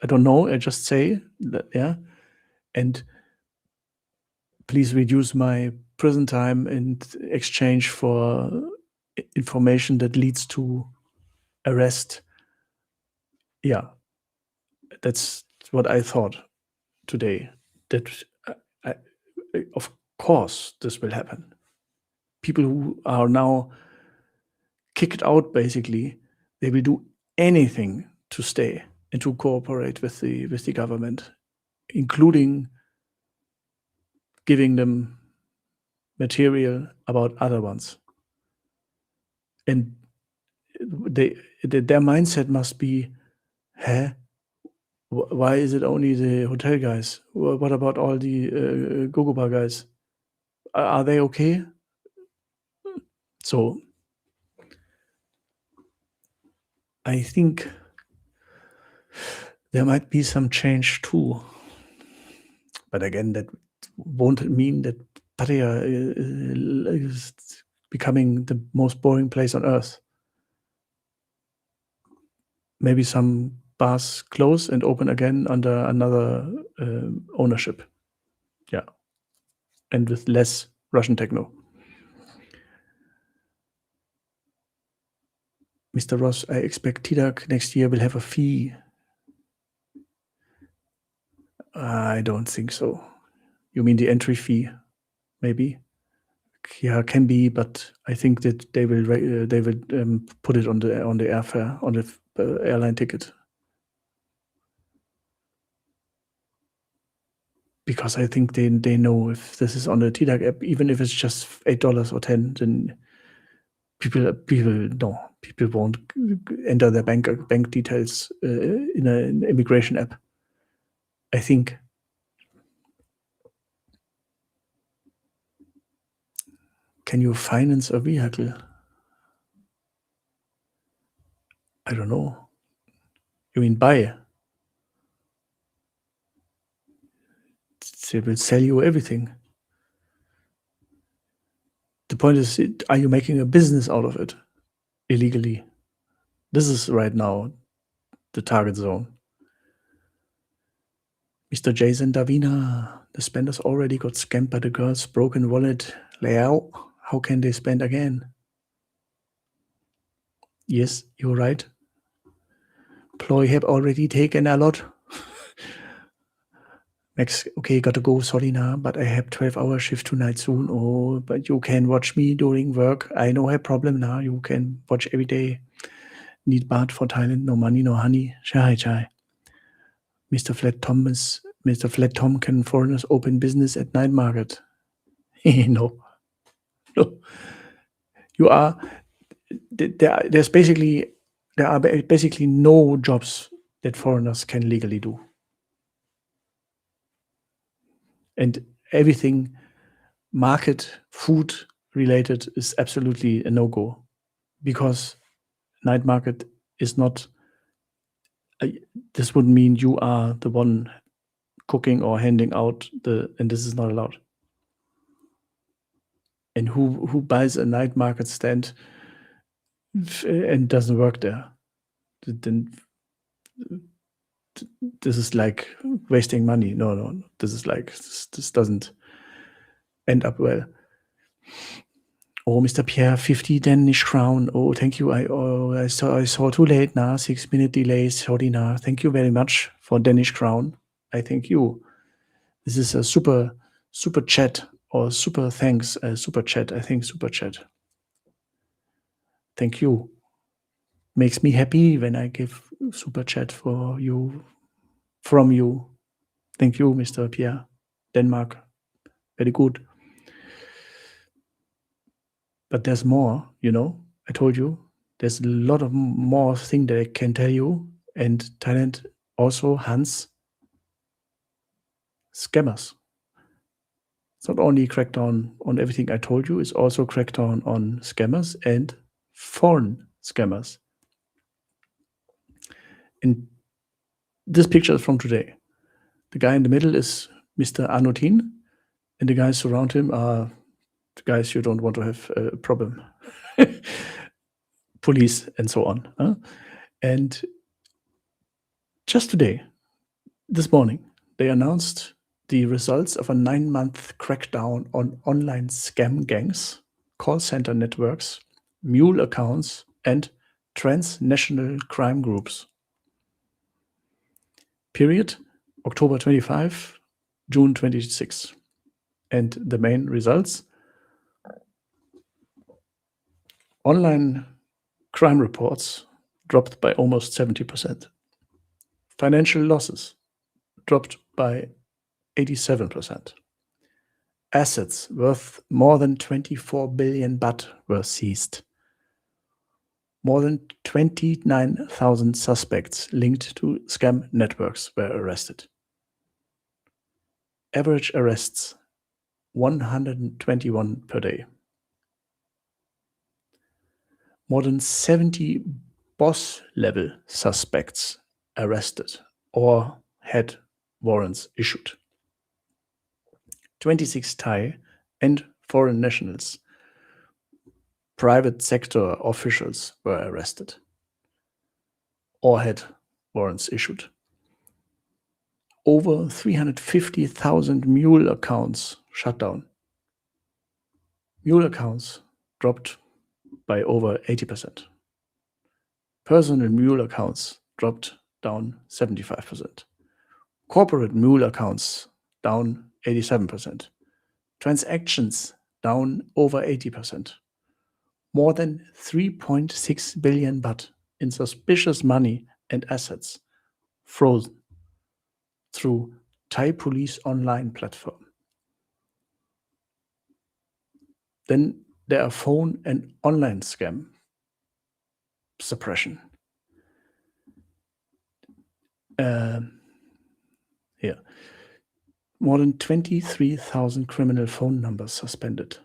A: I don't know. I just say that, yeah. And please reduce my prison time in exchange for information that leads to arrest. Yeah, that's what I thought today. That I, of course this will happen. People who are now kicked out, basically, they will do anything to stay and to cooperate with the government, including giving them material about other ones. And their mindset must be, huh? Why is it only the hotel guys? What about all the go-go bar guys? Are they okay? So I think there might be some change too. But again, that won't mean that Pattaya is becoming the most boring place on earth. Maybe some bars close and open again under another ownership. Yeah. And with less Russian techno. Mr. Ross, I expect TDAC next year will have a fee. I don't think so. You mean the entry fee? Maybe. Yeah, can be, but I think that they will put it on the airfare, on the airline ticket. Because I think they know if this is on the TDAC app, even if it's just $8 or $10, then people won't enter their bank details in an immigration app. I think. Can you finance a vehicle? I don't know. You mean buy? They will sell you everything. The point is, are you making a business out of it illegally? This is right now the target zone. Mr. Jason Davina, the spenders already got scammed by the girl's broken wallet. Leo, how can they spend again? Yes, you're right. Ploy have already taken a lot. Max, okay, gotta go, sorry now, but I have 12-hour shift tonight soon. Oh, but you can watch me during work. I no have problem now. You can watch every day. Need baht for Thailand, no money, no honey. Chai. Mr. Flat Tom, can foreigners open business at night market? No. You are, there are basically no jobs that foreigners can legally do. And everything market food related is absolutely a no-go, because night market is not, this would mean you are the one cooking or handing out and this is not allowed. And who buys a night market stand and doesn't work there, then this is like wasting money. No. This is like this doesn't end up well. Oh, Mr. Pierre, 50 Danish crown. Oh, thank you. I saw too late now. 6-minute delay. Sorry now. Thank you very much for Danish crown. I thank you. This is a super chat or super thanks. Super chat. I think super chat. Thank you. Makes me happy when I give super chat for you, from you. Thank you, Mr. Pierre. Denmark. Very good. But there's more, I told you. There's a lot of more thing that I can tell you. And Thailand also hunts scammers. It's not only crackdown on everything I told you, it's also crackdown on scammers and foreign scammers. And this picture is from today. The guy in the middle is Mr. Anutin, and the guys around him are the guys you don't want to have a problem. Police and so on. And just today, this morning, they announced the results of a 9-month crackdown on online scam gangs, call center networks, mule accounts, and transnational crime groups. Period, October 25, June 26. And the main results: online crime reports dropped by almost 70%. Financial losses dropped by 87%. Assets worth more than 24 billion baht were seized. More than 29,000 suspects linked to scam networks were arrested. Average arrests 121 per day. More than 70 boss-level suspects arrested or had warrants issued. 26 Thai and foreign nationals, private sector officials were arrested or had warrants issued. Over 350,000 mule accounts shut down. Mule accounts dropped by over 80%. Personal mule accounts dropped down 75%. Corporate mule accounts down 87%. Transactions down over 80%. More than 3.6 billion baht in suspicious money and assets frozen through Thai police online platform. Then there are phone and online scam suppression. Here, more than 23,000 criminal phone numbers suspended.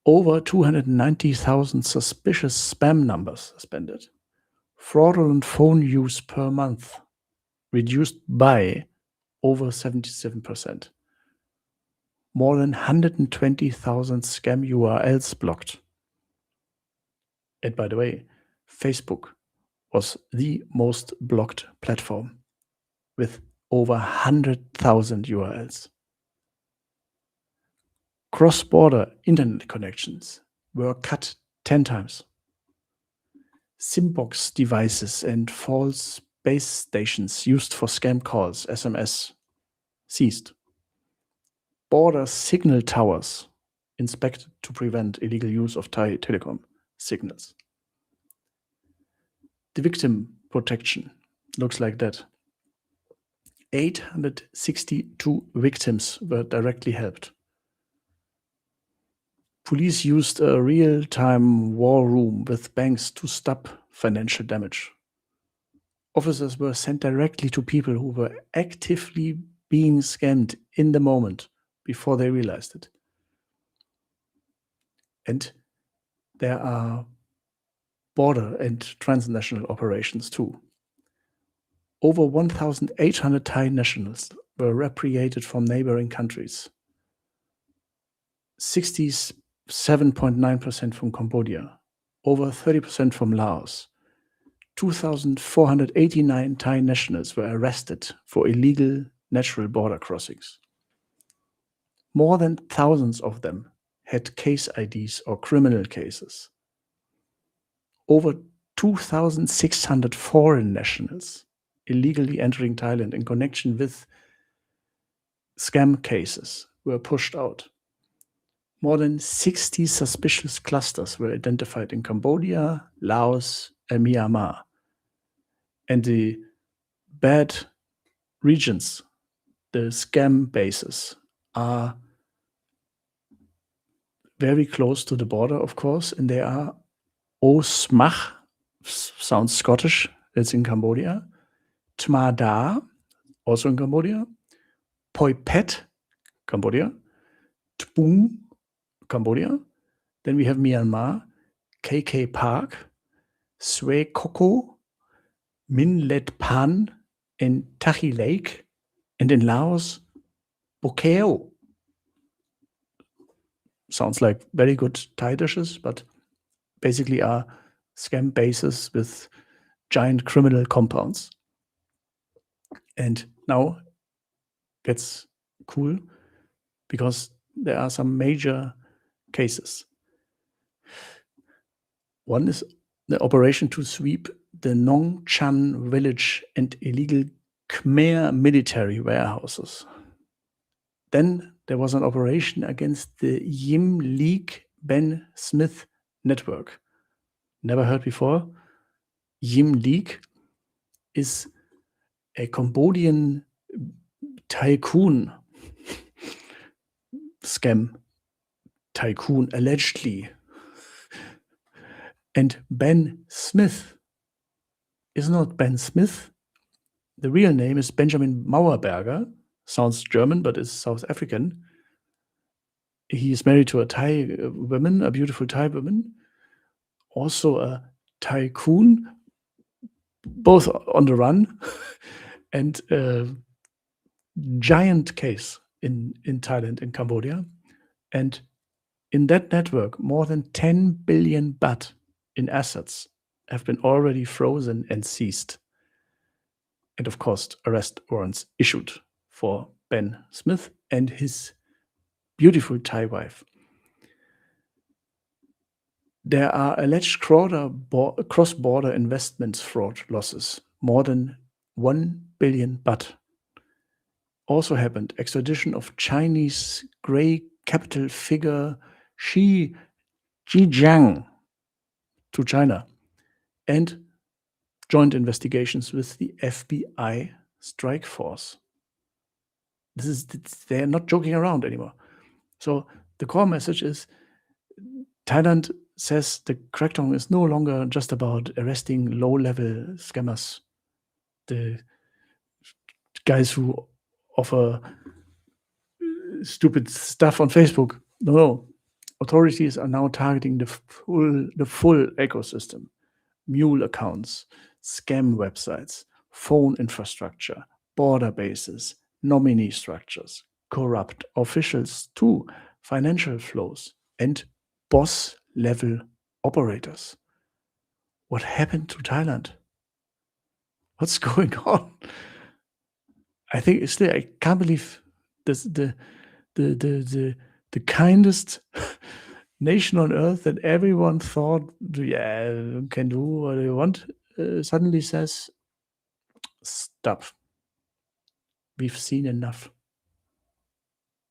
A: Over 290,000 suspicious spam numbers suspended. Fraudulent phone use per month reduced by over 77%. More than 120,000 scam URLs blocked. And by the way, Facebook was the most blocked platform with over 100,000 URLs. Cross-border internet connections were cut 10 times. SIM-box devices and false base stations used for scam calls, SMS, seized. Border signal towers inspected to prevent illegal use of Thai telecom signals. The victim protection looks like that. 862 victims were directly helped. Police used a real-time war room with banks to stop financial damage. Officers were sent directly to people who were actively being scammed in the moment before they realized it. And there are border and transnational operations too. Over 1,800 Thai nationals were repatriated from neighboring countries. 67.9% from Cambodia, over 30% from Laos. 2,489 Thai nationals were arrested for illegal natural border crossings. More than thousands of them had case IDs or criminal cases. Over 2,600 foreign nationals illegally entering Thailand in connection with scam cases were pushed out. More than 60 suspicious clusters were identified in Cambodia, Laos, and Myanmar. And the bad regions, the scam bases, are very close to the border, of course, and they are Osmach, sounds Scottish, it's in Cambodia, Tma Da, also in Cambodia, Poi Phet, Cambodia, Tbung, Cambodia. Then we have Myanmar, KK Park, Swe Koko, Min Let Pan, and Tachi Lake, and in Laos, Bokeo. Sounds like very good Thai dishes, but basically are scam bases with giant criminal compounds. And now gets cool because there are some major cases. One is the operation to sweep the Nong Chan village and illegal Khmer military warehouses. Then there was an operation against the Yim League Ben Smith network. Never heard before. Yim League is a Cambodian tycoon scam tycoon, allegedly. And Ben Smith is not Ben Smith. The real name is Benjamin Mauerberger. Sounds German, but is South African. He is married to a Thai woman, a beautiful Thai woman. Also a tycoon, both on the run, and a giant case in Thailand, in Cambodia. And in that network, more than 10 billion baht in assets have been already frozen and seized. And of course, arrest warrants issued for Ben Smith and his beautiful Thai wife. There are alleged cross-border investments fraud losses, more than 1 billion baht. Also happened extradition of Chinese grey capital figure Xi Jinping to China, and joint investigations with the FBI strike force. They're not joking around anymore. So the core message is Thailand says the crackdown is no longer just about arresting low-level scammers, the guys who offer stupid stuff on Facebook. No. Authorities are now targeting the full ecosystem. Mule accounts, scam websites, phone infrastructure, border bases, nominee structures, corrupt officials too, financial flows, and boss-level operators. What happened to Thailand? What's going on? I think still I can't believe this, the kindest nation on earth that everyone thought, yeah, can do what they want, suddenly says, stop. We've seen enough.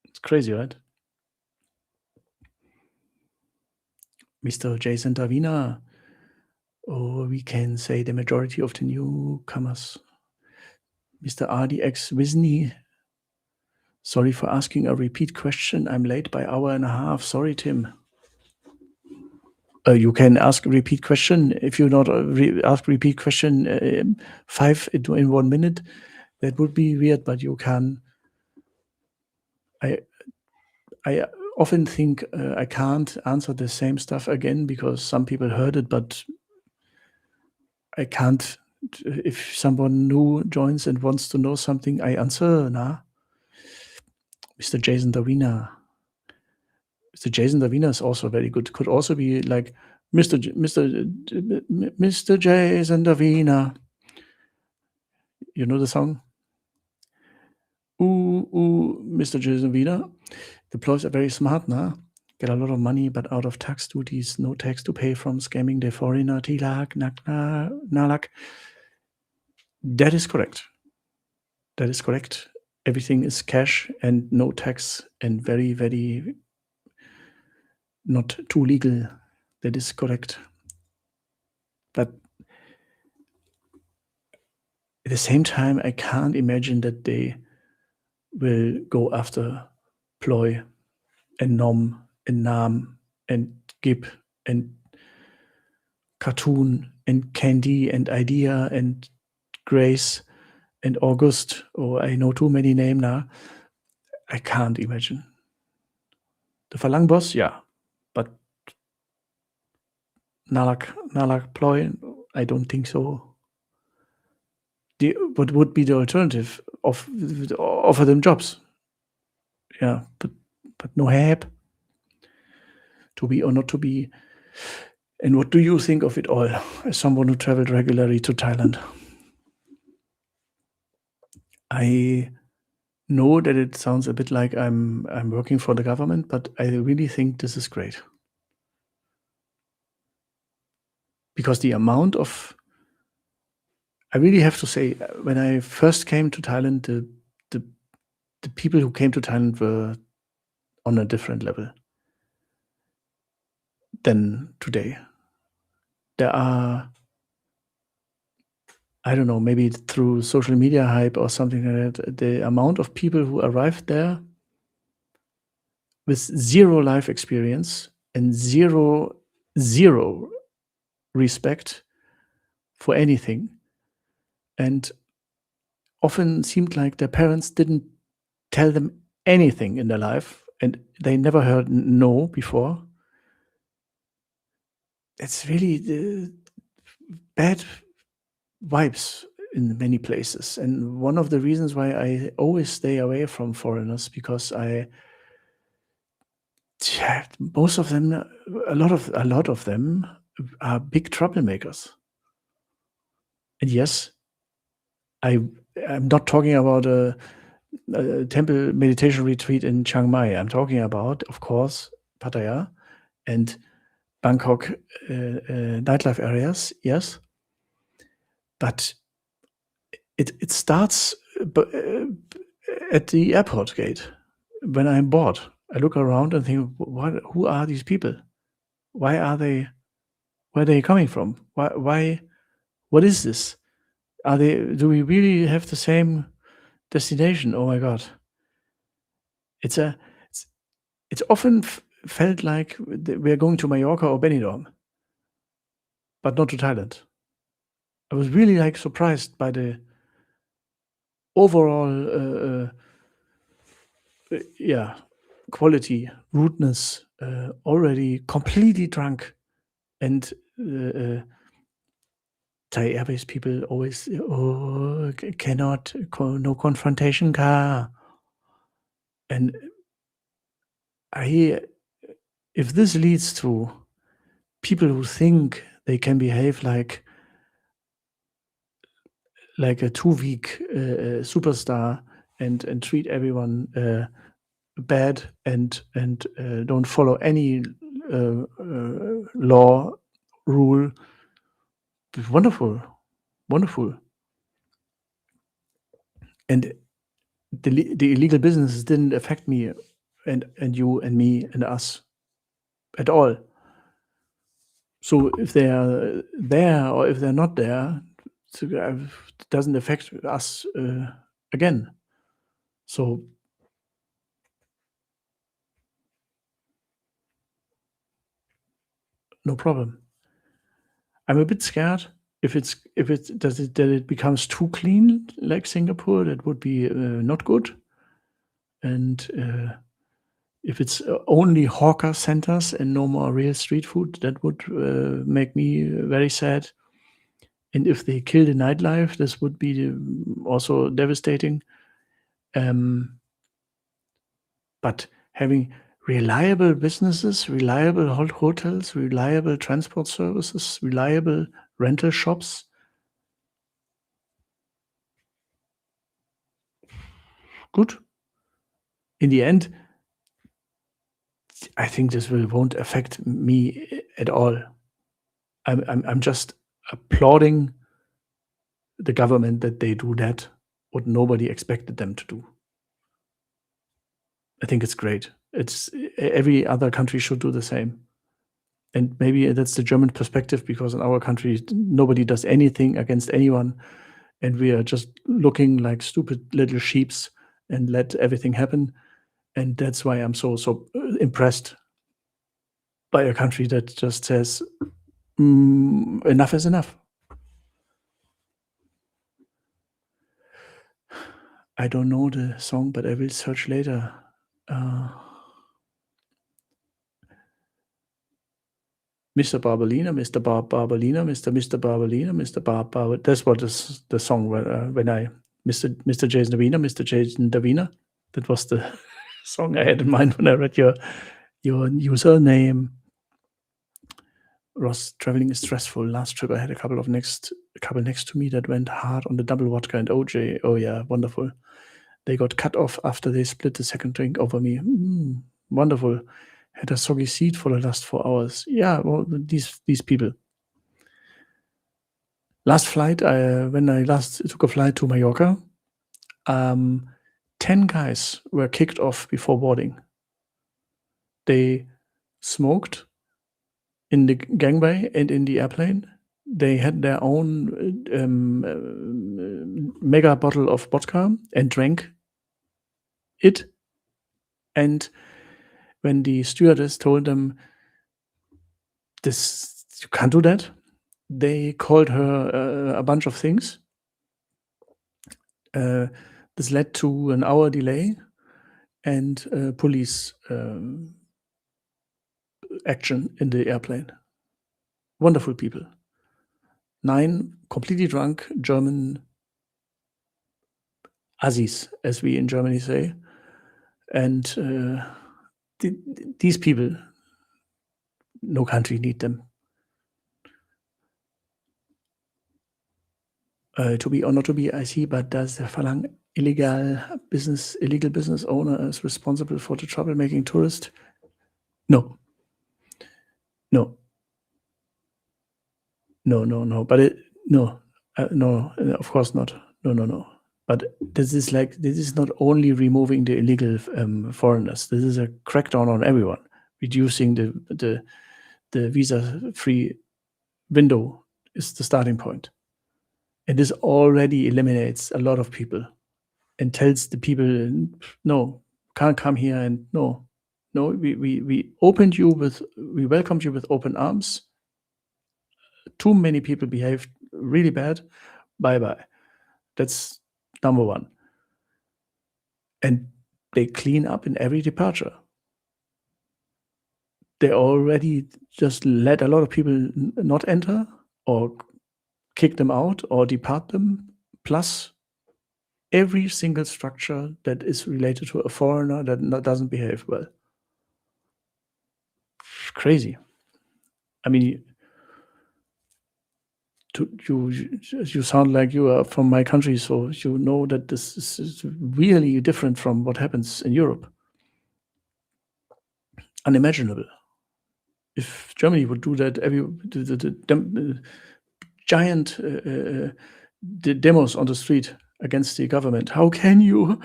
A: It's crazy, right? Mr. Jason Davina, or we can say the majority of the newcomers. Mr. RDX Wisney, sorry for asking a repeat question. I'm late by hour and a half. Sorry, Tim. You can ask a repeat question. If you not ask repeat question 5 in 1 minute, that would be weird, but you can. I often think I can't answer the same stuff again because some people heard it, but I can't. If someone new joins and wants to know something, I answer, Mr. Jason Davina. Mr. Jason Davina is also very good. Could also be like Mr. Jason Davina. You know the song? Ooh, Mr. Jason Davina. The employees are very smart now. Get a lot of money, but out of tax duties, no tax to pay from scamming the foreigner. Tilak, nalak. That is correct. That is correct. Everything is cash and no tax and very, very not too legal. That is correct. But at the same time, I can't imagine that they will go after Ploy and Nom and Nam and Gib and Cartoon and Candy and Idea and Grace and August. Oh, I know too many names now. I can't imagine. The Falang boss, yeah. But Nalak Ploy, I don't think so. What would be the alternative? Offer them jobs. Yeah, but no help. To be or not to be. And what do you think of it all, as someone who traveled regularly to Thailand? I know that it sounds a bit like I'm working for the government, but I really think this is great. Because the amount of, I really have to say, when I first came to Thailand, the people who came to Thailand were on a different level than today. There are, I don't know, maybe through social media hype or something like that, the amount of people who arrived there with zero life experience and zero respect for anything, and often seemed like their parents didn't tell them anything in their life and they never heard no before. It's really bad vibes in many places, and one of the reasons why I always stay away from foreigners, because most of them, a lot of them are big troublemakers. And yes, I'm not talking about a temple meditation retreat in Chiang Mai. I'm talking about, of course, Pattaya and Bangkok nightlife areas, yes. But it starts at the airport gate. When I'm bored, I look around and think, who are these people? Why are they? Where are they coming from? Why? What is this? Do we really have the same destination? Oh my God! It's often felt like we are going to Mallorca or Benidorm, but not to Thailand. I was really surprised by the overall quality, rudeness, already completely drunk, and Thai Airways people always, cannot, no confrontation car. And if this leads to people who think they can behave like a 2-week superstar and treat everyone bad and don't follow any law rule, wonderful. And the illegal businesses didn't affect me and you and me and us at all. So if they are there or if they're not there, it doesn't affect us again. So no problem. I'm a bit scared if it becomes too clean like Singapore. That would be not good. And if it's only hawker centers and no more real street food, that would make me very sad. And if they kill the nightlife, this would be also devastating. But having reliable businesses, reliable hotels, reliable transport services, reliable rental shops. Good. In the end, I think this won't affect me at all. I'm just applauding the government that they do that, what nobody expected them to do. I think it's great. It's every other country should do the same. And maybe that's the German perspective, because in our country, nobody does anything against anyone, and we are just looking like stupid little sheeps and let everything happen. And that's why I'm so impressed by a country that just says, enough is enough. I don't know the song, but I will search later. Mr. Barbalina, Mr. Barbalina, Mr. Barbalina, Mr. Bar. That's what is the song when I Mr. Jason Davina, Mr. Jason Davina. That was the song I had in mind when I read your username. Ross, traveling is stressful. Last trip I had a couple next to me that went hard on the double vodka and OJ. Oh yeah, wonderful. They got cut off after they split the second drink over me. Wonderful. Had a soggy seat for the last 4 hours. Yeah, well, these people. Last flight, when I last took a flight to Mallorca, 10 guys were kicked off before boarding. They smoked in the gangway and in the airplane. They had their own mega bottle of vodka and drank it. And when the stewardess told them, "This, you can't do that," they called her a bunch of things. This led to an hour delay and police action in the airplane. Wonderful people. 9 completely drunk German Assis, as we in Germany say. And these people, no country need them. To be or not to be, I see, but does the Falang illegal business owner is responsible for the troublemaking tourist? No. No. No. But no, of course not. No. But this is not only removing the illegal foreigners. This is a crackdown on everyone, reducing the visa-free window is the starting point. And this already eliminates a lot of people and tells the people, no, can't come here, and no, we welcomed you with open arms. Too many people behaved really bad. Bye. That's number one. And they clean up in every departure. They already just let a lot of people not enter or kick them out or depart them, plus every single structure that is related to a foreigner that doesn't behave well. Crazy. I mean, you sound like you are from my country, so you know that this is really different from what happens in Europe. Unimaginable. If Germany would do that, the giant the demos on the street against the government. How can you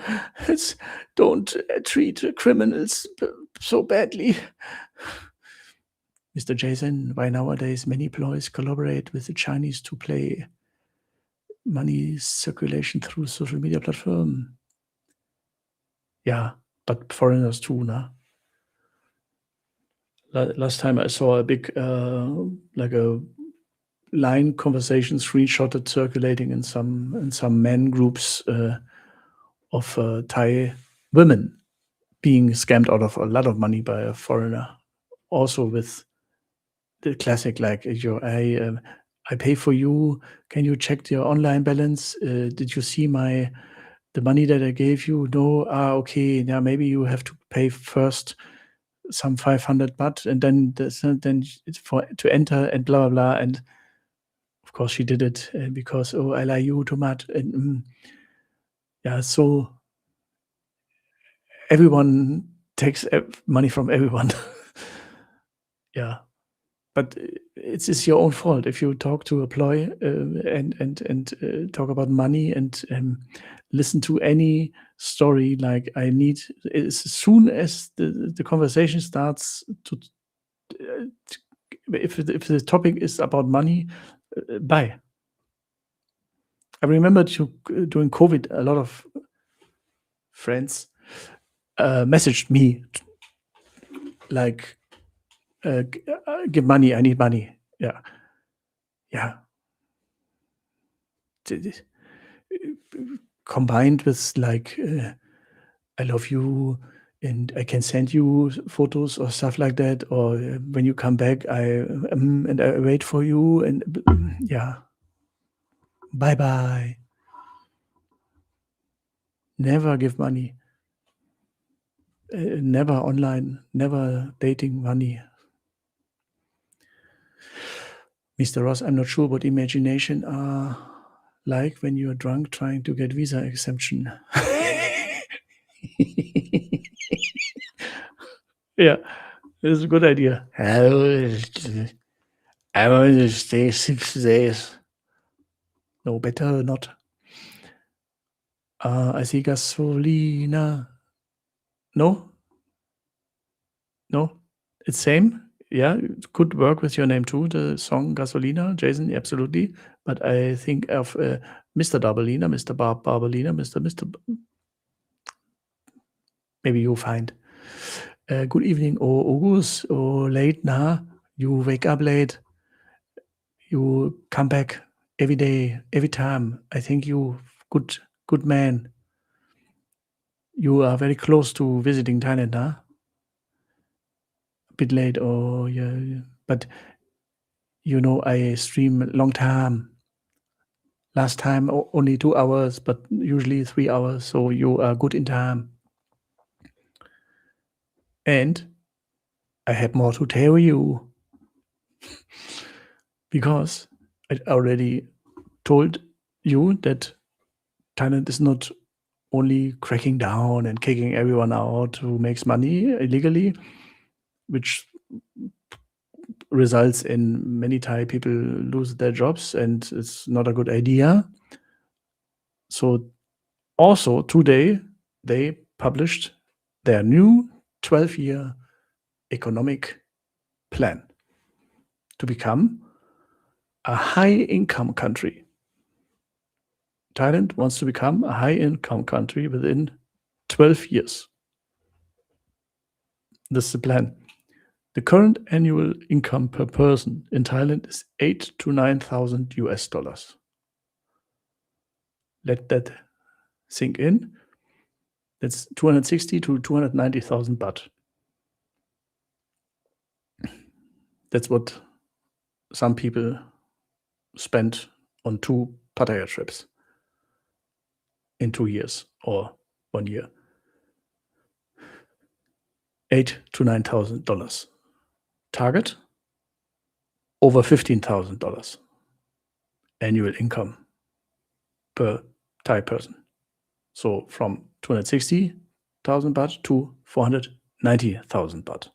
A: don't treat criminals so badly? Mr. Jason, why nowadays many employees collaborate with the Chinese to play money circulation through social media platform? Yeah, but foreigners too, nah? Last time I saw a big, like a line conversation screenshotted circulating in some men groups of Thai women being scammed out of a lot of money by a foreigner. Also with the classic, like, I pay for you. Can you check your online balance? Did you see the money that I gave you? No. Okay. Now maybe you have to pay first some 500 baht, and then it's for to enter and blah blah blah. And of course, she did it because I like you too much. And yeah, so everyone takes money from everyone. Yeah, but it's your own fault if you talk to a ploy and talk about money and listen to any story. Like I need as soon as the conversation starts to if the topic is about money, bye. I remember during COVID, a lot of friends messaged me like, "Give money, I need money." Yeah, yeah. Combined with like, "I love you, and I can send you photos or stuff like that," or "When you come back, and I wait for you," and yeah. Bye bye. Never give money. Never online. Never dating money. Mr. Ross, I'm not sure what imagination are like when you're drunk trying to get visa exemption. Yeah, this is a good idea. I want to stay 6 days. No, better not. I see gasolina. No, no, it's same. Yeah, it could work with your name too. The song Gasolina, Jason, absolutely. But I think of Mr. Barbalina, Mr. Barbalina, Mr. Maybe you'll find. Good evening, August, or late now. You wake up late. You come back every day, every time. I think you good man. You are very close to visiting Thailand, huh? A bit late, or yeah, but I stream a long time. Last time only 2 hours, but usually 3 hours. So you are good in time. And I have more to tell you because I already told you that Thailand is not only cracking down and kicking everyone out who makes money illegally, which results in many Thai people lose their jobs, and it's not a good idea. So also today they published their new 12-year economic plan to become a high-income country. Thailand wants to become a high-income country within 12 years. This is the plan. The current annual income per person in Thailand is $8,000 to $9,000. Let that sink in. That's 260 to 290,000 baht. That's what some people spent on 2 Pattaya trips in 2 years or 1 year. $8,000 to $9,000. Target over $15,000 annual income per Thai person. So from 260,000 baht to 490,000 baht.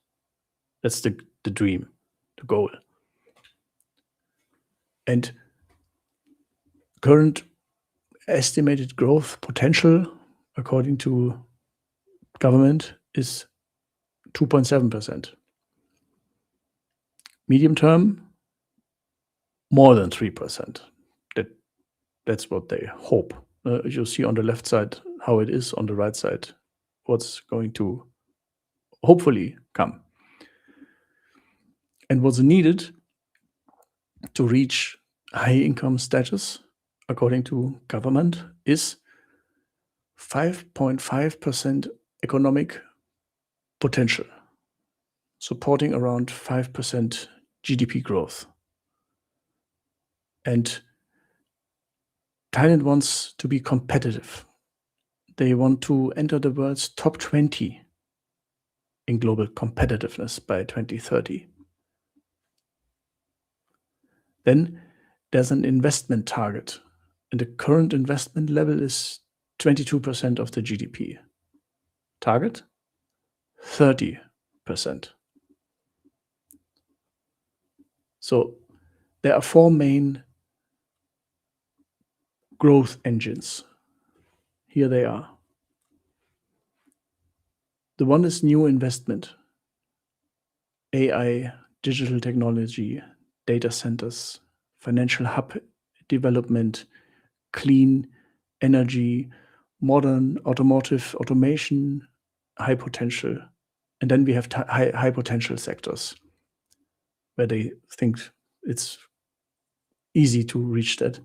A: That's the dream, the goal. And current estimated growth potential, according to government, is 2.7%. Medium term, more than 3%. That's what they hope. You'll see on the left side how it is, on the right side what's going to hopefully come. And what's needed to reach high income status, according to government, is 5.5% economic potential, supporting around 5% GDP growth. And Thailand wants to be competitive. They want to enter the world's top 20 in global competitiveness by 2030. Then there's an investment target, and the current investment level is 22% of the GDP. Target 30%. So there are four main growth engines. Here they are. The one is new investment, AI, digital technology, data centers, financial hub development, clean energy, modern automotive automation, high potential. And then we have high potential sectors where they think it's easy to reach that.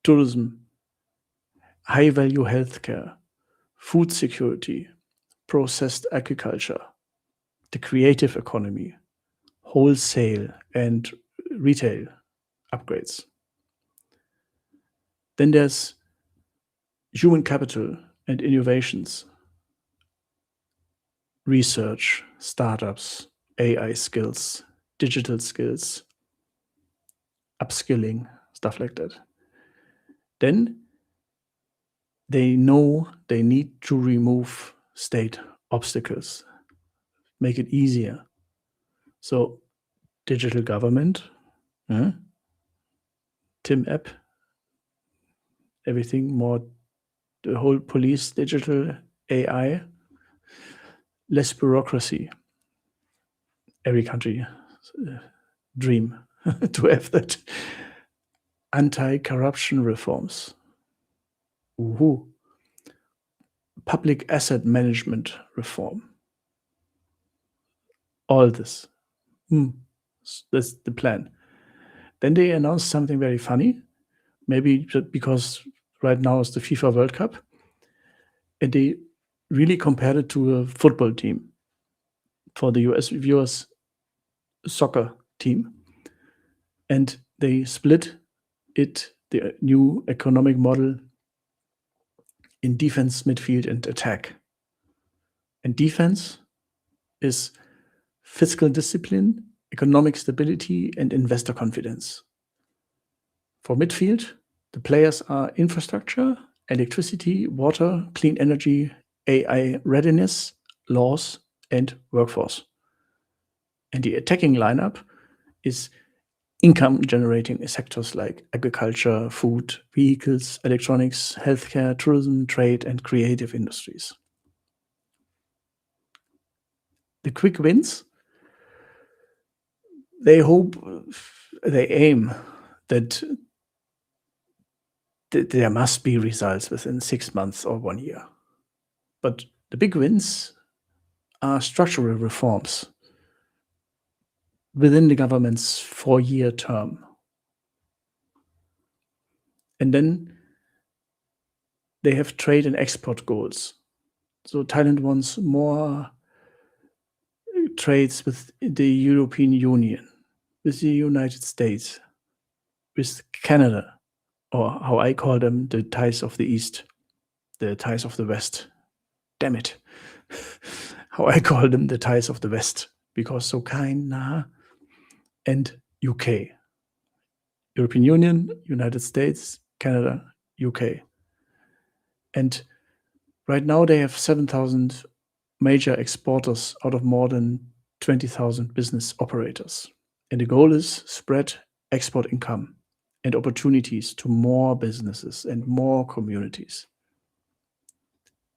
A: Tourism, high value healthcare, food security, processed agriculture, the creative economy, wholesale and retail upgrades. Then there's human capital and innovations, research, startups, AI skills, digital skills, upskilling, stuff like that. Then they know they need to remove state obstacles, make it easier. So digital government, TIM app, everything more, the whole police, digital, AI, less bureaucracy. Every country dream to have that. Anti-corruption reforms. Public asset management reform. All this. That's the plan. Then they announced something very funny, maybe just because right now is the FIFA World Cup, and they really compared it to a football team for the US viewers, soccer team. And they split it, the new economic model, in defense, midfield, and attack. And defense is fiscal discipline, economic stability, and investor confidence. For midfield, the players are infrastructure, electricity, water, clean energy, AI readiness, laws, and workforce. And the attacking lineup is income-generating sectors like agriculture, food, vehicles, electronics, healthcare, tourism, trade, and creative industries. The quick wins, they aim that there must be results within 6 months or 1 year. But the big wins are structural reforms within the government's 4-year term. And then they have trade and export goals. So Thailand wants more trades with the European Union, with the United States, with Canada, or how I call them, the Thais of the East, the Thais of the West. Damn it. How I call them the Thais of the West, because so kind, and UK. European Union, United States, Canada, UK. And right now they have 7,000 major exporters out of more than 20,000 business operators. And the goal is spread export income and opportunities to more businesses and more communities.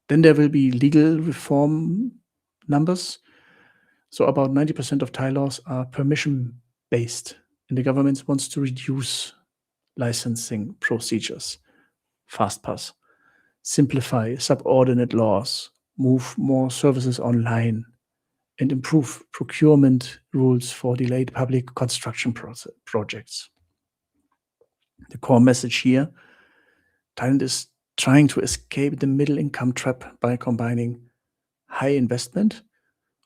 A: Then there will be legal reform numbers. So about 90% of Thai laws are permission-based, and the government wants to reduce licensing procedures, fast pass, simplify subordinate laws, move more services online, and improve procurement rules for delayed public construction projects. The core message here, Thailand is trying to escape the middle income trap by combining high investment,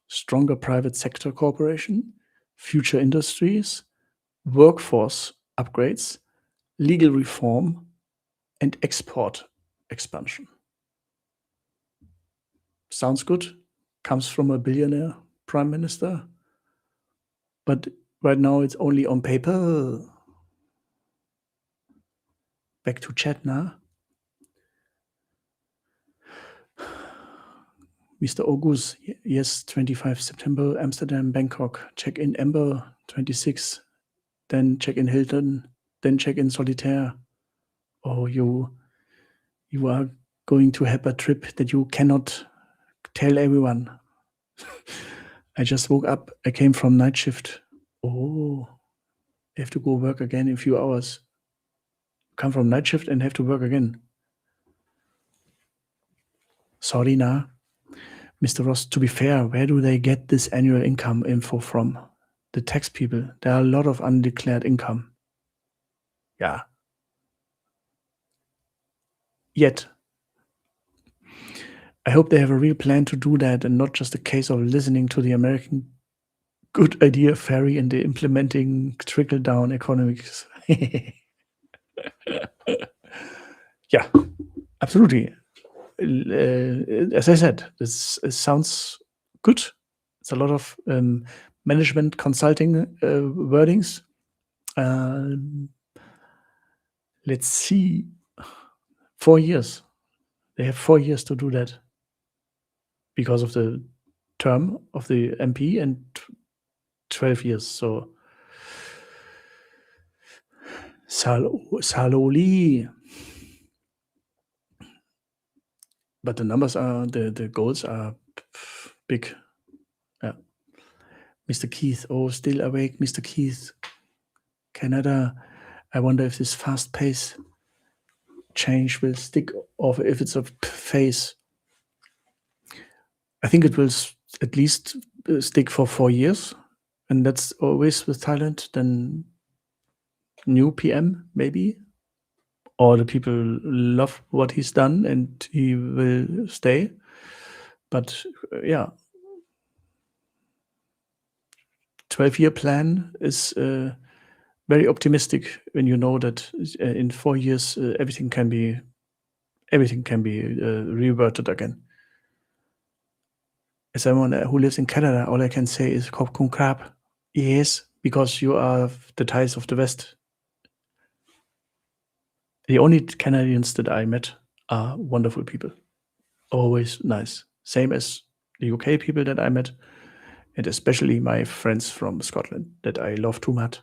A: stronger private sector cooperation, future industries, workforce upgrades, legal reform, and export expansion. Sounds good? comes from a billionaire prime minister. But right now it's only on paper. Back to chat now. Mr. August, yes, 25 September, Amsterdam, Bangkok. Check in Amber, 26. Then check in Hilton. Then check in Solitaire. Oh, you are going to have a trip that you cannot tell everyone. I just woke up. I came from night shift. Oh, I have to go work again in a few hours. Come from night shift and have to work again. Sorry, nah. Mr. Ross, to be fair, where do they get this annual income info from? The tax people. There are a lot of undeclared income. Yeah. Yet. I hope they have a real plan to do that and not just a case of listening to the American good idea fairy and the implementing trickle-down economics. Yeah, absolutely. As I said, this sounds good. It's a lot of management consulting wordings. Let's see. 4 years. They have 4 years to do that because of the term of the MP and 12 years. So slowly. But the numbers are, the goals are big. Yeah. Mr. Keith, oh, still awake, Mr. Keith. Canada, I wonder if this fast pace change will stick or if it's a phase. I think it will at least stick for 4 years. And that's always with Thailand. Then new PM, maybe. Or the people love what he's done and he will stay. But yeah, 12-year plan is very optimistic when you know that in 4 years everything can be reverted again. As someone who lives in Canada, all I can say is Kop Kun Krab. Yes, because you are the Thais of the West. The only Canadians that I met are wonderful people. Always nice. Same as the UK people that I met, and especially my friends from Scotland that I love too much.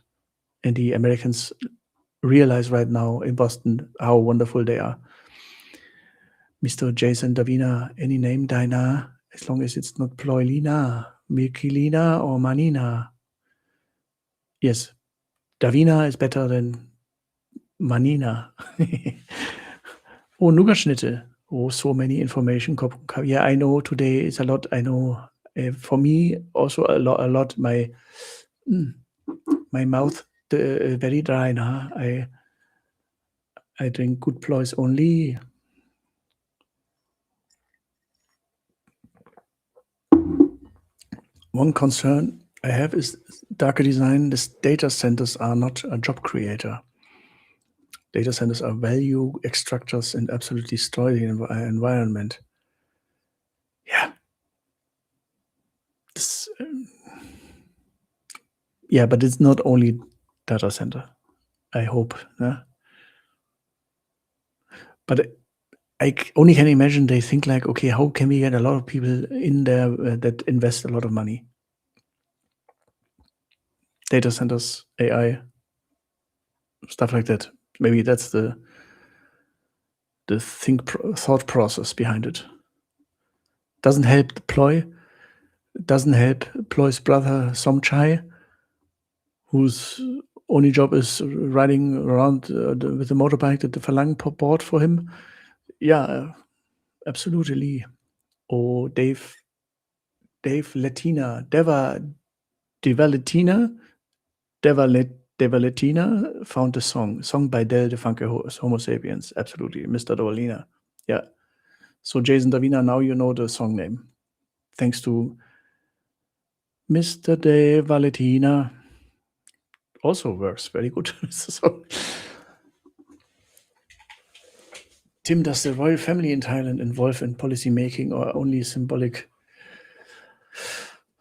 A: And the Americans realize right now in Boston how wonderful they are. Mr. Jason Davina, any name Dinah, as long as it's not Ploylina, Mikilina, or Manina. Yes, Davina is better than Manina. Oh, Nougat-Schnitte. Oh, so many information. Yeah, I know today is a lot. I know for me also a lot. My mouth very dry now. I drink good ploys only. One concern I have is darker design. These data centers are not a job creator. Data centers are value extractors and absolutely destroy the environment. Yeah. Yeah, but it's not only data center. I hope. Yeah? But I only can imagine they think like, okay, how can we get a lot of people in there that invest a lot of money? Data centers, AI, stuff like that. Maybe that's the thought process behind it. Doesn't help Ploy. Doesn't help Ploy's brother Somchai, whose only job is riding around with the motorbike that the Falang bought for him. Yeah, absolutely. Oh, Dave Latina, Deva Latina found a song by Del the Funky Homo Sapiens. Absolutely, Mr. Dolina. Yeah. So Jason Davina, now you know the song name. Thanks to Mr. De Valentina. Also works very good. So, Tim, does the royal family in Thailand involve in policy making or only symbolic?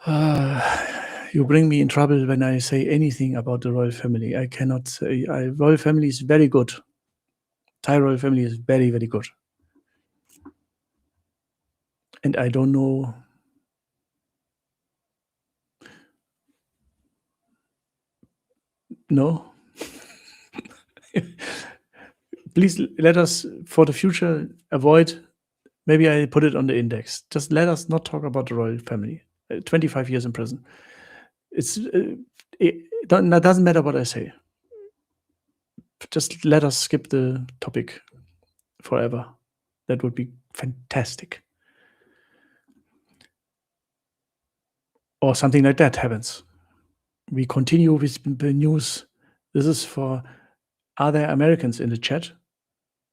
A: You bring me in trouble when I say anything about the royal family. I cannot say. Royal family is very good. Thai royal family is very, very good. And I don't know. No. Please let us, for the future, avoid. Maybe I put it on the index. Just let us not talk about the royal family. 25 years in prison. That doesn't matter what I say. Just let us skip the topic forever. That would be fantastic. Or something like that happens. We continue with the news. This is for, are there Americans in the chat?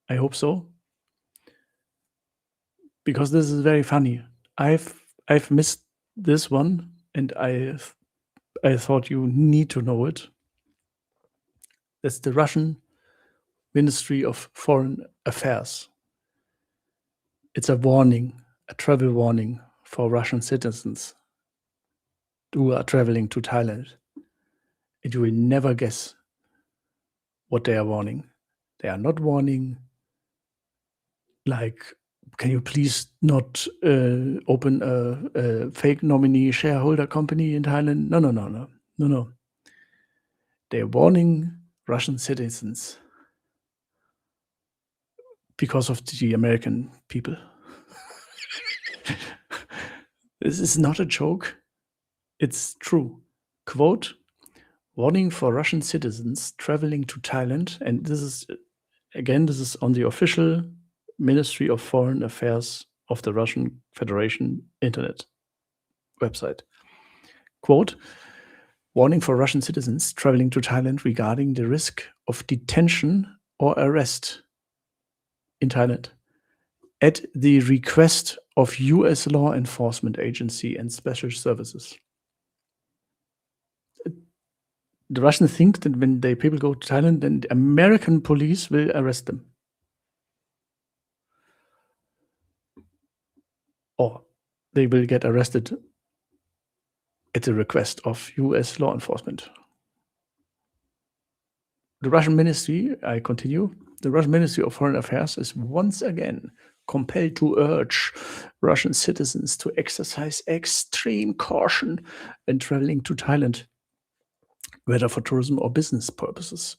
A: I hope so. Because this is very funny. I've missed this one, and I thought you need to know it. That's the Russian Ministry of Foreign Affairs. It's a warning, a travel warning for Russian citizens who are traveling to Thailand. And you will never guess what they are warning. They are not warning like, can you please not open a fake nominee shareholder company in Thailand? No. They're warning Russian citizens because of the American people. This is not a joke. It's true. Quote, warning for Russian citizens traveling to Thailand. And this is, again, this is on the official Ministry of Foreign Affairs of the Russian Federation internet website. Quote, warning for Russian citizens traveling to Thailand regarding the risk of detention or arrest in Thailand at the request of US law enforcement agency and special services. The Russians think that when the people go to Thailand, then the American police will arrest them. Or they will get arrested at the request of US law enforcement. The Russian Ministry, I continue, the Russian Ministry of Foreign Affairs is once again compelled to urge Russian citizens to exercise extreme caution when traveling to Thailand, whether for tourism or business purposes,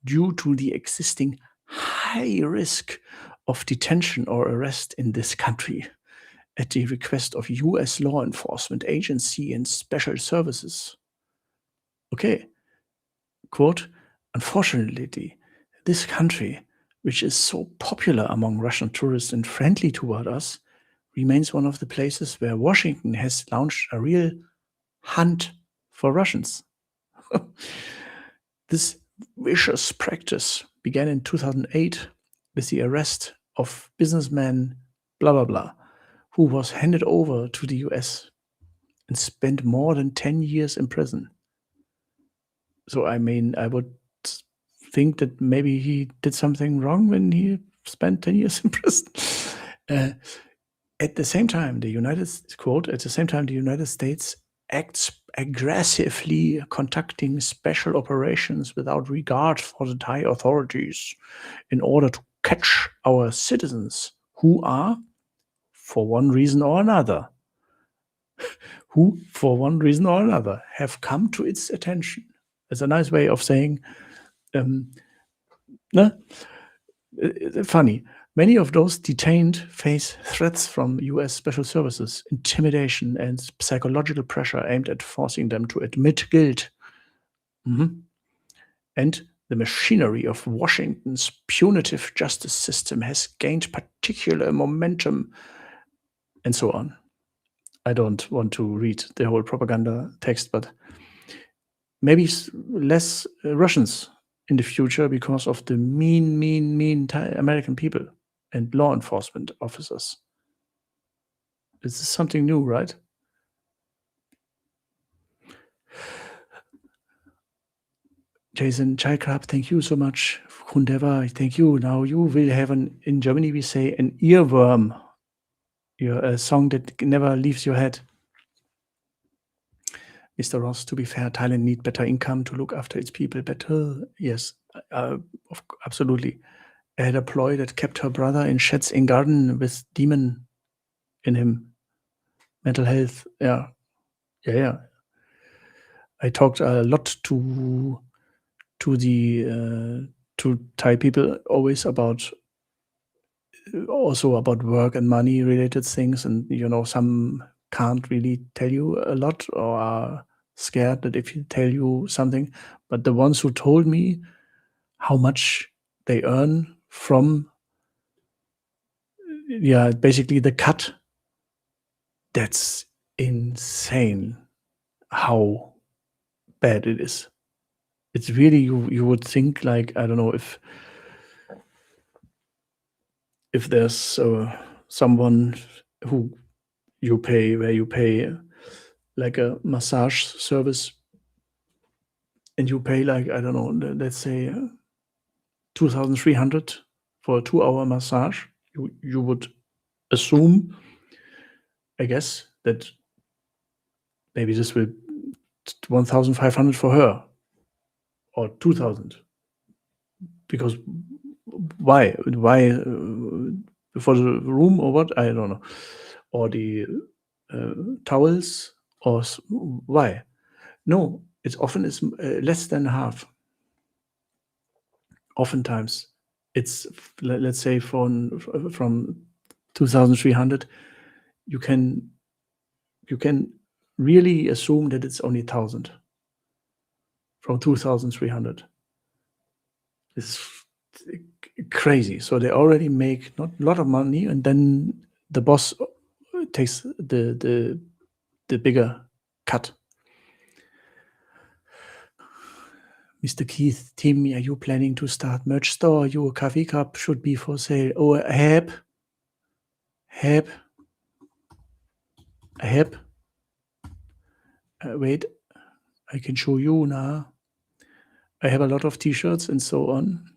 A: due to the existing high risk of detention or arrest in this country at the request of US law enforcement agency and special services. Okay. Quote, unfortunately, this country, which is so popular among Russian tourists and friendly toward us, remains one of the places where Washington has launched a real hunt for Russians. This vicious practice began in 2008 with the arrest of businessman blah blah blah, who was handed over to the US and spent more than 10 years in prison. So, I mean, I would think that maybe he did something wrong when he spent 10 years in prison. At the same time, the United States acts aggressively, conducting special operations without regard for the Thai authorities in order to catch our citizens who are, for one reason or another, have come to its attention. It's a nice way of saying, funny. Many of those detained face threats from US special services, intimidation, and psychological pressure aimed at forcing them to admit guilt. And the machinery of Washington's punitive justice system has gained particular momentum, and so on. I don't want to read the whole propaganda text, but maybe less Russians in the future because of the mean American people and law enforcement officers. This is something new, right? Jason Chai Club, thank you so much. Kundeva, thank you. Now you will have in Germany we say an earworm. A song that never leaves your head. Mr. Ross, to be fair, Thailand need better income to look after its people better. Yes, absolutely. I had a ploy that kept her brother in sheds in garden with demon in him. Mental health. Yeah. Yeah. I talked a lot to Thai people always about also about work and money related things, and some can't really tell you a lot or are scared that if you tell you something. But the ones who told me how much they earn from basically the cut, that's insane how bad it is. It's really, you would think, like, I don't know, if there's someone who where you pay like a massage service, and you pay, like, I don't know, let's say 2,300 for a 2-hour massage, you would assume, I guess, that maybe this will 1,500 for her or 2,000, because why for the room or what, I don't know, or the towels, or why? No, it's often is less than half. Oftentimes, it's let's say from 2,300, you can really assume that it's only 1,000 from 2,300. It's crazy. So they already make not a lot of money, and then the boss takes the bigger cut. Mr. Keith, Tim, are you planning to start merch store? Your coffee cup should be for sale. Oh, Heb. Wait, I can show you now. I have a lot of t-shirts and so on.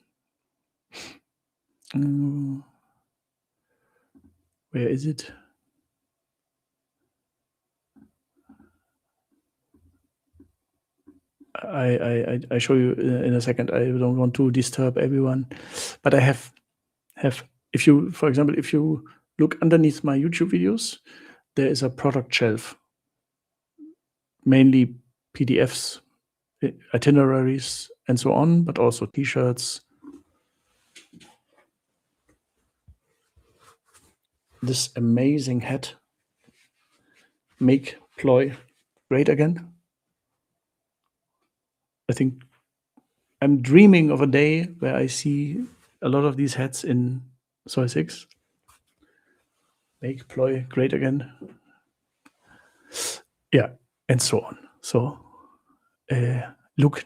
A: Where is it? I show you in a second. I don't want to disturb everyone, but I have, if you, for example, if you look underneath my YouTube videos, there is a product shelf, mainly PDFs, itineraries, and so on, but also t-shirts. This amazing hat, Make Ploy Great Again. I think I'm dreaming of a day where I see a lot of these hats in Soy 6. Make Ploy Great Again. Yeah, and so on. So look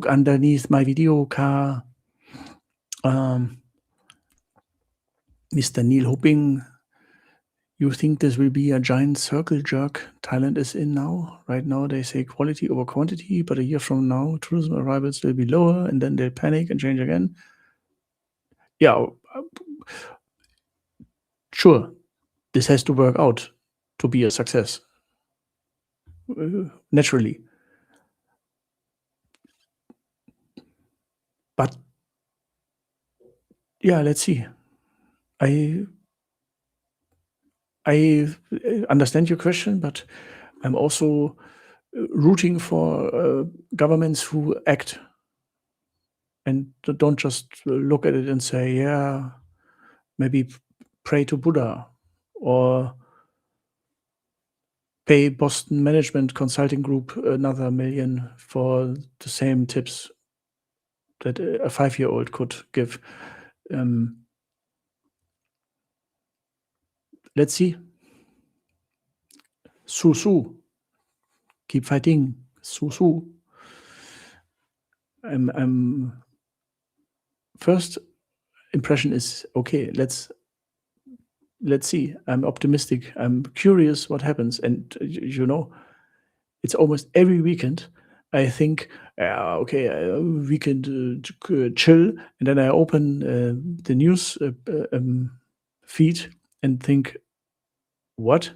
A: underneath my video car. Mr. Neil Hopping, you think this will be a giant circle jerk Thailand is in now? Right now they say quality over quantity, but a year from now tourism arrivals will be lower, and then they'll panic and change again. Yeah, sure, this has to work out to be a success, naturally. But yeah, let's see. I understand your question, but I'm also rooting for governments who act and don't just look at it and say, yeah, maybe pray to Buddha, or pay Boston Management Consulting Group another $1 million for the same tips that a 5-year-old could give. Let's see. Su. Keep fighting. Su. First impression is, okay, let's see. I'm optimistic. I'm curious what happens. And it's almost every weekend I think, okay, weekend chill, and then I open the news feed and think, what?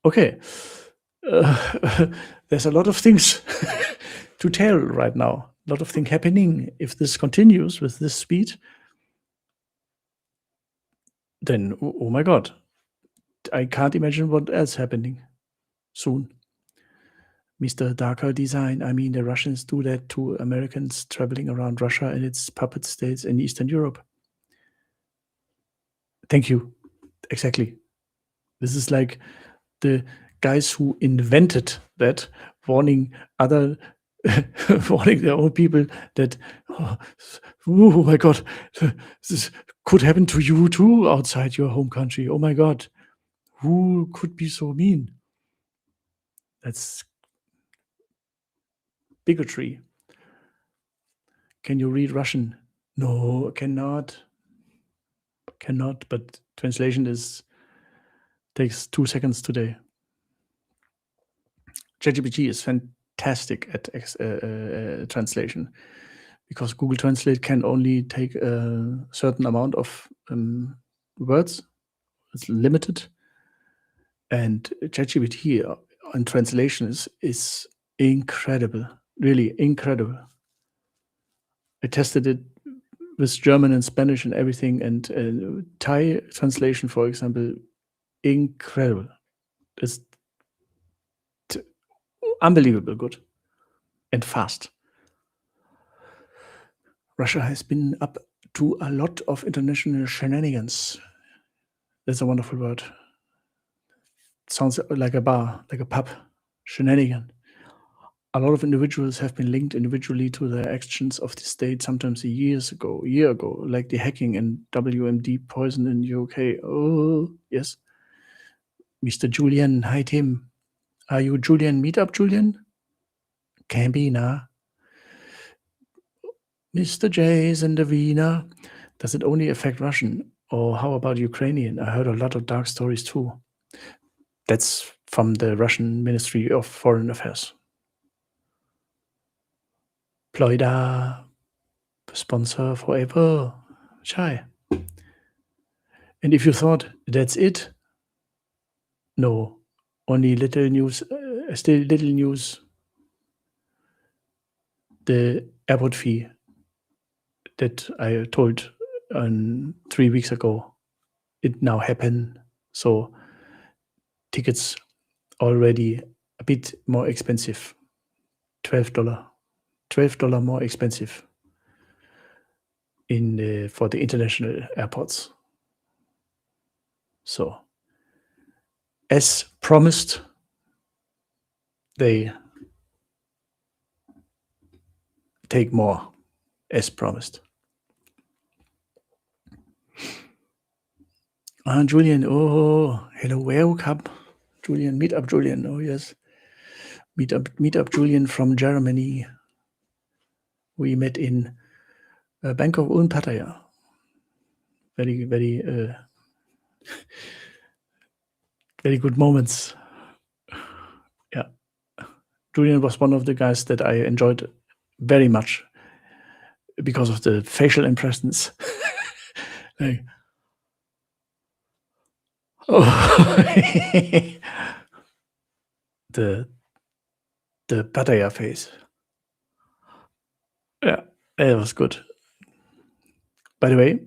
A: Okay, there's a lot of things to tell right now. A lot of things happening. If this continues with this speed, then oh my God, I can't imagine what else happening soon. Mr. Darker Design. I mean, the Russians do that to Americans traveling around Russia and its puppet states in Eastern Europe. Thank you. Exactly. This is like the guys who invented that, warning other, warning their own people that, oh my God, this could happen to you too outside your home country. Oh my God, who could be so mean? That's bigotry. Can you read Russian? No, cannot. Cannot, but translation takes 2 seconds today. ChatGPT is fantastic at translation because Google Translate can only take a certain amount of words. It's limited. And ChatGPT on translation is incredible, really incredible. I tested it with German and Spanish and everything, and Thai translation, for example, incredible. It's unbelievable good and fast. Russia has been up to a lot of international shenanigans. That's a wonderful word. It sounds like a bar, like a pub. Shenanigan. A lot of individuals have been linked individually to the actions of the state, sometimes a year ago, like the hacking and WMD poison in the UK. Oh, yes. Mr. Julian, hi Tim. Are you Julian Meetup, Julian? Can be, nah. Mr. Jason Davina. Does it only affect Russian? Or how about Ukrainian? I heard a lot of dark stories too. That's from the Russian Ministry of Foreign Affairs. Ploida, sponsor forever. Chai. And if you thought that's it, no, only little news, still little news. The airport fee that I told 3 weeks ago, it now happened. So tickets already a bit more expensive, $12 more expensive for the international airports. So as promised, they take more, as promised. Julian, oh, hello, welcome. Julian, meet up Julian, oh yes. Meet up Julian from Germany. We met in Bangkok and Pattaya. Very, very, very good moments. Yeah. Julian was one of the guys that I enjoyed very much because of the facial impressions. Like, oh, the Pattaya face. Yeah, it was good. By the way,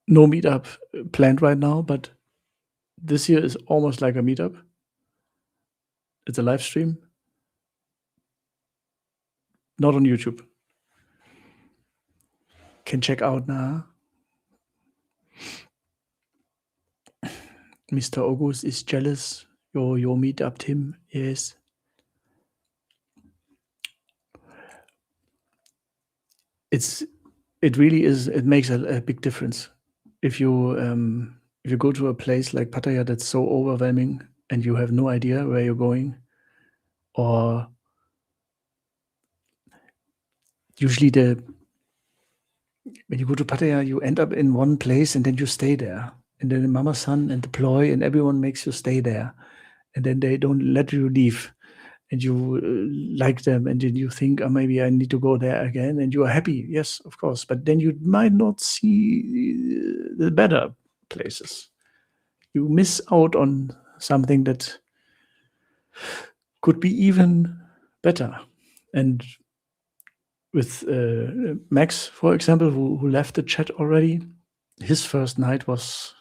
A: no meetup planned right now, but this year is almost like a meetup. It's a live stream, not on YouTube. Can check out now. Mr. August is jealous. Your meetup, Tim. Yes. It really is. It makes a big difference if you go to a place like Pattaya that's so overwhelming and you have no idea where you're going, or usually when you go to Pattaya, you end up in one place and then you stay there, and then the Mama San and the Ploy and everyone makes you stay there, and then they don't let you leave. And you like them, and then you think, oh, maybe I need to go there again, and you are happy. Yes, of course. But then you might not see the better places. You miss out on something that could be even better. And with Max, for example, who left the chat already, his first night was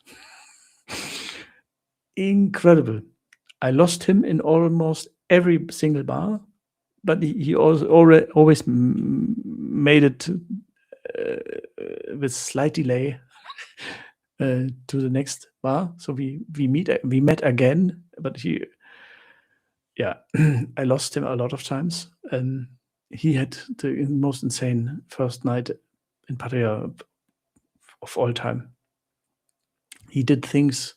A: incredible. I lost him in almost every single bar, but he also always made it with slight delay to the next bar. So we met again, but I lost him a lot of times. And he had the most insane first night in Pattaya of all time. He did things.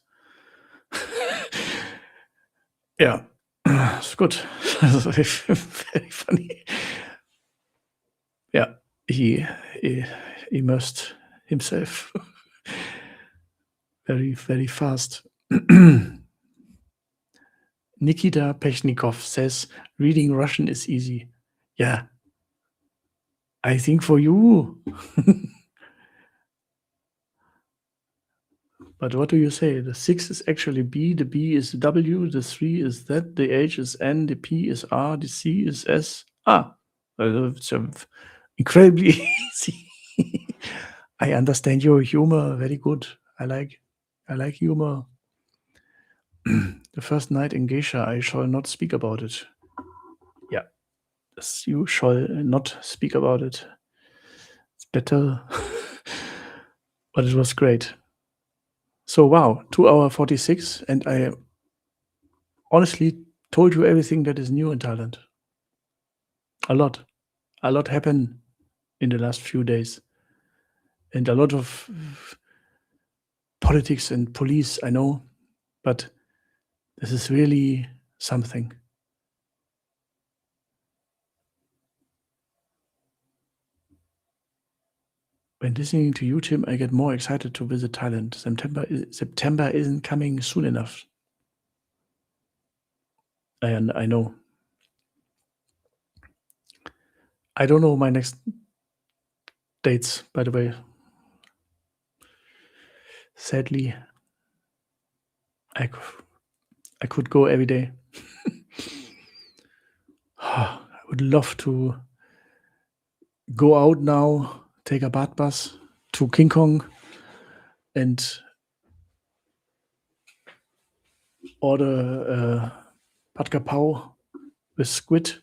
A: Yeah, it's good. Very funny. Yeah, he immersed himself very, very fast. Nikita Pechnikov says reading Russian is easy. Yeah, I think for you. But what do you say? The 6 is actually B, the B is W, the 3 is Z, the H is N, the P is R, the C is S. It's incredibly easy. I understand your humor very good. I like humor. The first night in Geisha, I shall not speak about it. Yeah, you shall not speak about it. It's better. But it was great. So wow, 2 hours 46, and I honestly told you everything that is new in Thailand. A lot happened in the last few days, and a lot of politics and police, I know, but this is really something. When listening to you, Tim, I get more excited to visit Thailand. September isn't coming soon enough. I know. I don't know my next dates, by the way. Sadly, I could go every day. I would love to go out now, take a bat bus to King Kong, and order pad kapau with squid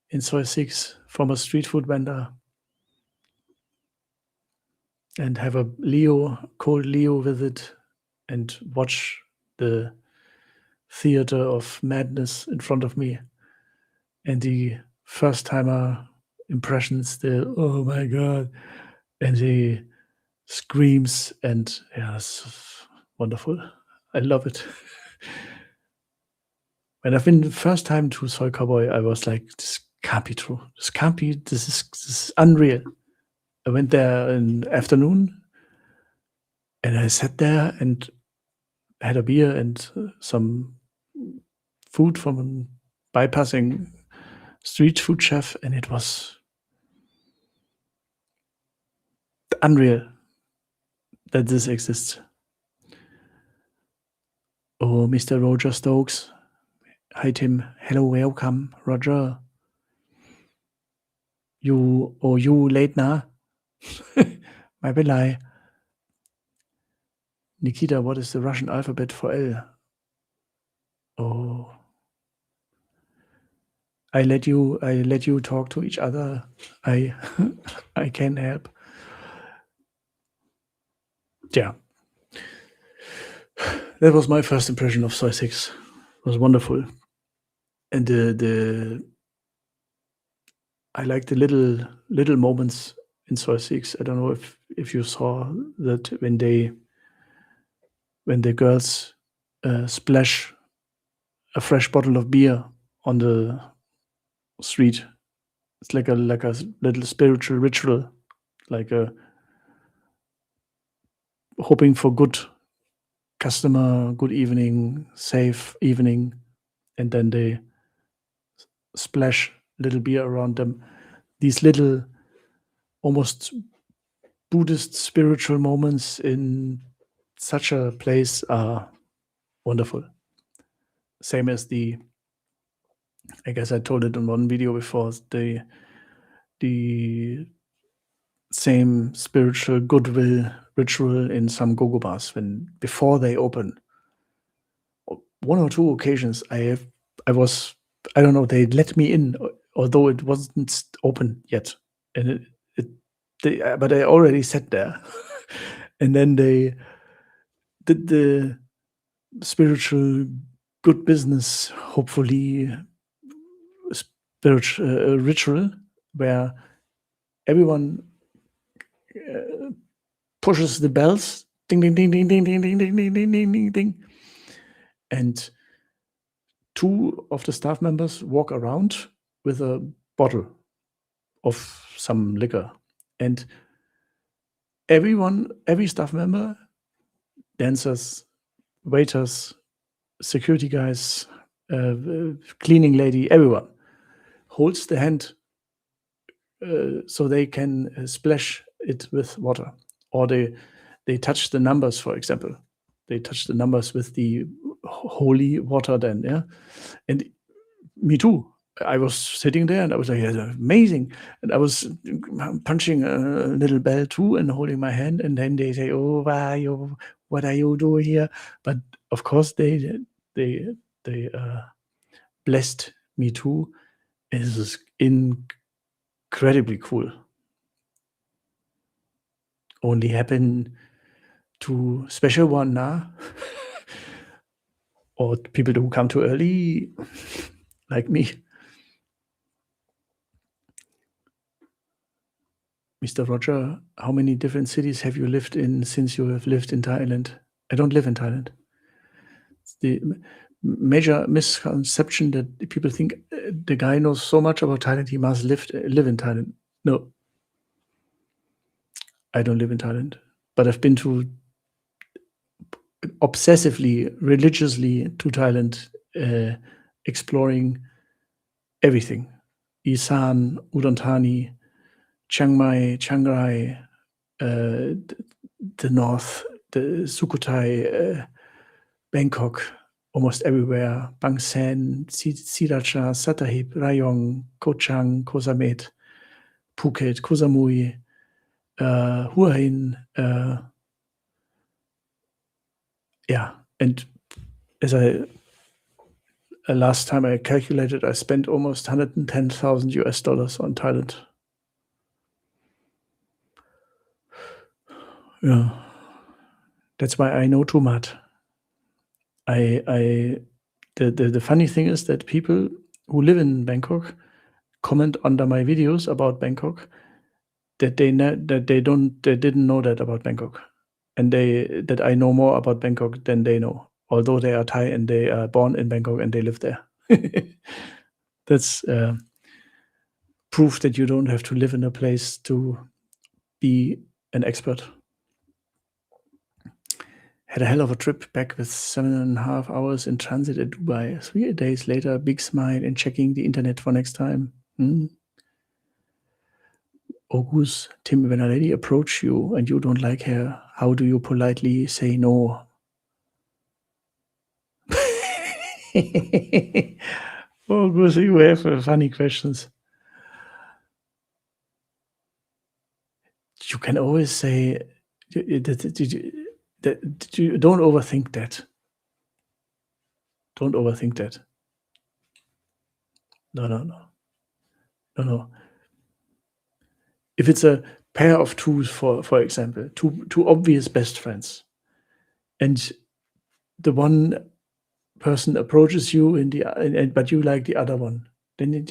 A: in soy 6 from a street food vendor, and have a cold Leo visit, and watch the theater of madness in front of me, and the first timer impressions, the oh my god, and the screams, and yeah, it's wonderful. I love it. When I've been the first time to Soy Cowboy, I was like, this can't be true. This is unreal. I went there in the afternoon, and I sat there and had a beer and some food from a bypassing street food chef, and it was unreal that this exists. Oh, Mr. Roger Stokes. Hi, Tim. Hello, welcome, Roger. You late now? ไม่เป็นไร Nikita, what is the Russian alphabet for L? Oh, I let you talk to each other. I can help. Yeah. That was my first impression of Soy 6. It was wonderful. And I like the little moments in Soy 6. I don't know if you saw that when the girls splash a fresh bottle of beer on the street. It's like a little spiritual ritual, like a hoping for good customer, good evening, safe evening, and then they splash little beer around them. These little almost Buddhist spiritual moments in such a place are wonderful. same as I guess I told it in one video before, the same spiritual goodwill ritual in some go-go bars before they open. One or two occasions I don't know, they let me in, although it wasn't open yet, and but I already sat there, and then they did the spiritual good business, hopefully spiritual ritual, where everyone pushes the bells, ding ding ding ding ding ding ding ding ding ding ding ding ding, and two of the staff members walk around with a bottle of some liquor, and every staff member, dancers, waiters, security guys, cleaning lady, everyone holds the hand so they can splash it with water, or they touch the numbers, for example. They touch the numbers with the holy water then, yeah? And me too. I was sitting there and I was like, "Yeah, amazing." And I was punching a little bell too and holding my hand, and then they say, "Oh, what are you doing here?" But of course they blessed me too. It is incredibly cool. Only happen to special one now, or people who come too early, like me. Mr. Roger, how many different cities have you lived in since you have lived in Thailand? I don't live in Thailand. It's the major misconception that people think the guy knows so much about Thailand, he must live in Thailand. No, I don't live in Thailand, but I've been to obsessively, religiously to Thailand, exploring everything. Isan, Udon Thani, Chiang Mai, Chiang Rai, the north, the Sukhothai, Bangkok, almost everywhere. Bang Sen, Sriracha, Sattahip, Rayong, Koh Chang, Koh Samet, Phuket, Koh Samui, Hua Hin. Yeah, and as last time I calculated, I spent almost $110,000 on Thailand. Yeah, that's why I know too much. The funny thing is that people who live in Bangkok comment under my videos about Bangkok that they didn't know that about Bangkok, and that I know more about Bangkok than they know, although they are Thai and they are born in Bangkok and they live there. That's proof that you don't have to live in a place to be an expert. Had a hell of a trip back with 7.5 hours in transit at Dubai. 3 days later, big smile and checking the internet for next time. August, Tim, when a lady approach you and you don't like her, how do you politely say no? August, you have funny questions. You can always say, don't overthink that. Don't overthink that. No. If it's a pair of twos, for example, two obvious best friends, and the one person approaches you but you like the other one, then you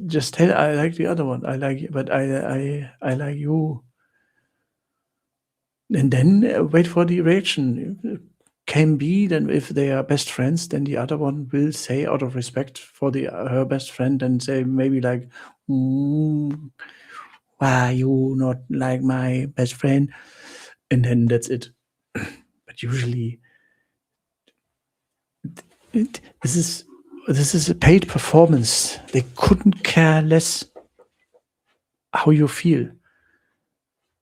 A: just tell, I like the other one. I like, but I like you. And then wait for the reaction. Can be then if they are best friends, then the other one will say out of respect for her best friend and say maybe like, why you not like my best friend? And then that's it. But usually this is a paid performance. They couldn't care less how you feel,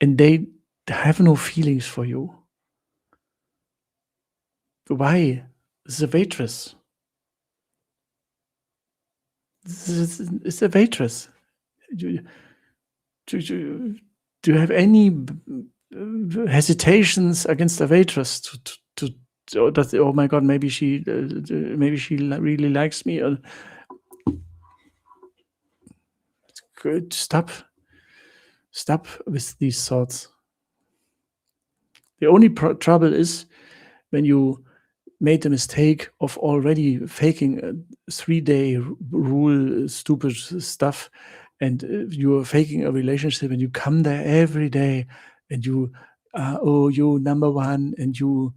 A: and they have no feelings for you. Why? The waitress. It's a waitress. Do you have any hesitations against a waitress oh my God, maybe she really likes me? Or good, stop with these thoughts. The only trouble is when you made the mistake of already faking a 3-day rule, stupid stuff, and you're faking a relationship, and you come there every day, and you you number one, and you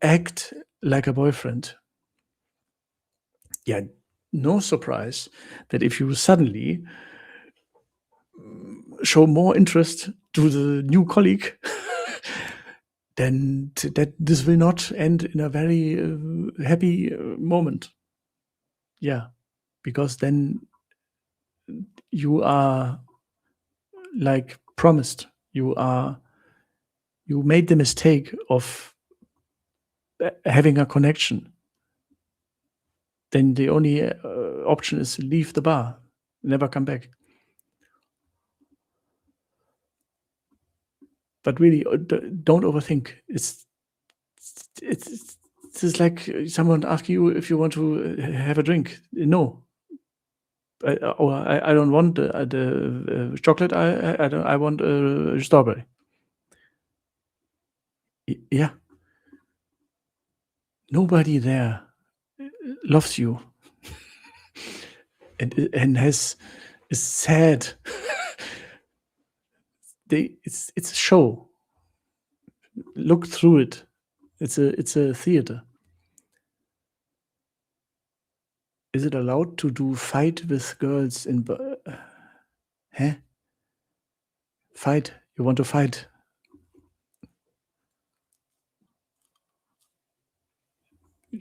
A: act like a boyfriend. Yeah, no surprise that if you suddenly show more interest to the new colleague, then that this will not end in a very happy moment. Yeah, because then you are like promised. You made the mistake of having a connection. Then the only option is leave the bar, never come back. But really, don't overthink. It's just like someone asking you if you want to have a drink. No, I don't want the chocolate. I want strawberry. Yeah, nobody there loves you and is sad. It's a show. Look through it. It's a theater. Is it allowed to do fight with girls in? Huh? Fight? You want to fight?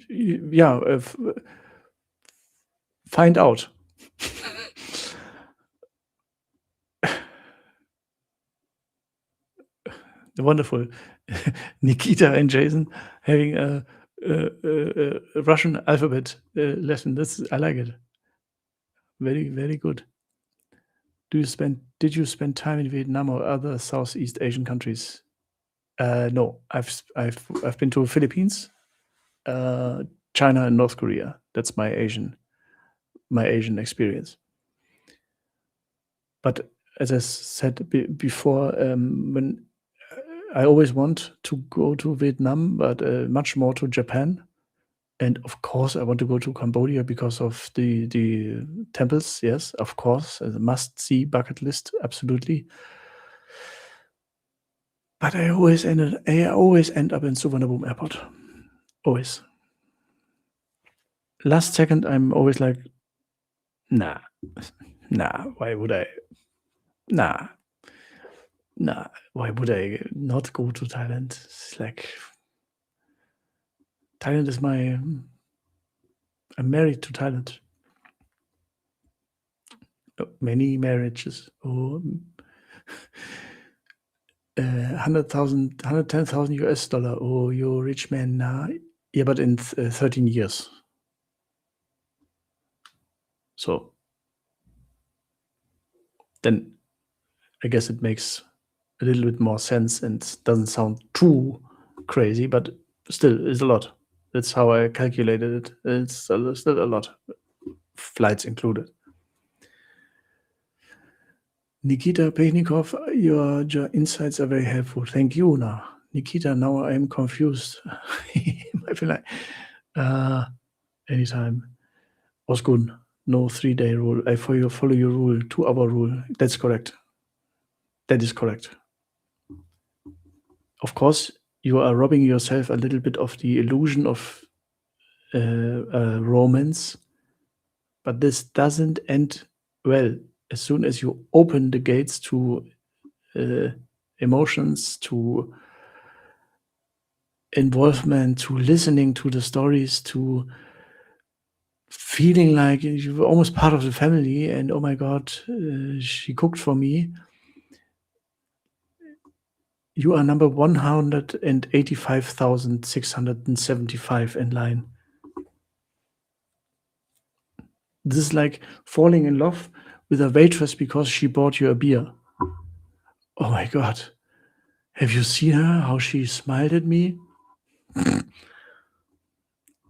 A: Yeah. Find out. Wonderful. Nikita and Jason having a Russian alphabet lesson. I like it. Very, very good. Did you spend time in Vietnam or other Southeast Asian countries? No, I've been to Philippines, China, and North Korea. That's my Asian experience. But as I said before, when I always want to go to Vietnam, but much more to Japan. And of course, I want to go to Cambodia because of the temples. Yes, of course, a must-see bucket list, absolutely. But I always end up in Suvarnabhumi Airport. Always. Last second, I'm always like, nah. Why would I? Nah. Why would I not go to Thailand? It's like Thailand is I'm married to Thailand. Many marriages. Oh, $110,000. Oh, you're a rich man now. Yeah, but in 13 years. So then I guess it makes a little bit more sense and doesn't sound too crazy, but still is a lot. That's how I calculated it. It's still a lot. Flights included. Nikita Pechnikov, your insights are very helpful. Thank you. Now, Nikita, now I'm confused. I feel like anytime. Osgun, no 3-day rule. I follow your rule, 2-hour rule. That's correct. That is correct. Of course, you are robbing yourself a little bit of the illusion of romance, but this doesn't end well. As soon as you open the gates to emotions, to involvement, to listening to the stories, to feeling like you were almost part of the family, and oh my God, she cooked for me. You are number 185,675 in line. This is like falling in love with a waitress because she bought you a beer. Oh my God. Have you seen her? How she smiled at me?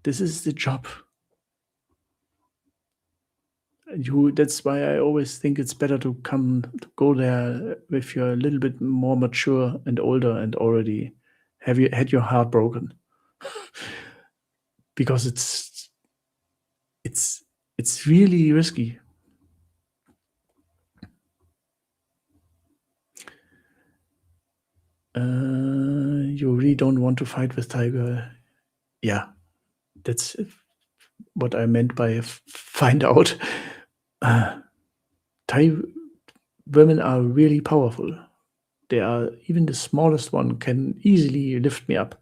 A: This is the job. That's why I always think it's better to go there if you're a little bit more mature and older and already have you had your heart broken. Because it's really risky. You really don't want to fight with Thai girl. Yeah, that's what I meant by find out. Thai women are really powerful. Even the smallest one can easily lift me up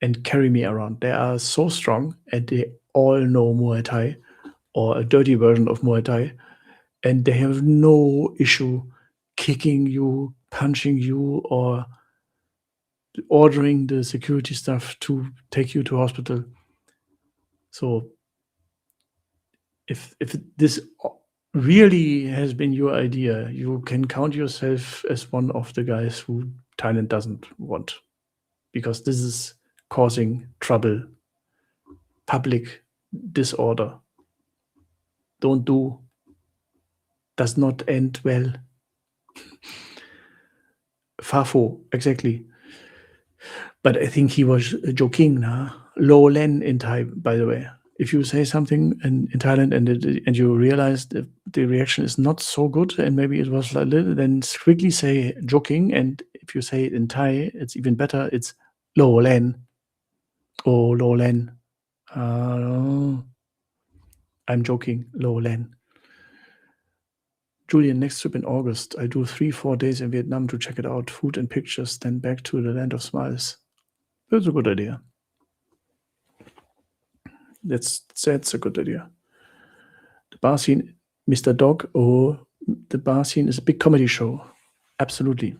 A: and carry me around. They are so strong, and they all know Muay Thai or a dirty version of Muay Thai, and they have no issue kicking you, punching you, or ordering the security staff to take you to hospital. So if this really has been your idea, you can count yourself as one of the guys who Thailand doesn't want, because this is causing trouble, public disorder. Does not end well. Fafo, exactly. But I think he was joking. Low len in Thai, by the way. If you say something in Thailand and you realize the reaction is not so good, and maybe it was a little, then quickly say joking. And if you say it in Thai, it's even better. It's low len. Oh, low len. I'm joking. Low len. Julian, next trip in August. I do 3-4 days in Vietnam to check it out. Food and pictures, then back to the land of smiles. That's a good idea. That's a good idea. The bar scene, Mr. Dog. Oh, the bar scene is a big comedy show. Absolutely.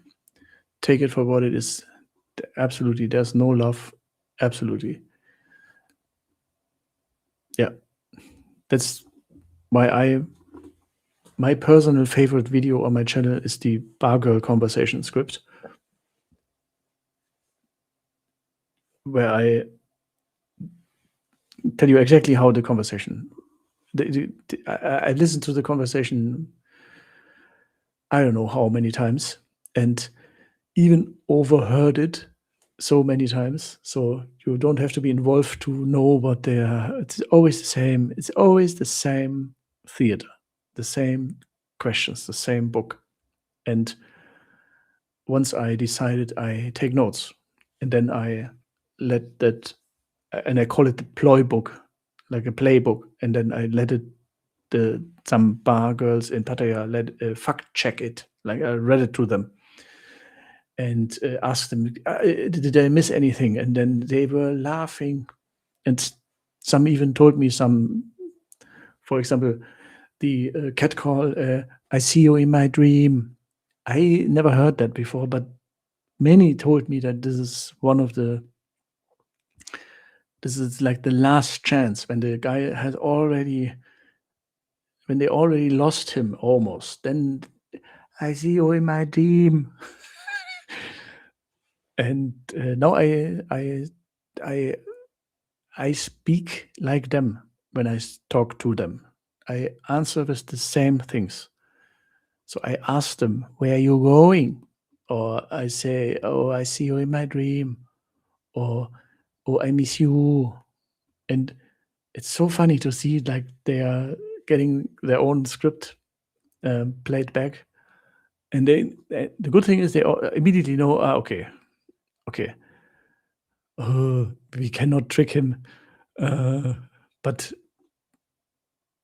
A: Take it for what it is. Absolutely. There's no love. Absolutely. Yeah. That's why my personal favorite video on my channel is the bar girl conversation script, where I tell you exactly how the conversation. I listened to the conversation, I don't know how many times, and even overheard it so many times. So you don't have to be involved to know what they are. It's always the same. It's always the same theater, the same questions, the same book. And once I decided, I take notes, and then I let that, and I call it the ploy book, like a playbook, and then I let it, some bar girls in Pattaya fact check it, like I read it to them and asked them, did I miss anything? And then they were laughing, and some even told me for example, the cat call, I see you in my dream. I never heard that before, but many told me that this is like the last chance, when the guy when they already lost him almost, then I see you in my dream. And now I speak like them when I talk to them. I answer with the same things. So I ask them, where are you going? Or I say, oh, I see you in my dream. Or, oh, I miss you. And it's so funny to see, like, they are getting their own script played back. And the good thing is they immediately know, okay, we cannot trick him. But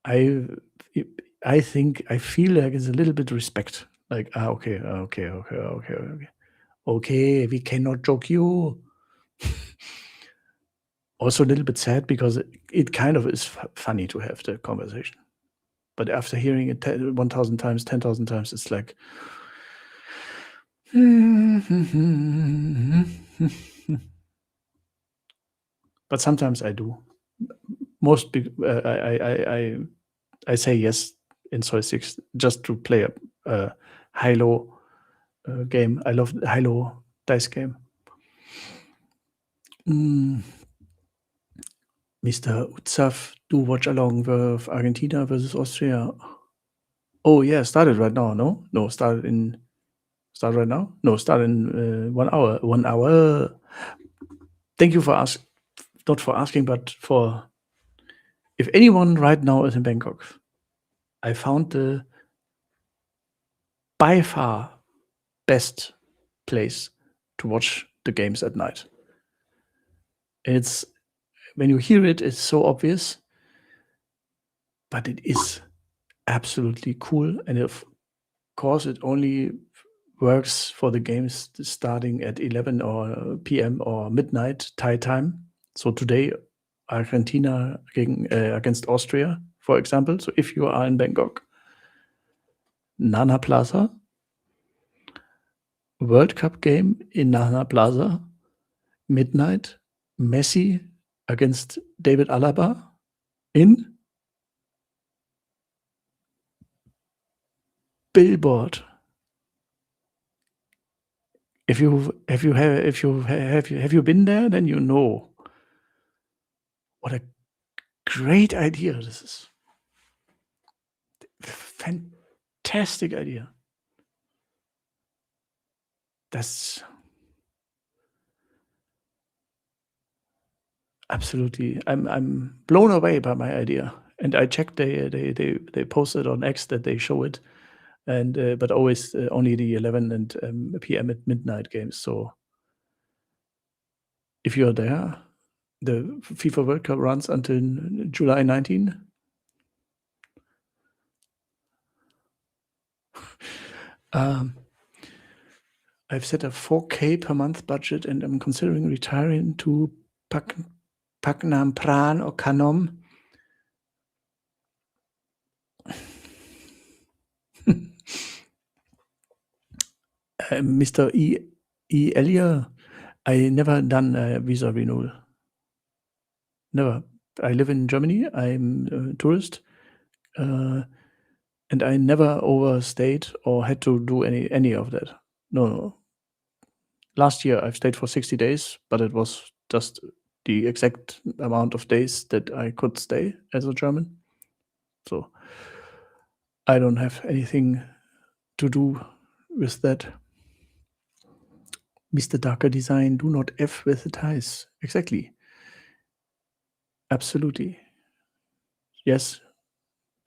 A: I think, I feel like it's a little bit respect. Like, okay. Okay, we cannot joke you. Also a little bit sad, because it kind of is funny to have the conversation. But after hearing it 1,000 times, 10,000 times, it's like, But sometimes I do. Most I say yes in Soy 6 just to play a Halo game. I love the Halo dice game. Mr. Utsav, do watch along with Argentina versus Austria. Oh yeah, started right now. No, start right now. No, start in 1 hour. 1 hour. Thank you for not for asking, but for if anyone right now is in Bangkok, I found the by far best place to watch the games at night. It's when you hear it, it's so obvious, but it is absolutely cool. And of course, it only works for the games starting at 11 or p.m. or midnight Thai time. So today, Argentina against Austria, for example. So if you are in Bangkok, Nana Plaza, World Cup game in Nana Plaza, midnight, Messi against David Alaba in Billboard. If you been there, then you know what a great idea this is. Fantastic idea. That's absolutely. I'm blown away by my idea. And I checked they posted on X that they show it, and but always only the 11 and p.m. at midnight games. So if you're there, the FIFA World Cup runs until July 19. I've set a 4K per month budget, and I'm considering retiring to Paknam Pran or Kanom. Mr. E. Elia, I never done a visa renewal. Never. I live in Germany. I'm a tourist, and I never overstayed or had to do any of that. No. Last year I've stayed for 60 days, but it was just the exact amount of days that I could stay as a German. So I don't have anything to do with that. Mr. Darker Design, do not F with the ties. Exactly. Absolutely. Yes,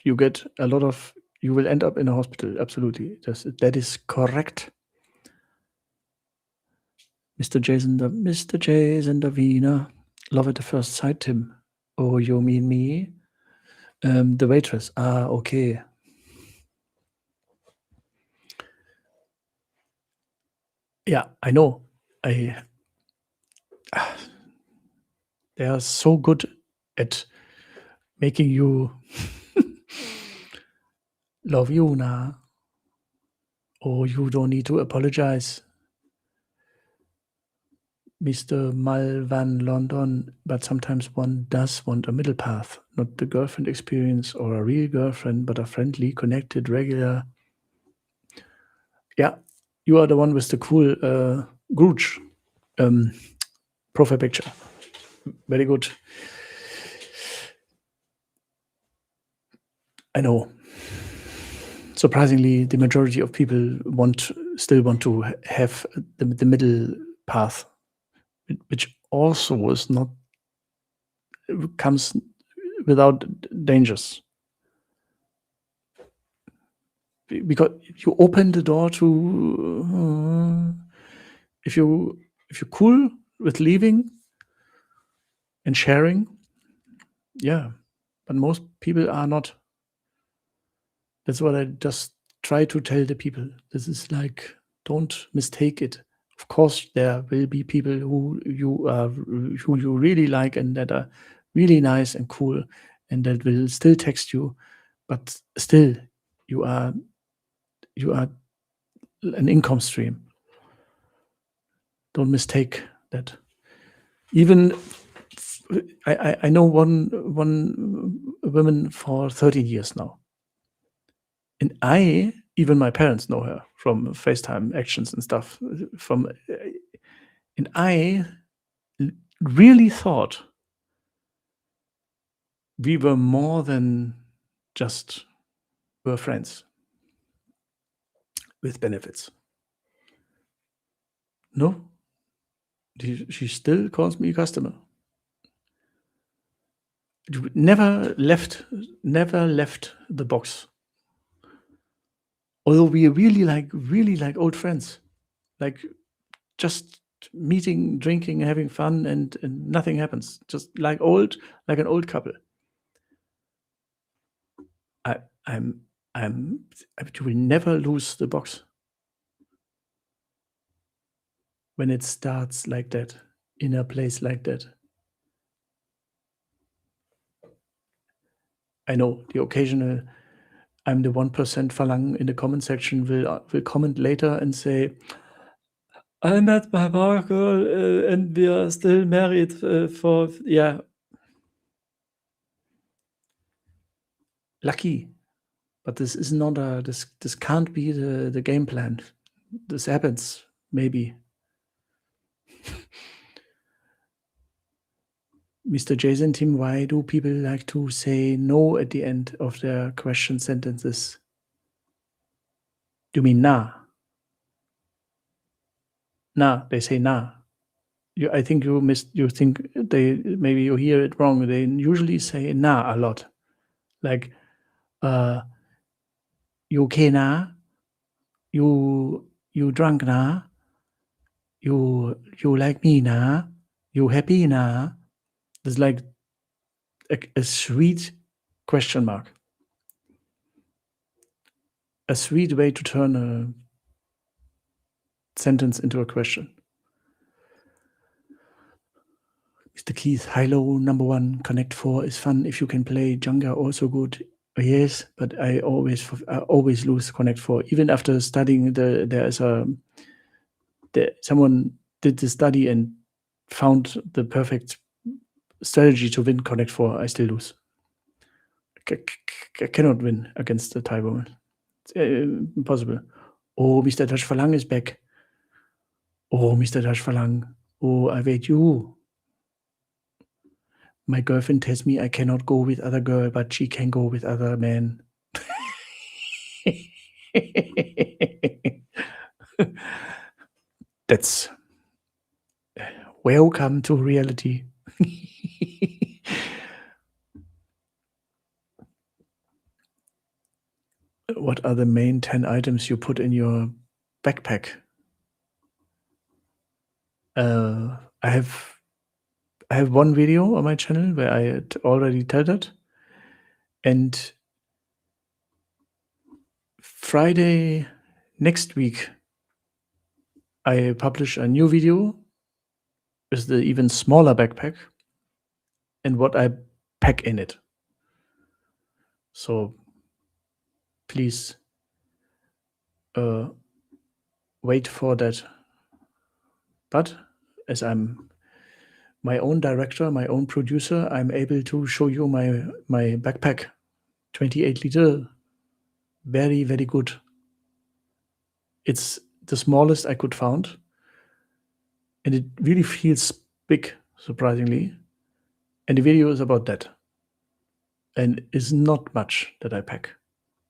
A: you will end up in a hospital. Absolutely. That is correct. Mr. Jason Davina. Love at the first sight, Tim. Oh, you mean me? The waitress. Okay. Yeah, I know. They are so good at making you love you now. Oh, you don't need to apologize, Mr. Malvan London, but sometimes one does want a middle path, not the girlfriend experience or a real girlfriend, but a friendly, connected, regular. Yeah, you are the one with the cool Grooch profile picture. Very good. I know. Surprisingly, the majority of people still want to have the middle path, which also comes without dangers. Because you open the door to if you're cool with leaving and sharing, yeah, but most people are not. That's what I just try to tell the people. This is like, don't mistake it. Of course, there will be people who you really like and that are really nice and cool, and that will still text you, but still, you are an income stream. Don't mistake that. Even I know one woman for 13 years now, and even my parents know her from FaceTime actions and stuff. And I really thought we were more than just were friends with benefits. No, she still calls me a customer. Never left the box. Although we are really like old friends, like just meeting, drinking, having fun, and nothing happens. Just like an old couple. You will never lose the box when it starts like that, in a place like that. I know the occasional I'm the 1% Falang in the comment section will comment later and say, I met my girl and we are still married for, yeah. Lucky. But this is not this can't be the game plan. This happens, maybe. Mr. Jason Tim, why do people like to say no at the end of their question sentences? You mean nah? Nah, they say nah. I think you think maybe you hear it wrong. They usually say nah a lot. Like, you okay nah? You drunk nah? You like me nah? You happy nah? It's like a sweet question mark. A sweet way to turn a sentence into a question. Mr. Keith, Hilo #1, Connect 4 is fun if you can play Jenga, also good. Yes, but I always lose Connect 4. Even after studying, someone did the study and found the perfect strategy to win Connect 4. I still lose. I cannot win against the Thai woman. It's impossible. Oh, Mr. Dash Falang is back. Oh, Mr. Dash Falang. Oh, I wait you. My girlfriend tells me I cannot go with other girl, but she can go with other men. That's welcome to reality. What are the main 10 items you put in your backpack? I have one video on my channel where I had already tell that. And Friday next week, I publish a new video with the even smaller backpack and what I pack in it. So please wait for that. But as I'm my own director, my own producer, I'm able to show you my backpack, 28 liter, very, very good. It's the smallest I could found, and it really feels big, surprisingly. And the video is about that, and it's not much that I pack.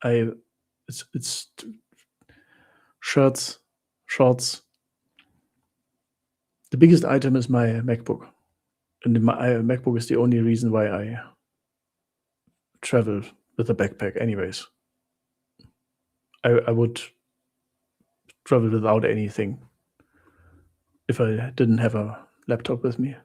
A: It's shirts, shorts. The biggest item is my MacBook, and my MacBook is the only reason why I travel with a backpack anyways. I would travel without anything if I didn't have a laptop with me.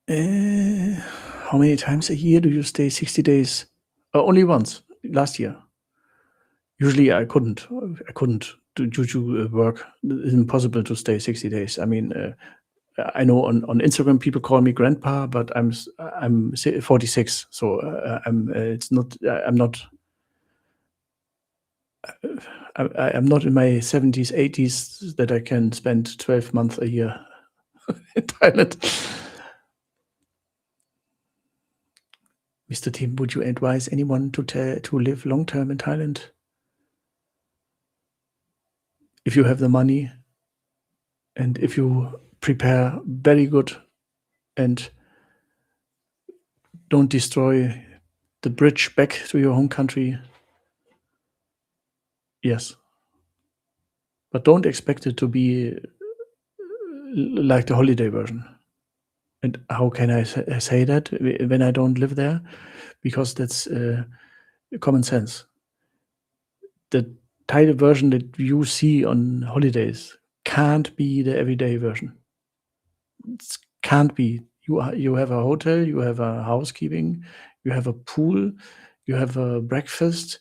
A: How many times a year do you stay 60 days? Only once, last year. Usually I couldn't due to work. It's impossible to stay 60 days. I mean, I know on Instagram people call me grandpa, but I'm 46, so I'm not I'm not in my 70s, 80s that I can spend 12 months a year in Thailand. Mr. Tim, would you advise anyone to live long term in Thailand? If you have the money and if you prepare very good and don't destroy the bridge back to your home country, yes. But don't expect it to be like the holiday version. And how can I say that when I don't live there? Because that's common sense. The Thai version that you see on holidays can't be the everyday version. It can't be. You have a hotel, you have a housekeeping, you have a pool, you have a breakfast,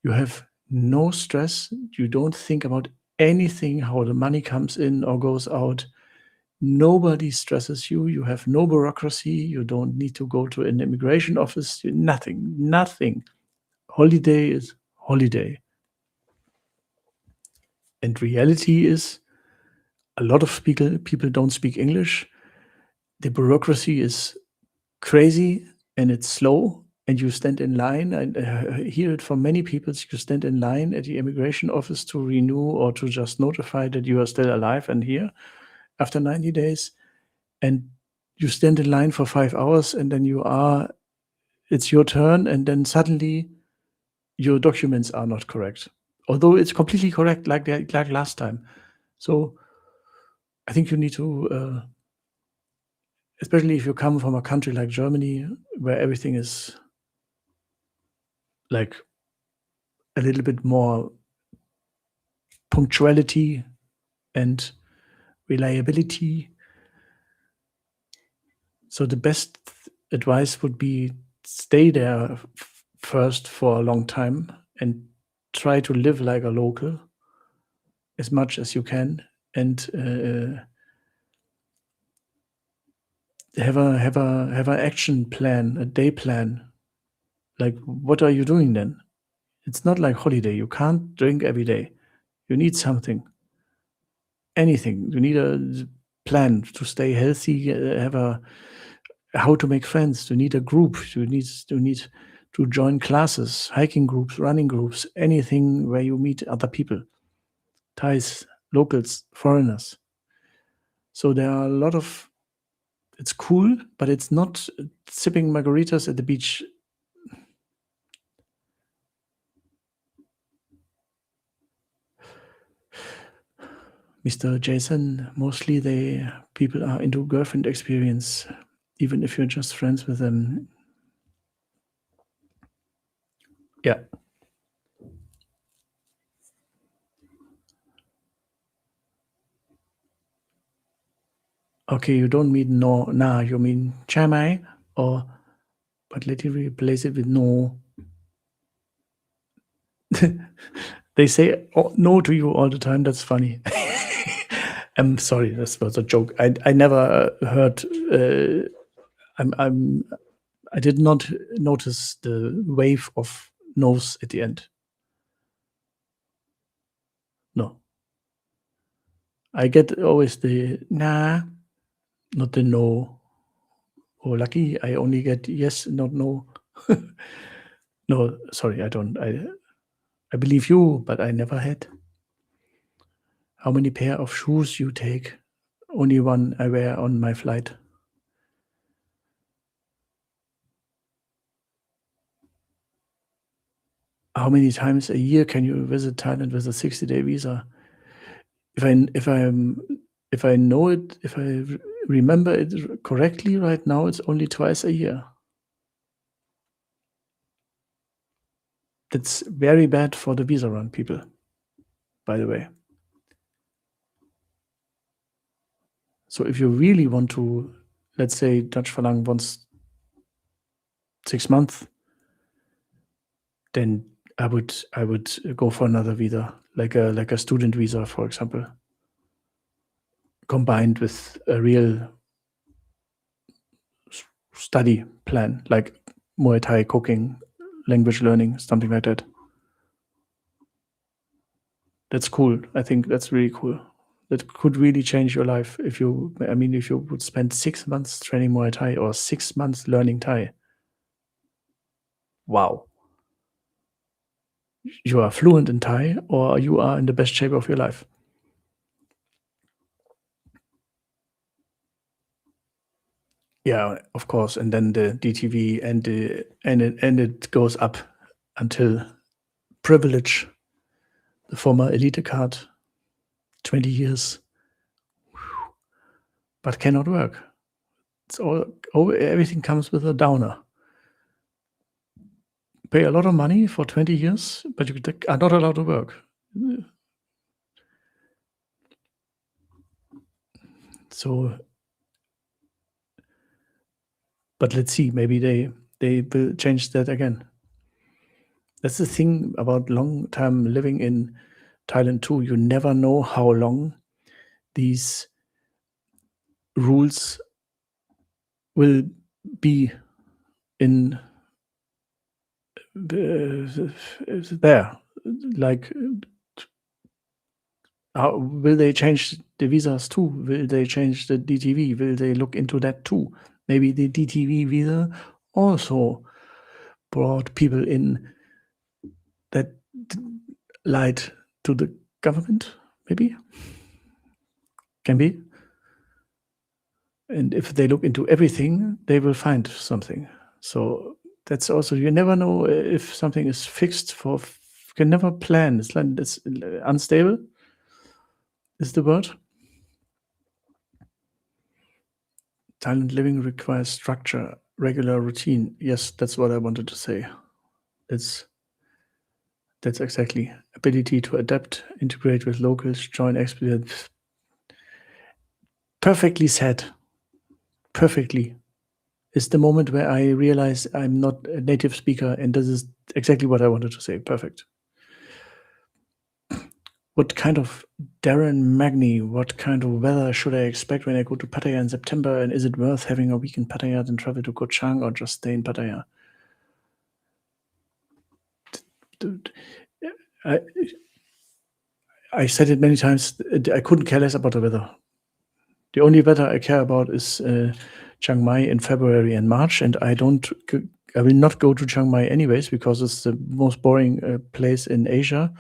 A: you have no stress. You don't think about anything, how the money comes in or goes out. Nobody stresses you. You have no bureaucracy. You don't need to go to an immigration office. Nothing, nothing. Holiday is holiday. And reality is a lot of people don't speak English. The bureaucracy is crazy and it's slow. And you stand in line. I hear it from many people. You stand in line at the immigration office to renew or to just notify that you are still alive and here after 90 days. And you stand in line for 5 hours and then it's your turn, and then suddenly your documents are not correct, although it's completely correct like last time. So I think you need to, especially if you come from a country like Germany, where everything is like a little bit more punctuality and reliability. So the best advice would be stay there first for a long time and try to live like a local as much as you can, and have an action plan, a day plan. Like, what are you doing then? It's not like holiday. You can't drink every day. You need something, anything. You need a plan to stay healthy. Have a how to make friends. You need a group. You need to join classes, hiking groups, running groups, anything where you meet other people, Thais, locals, foreigners. So there are a lot of. It's cool, but it's not sipping margaritas at the beach. Mr. Jason, mostly people are into girlfriend experience, even if you're just friends with them. Yeah. Okay, you don't mean no, nah, you mean chamai, or but let you replace it with no. They say no to you all the time. That's funny. I'm sorry, this was a joke. I never heard. I did not notice the wave of no's at the end. No, I get always the nah, not the no. Oh, lucky I only get yes, not no. No, sorry, I don't. I believe you, but I never had. How many pair of shoes you take? Only one I wear on my flight. How many times a year can you visit Thailand with a 60-day visa? If I know it, if I remember it correctly right now, it's only twice a year. That's very bad for the visa run people, by the way. So if you really want to, let's say Dutch Verlang wants 6 months, then I would go for another visa, like a student visa, for example, combined with a real study plan, like Muay Thai, cooking, language learning, something like that. That's cool. I think that's really cool. That could really change your life if you would spend 6 months training Muay Thai or 6 months learning Thai. Wow. You are fluent in Thai or you are in the best shape of your life. Yeah, of course, and then the DTV and it goes up until privilege, the former elite card, 20 years, but cannot work. It's everything comes with a downer. Pay a lot of money for 20 years, but you are not allowed to work. So, but let's see, maybe they will change that again. That's the thing about long-term living in Thailand too. You never know how long these rules will be in there. Like, how will they change the visas too? Will they change the DTV? Will they look into that too? Maybe the DTV visa also brought people in that lied to the government, maybe? Can be. And if they look into everything, they will find something. So that's also, you never know if something is fixed for, you can never plan. It's like, it's unstable is the word. Thailand living requires structure, regular routine. Yes, that's what I wanted to say. That's exactly ability to adapt, integrate with locals, join experience. Perfectly said. Perfectly. It's the moment where I realize I'm not a native speaker, and this is exactly what I wanted to say. Perfect. What kind of Darren Magni, what kind of weather should I expect when I go to Pattaya in September? And is it worth having a week in Pattaya than travel to Koh Chang or just stay in Pattaya? I said it many times. I couldn't care less about the weather. The only weather I care about is Chiang Mai in February and March, and I will not go to Chiang Mai anyways because it's the most boring place in Asia.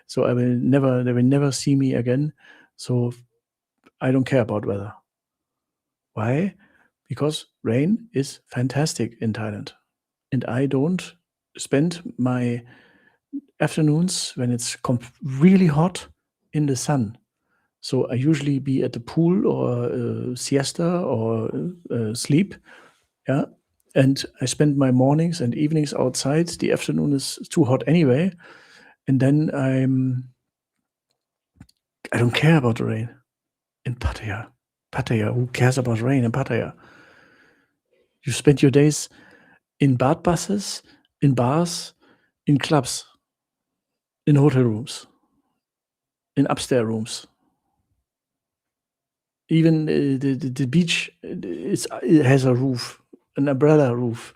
A: So they will never see me again. So I don't care about weather. Why? Because rain is fantastic in Thailand, and I don't spend my afternoons when it's really hot in the sun. So I usually be at the pool or siesta or sleep. Yeah. And I spend my mornings and evenings outside. The afternoon is too hot anyway. And then I don't care about the rain in Pattaya. Pattaya, who cares about rain in Pattaya? You spend your days in bath buses, in bars, in clubs, in hotel rooms, in upstairs rooms. Even the beach it has a roof, an umbrella roof.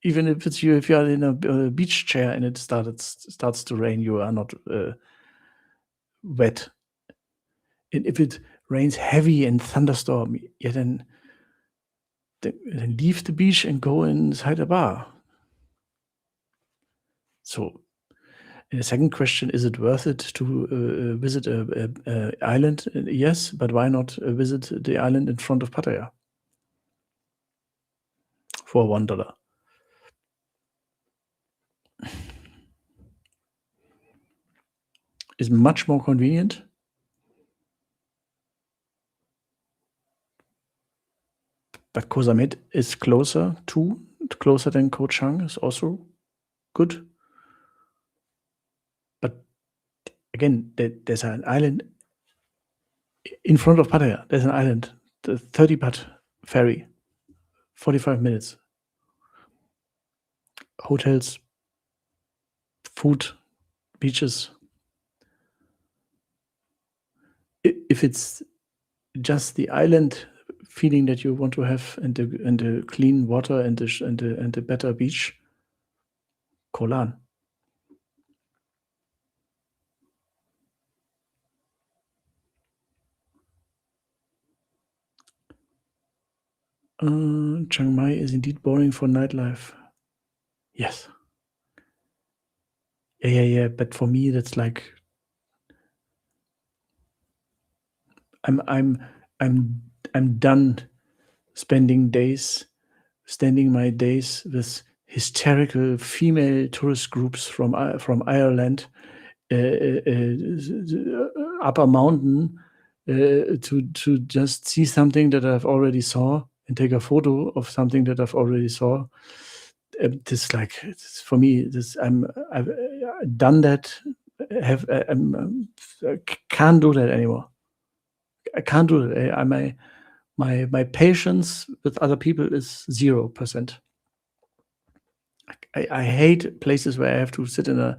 A: Even if you are in a beach chair and it starts to rain, you are not wet. And if it rains heavy and thunderstorm, yeah, then leave the beach and go inside a bar. So, and the second question, is it worth it to visit a island? Yes, but why not visit the island in front of Pattaya for $1? Is much more convenient. But Koh Samet is closer than Koh Chang, is also good. But again, there's an island in front of Pattaya. There's an island, the 30-baht ferry, 45 minutes. Hotels, food, beaches. If it's just the island feeling that you want to have and the clean water and the better beach, Koh Lan. Chiang Mai is indeed boring for nightlife. Yes. Yeah. But for me, that's like I'm done spending my days with hysterical female tourist groups from Ireland, up a mountain, to just see something that I've already saw and take a photo of something that I've already saw. This like for me, I've done that. I can't do that anymore. I can't do it. My patience with other people is 0%. I hate places where I have to sit in a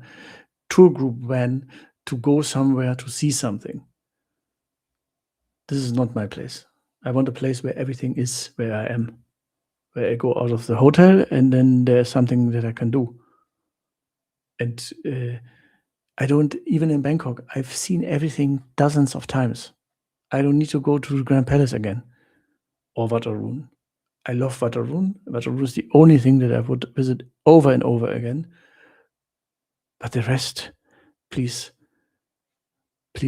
A: tour group van to go somewhere to see something. This is not my place. I want a place where everything is where I am, where I go out of the hotel and then there's something that I can do. And I don't, even in Bangkok, I've seen everything dozens of times. I don't need to go to the Grand Palace again or Waterroon. I love Waterroon. Waterroon is the only thing that I would visit over and over again. But the rest, please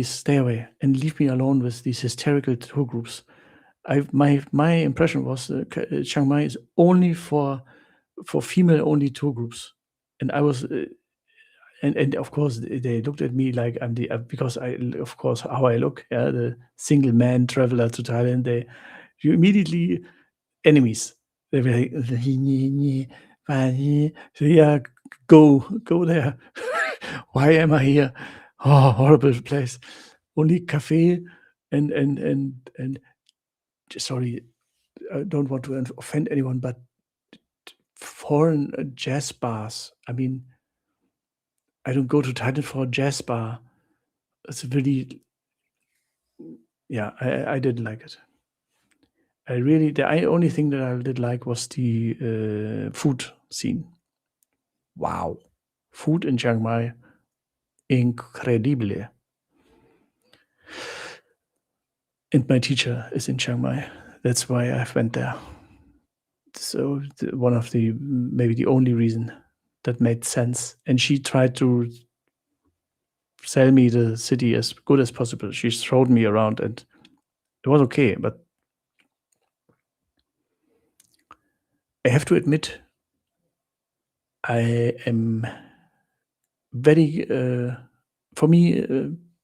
A: stay away and leave me alone with these hysterical tour groups. My impression was Chiang Mai is only for female-only tour groups, and I was, and of course they looked at me like I'm the because of course how I look, yeah, the single man traveler to Thailand. You immediately enemies. They were like, so yeah, go there. Why am I here? Oh, horrible place. Only cafe and sorry, I don't want to offend anyone, but foreign jazz bars. I mean, I don't go to Thailand for a jazz bar. It's really, yeah, I didn't like it. The only thing that I did like was the food scene. Wow, food in Chiang Mai, incredibile. And my teacher is in Chiang Mai. That's why I went there. So one of the maybe the only reason that made sense. And she tried to sell me the city as good as possible. She showed me around, and it was okay. But I have to admit, I am very for me,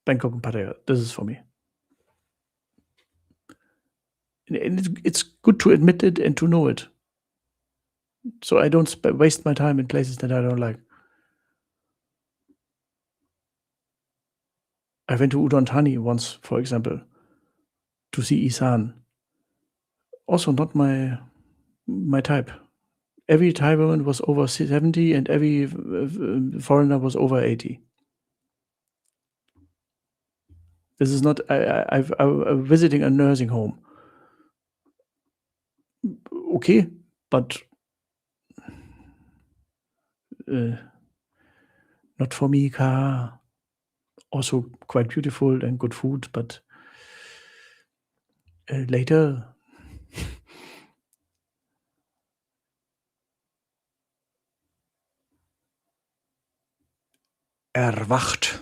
A: Bangkok and Pattaya. This is for me. And it's good to admit it and to know it. So I don't waste my time in places that I don't like. I went to Udon Thani once, for example, to see Isan. Also not my type. Every Thai woman was over 70 and every foreigner was over 80. This is not. I'm visiting a nursing home. Okay, but not for me. Ka. Also quite beautiful and good food, but later. Erwacht.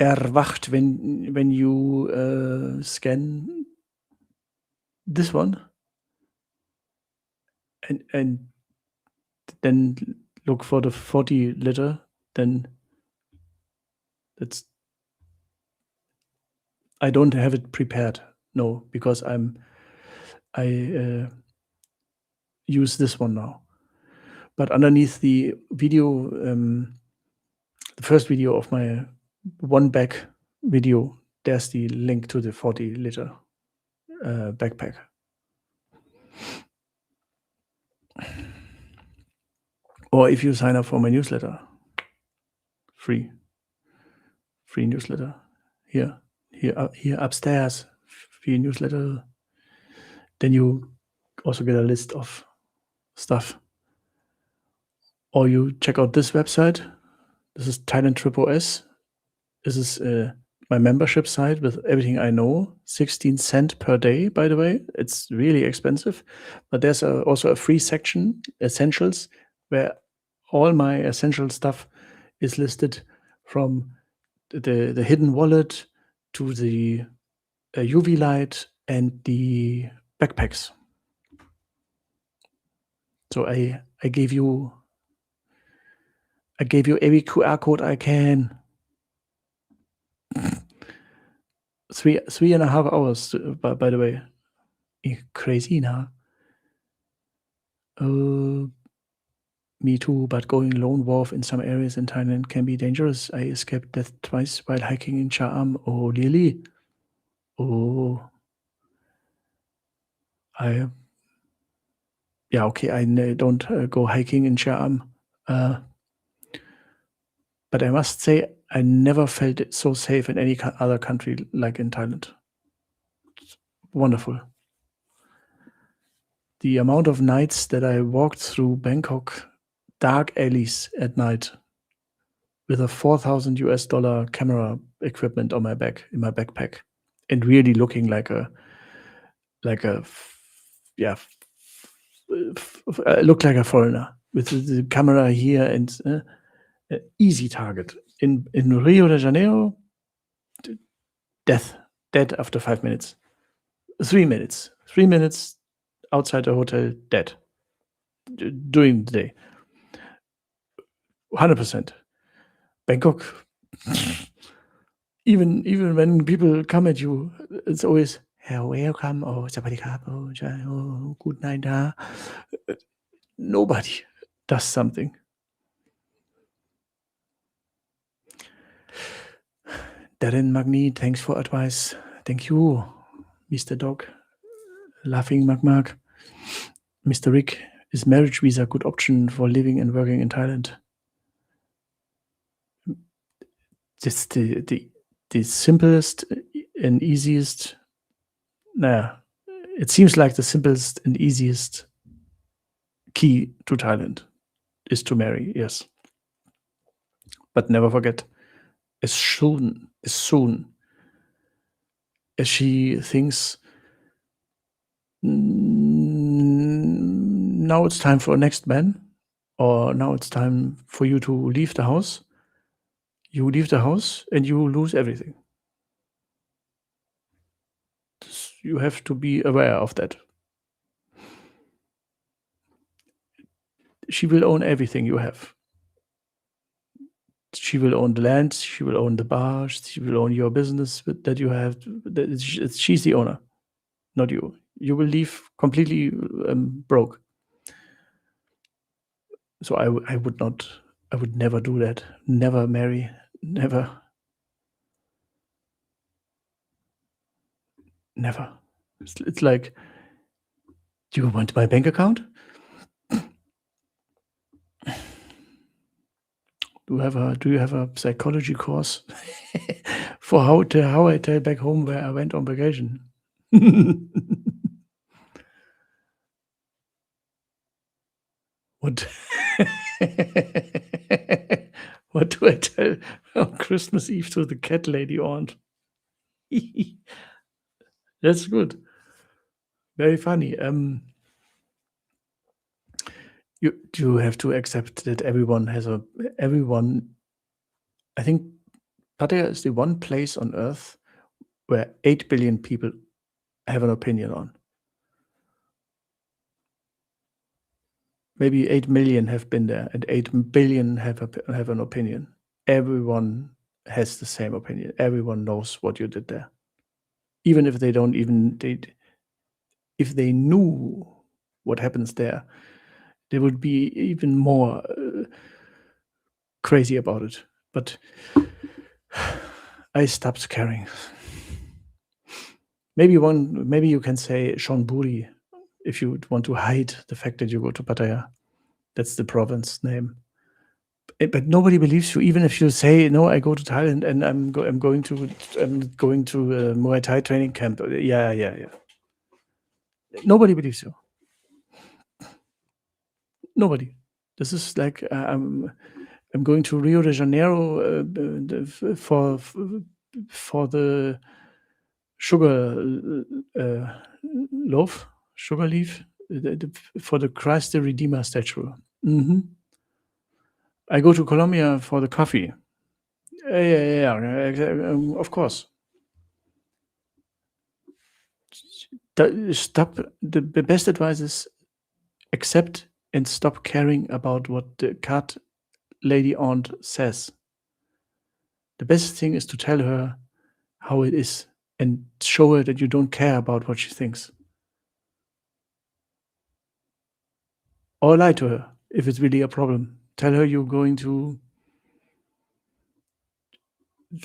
A: Erwacht when you scan this one and then look for the 40 liter, then that's. I don't have it prepared. No, because I use this one now. But underneath the video, the first video of my one bag video, there's the link to the 40 liter backpack. Or if you sign up for my newsletter, free newsletter here upstairs, free newsletter. Then you also get a list of stuff. Or you check out this website. This is Thailand Triple S. This is my membership site with everything I know, 16 cents per day, by the way. It's really expensive. But there's also a free section, Essentials, where all my essential stuff is listed, from the hidden wallet to the UV light and the backpacks. So I gave you every QR code I can. 3.5 hours, by the way. Crazy now. Me too, but going lone wolf in some areas in Thailand can be dangerous. I escaped death twice while hiking in Cha'am. Oh, really? Oh, yeah, okay, I don't go hiking in Cha'am. But I must say, I never felt it so safe in any other country like in Thailand. It's wonderful. The amount of nights that I walked through Bangkok dark alleys at night with a $4,000 camera equipment on my back, in my backpack, and really looking like a looked like a foreigner with the camera here, and easy target. In Rio de Janeiro, dead after 5 minutes. 3 minutes. 3 minutes outside the hotel, dead. During the day. 100%. Bangkok, even when people come at you, it's always, welcome, or sawadee, oh, good night. Nobody does something. Darren Magni, thanks for advice. Thank you, Mr. Dog. Laughing Magmag. Mr. Rick, is marriage visa a good option for living and working in Thailand? It's the simplest and easiest. It seems like the simplest and easiest key to Thailand is to marry, yes. But never forget, as soon as she thinks, now it's time for a next man, or now it's time for you to leave the house, you leave the house and you lose everything. You have to be aware of that. She will own everything you have. She will own the land, she will own the bar, she will own your business that you have. She's the owner, not you. You will leave completely broke. So I would never do that. Never marry. Never. It's like, do you want my bank account? Do you have a psychology course for how I tell back home where I went on vacation? What what do I tell on Christmas Eve to the cat lady aunt? That's good. Very funny. You have to accept that everyone, I think Pattaya is the one place on earth where 8 billion people have an opinion on. Maybe 8 million have been there, and 8 billion have an opinion. Everyone has the same opinion. Everyone knows what you did there. Even if they don't if they knew what happens there, they would be even more crazy about it. But I stopped caring. Maybe you can say Shonburi if you want to hide the fact that you go to Pattaya. That's the province name. But nobody believes you, even if you say, no, I go to Thailand and I'm going to a Muay Thai training camp. Yeah. Nobody believes you. Nobody. This is like, I'm going to Rio de Janeiro for the sugar loaf, sugar leaf, for the Christ the Redeemer statue. Hmm. I go to Colombia for the coffee. Yeah, of course. Stop. The best advice is accept and stop caring about what the cat lady aunt says. The best thing is to tell her how it is and show her that you don't care about what she thinks. Or lie to her if it's really a problem. Tell her you're going to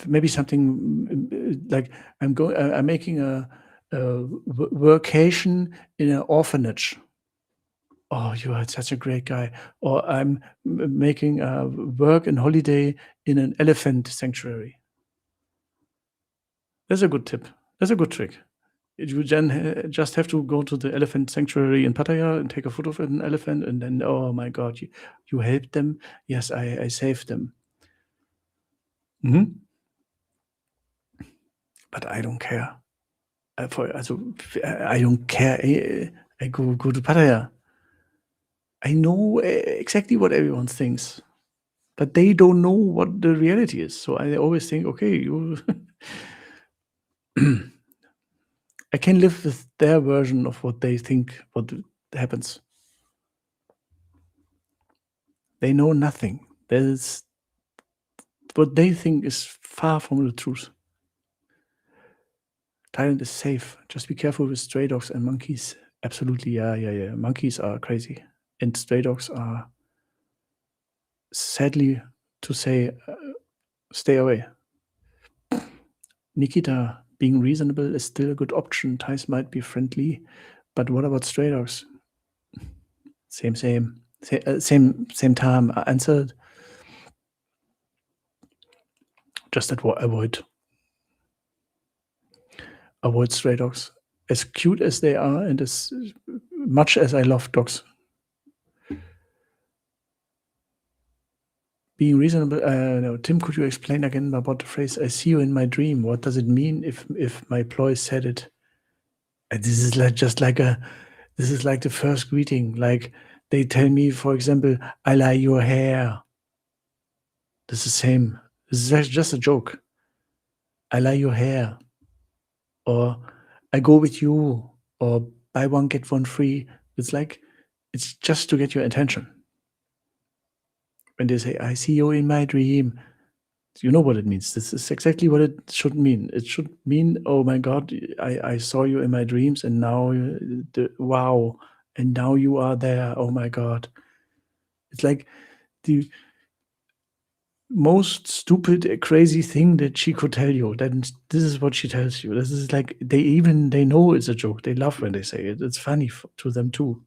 A: maybe something like I'm making a workation in an orphanage. Oh, you are such a great guy. Or I'm making a work and holiday in an elephant sanctuary. That's a good tip. That's a good trick. You then just have to go to the elephant sanctuary in Pattaya and take a photo of an elephant, and then, oh my God, you helped them. Yes, I saved them. Mhm. But I don't care. I don't care. I go to Pattaya. I know exactly what everyone thinks, but they don't know what the reality is. So I always think, okay, you. I can live with their version of what they think what happens. They know nothing. There's what they think is far from the truth. Thailand is safe. Just be careful with stray dogs and monkeys. Absolutely, yeah. Monkeys are crazy, and stray dogs are, sadly to say, stay away. Nikita, being reasonable is still a good option. Thais might be friendly, but what about stray dogs? Same time. I answered. Just avoid stray dogs. As cute as they are, and as much as I love dogs, being reasonable. No, Tim, could you explain again about the phrase "I see you in my dream"? What does it mean if my ploy said it? This is this is like the first greeting. Like they tell me, for example, "I like your hair." This is the same. This is just a joke. I like your hair, or I go with you, or buy one get one free. It's just to get your attention. When they say "I see you in my dream," you know what it means. This is exactly what it should mean. It should mean, oh my God, I saw you in my dreams, and now wow, and now you are there. Oh my God, it's like the most stupid, crazy thing that she could tell you. Then this is what she tells you. This is like they know it's a joke. They laugh when they say it. It's funny to them too,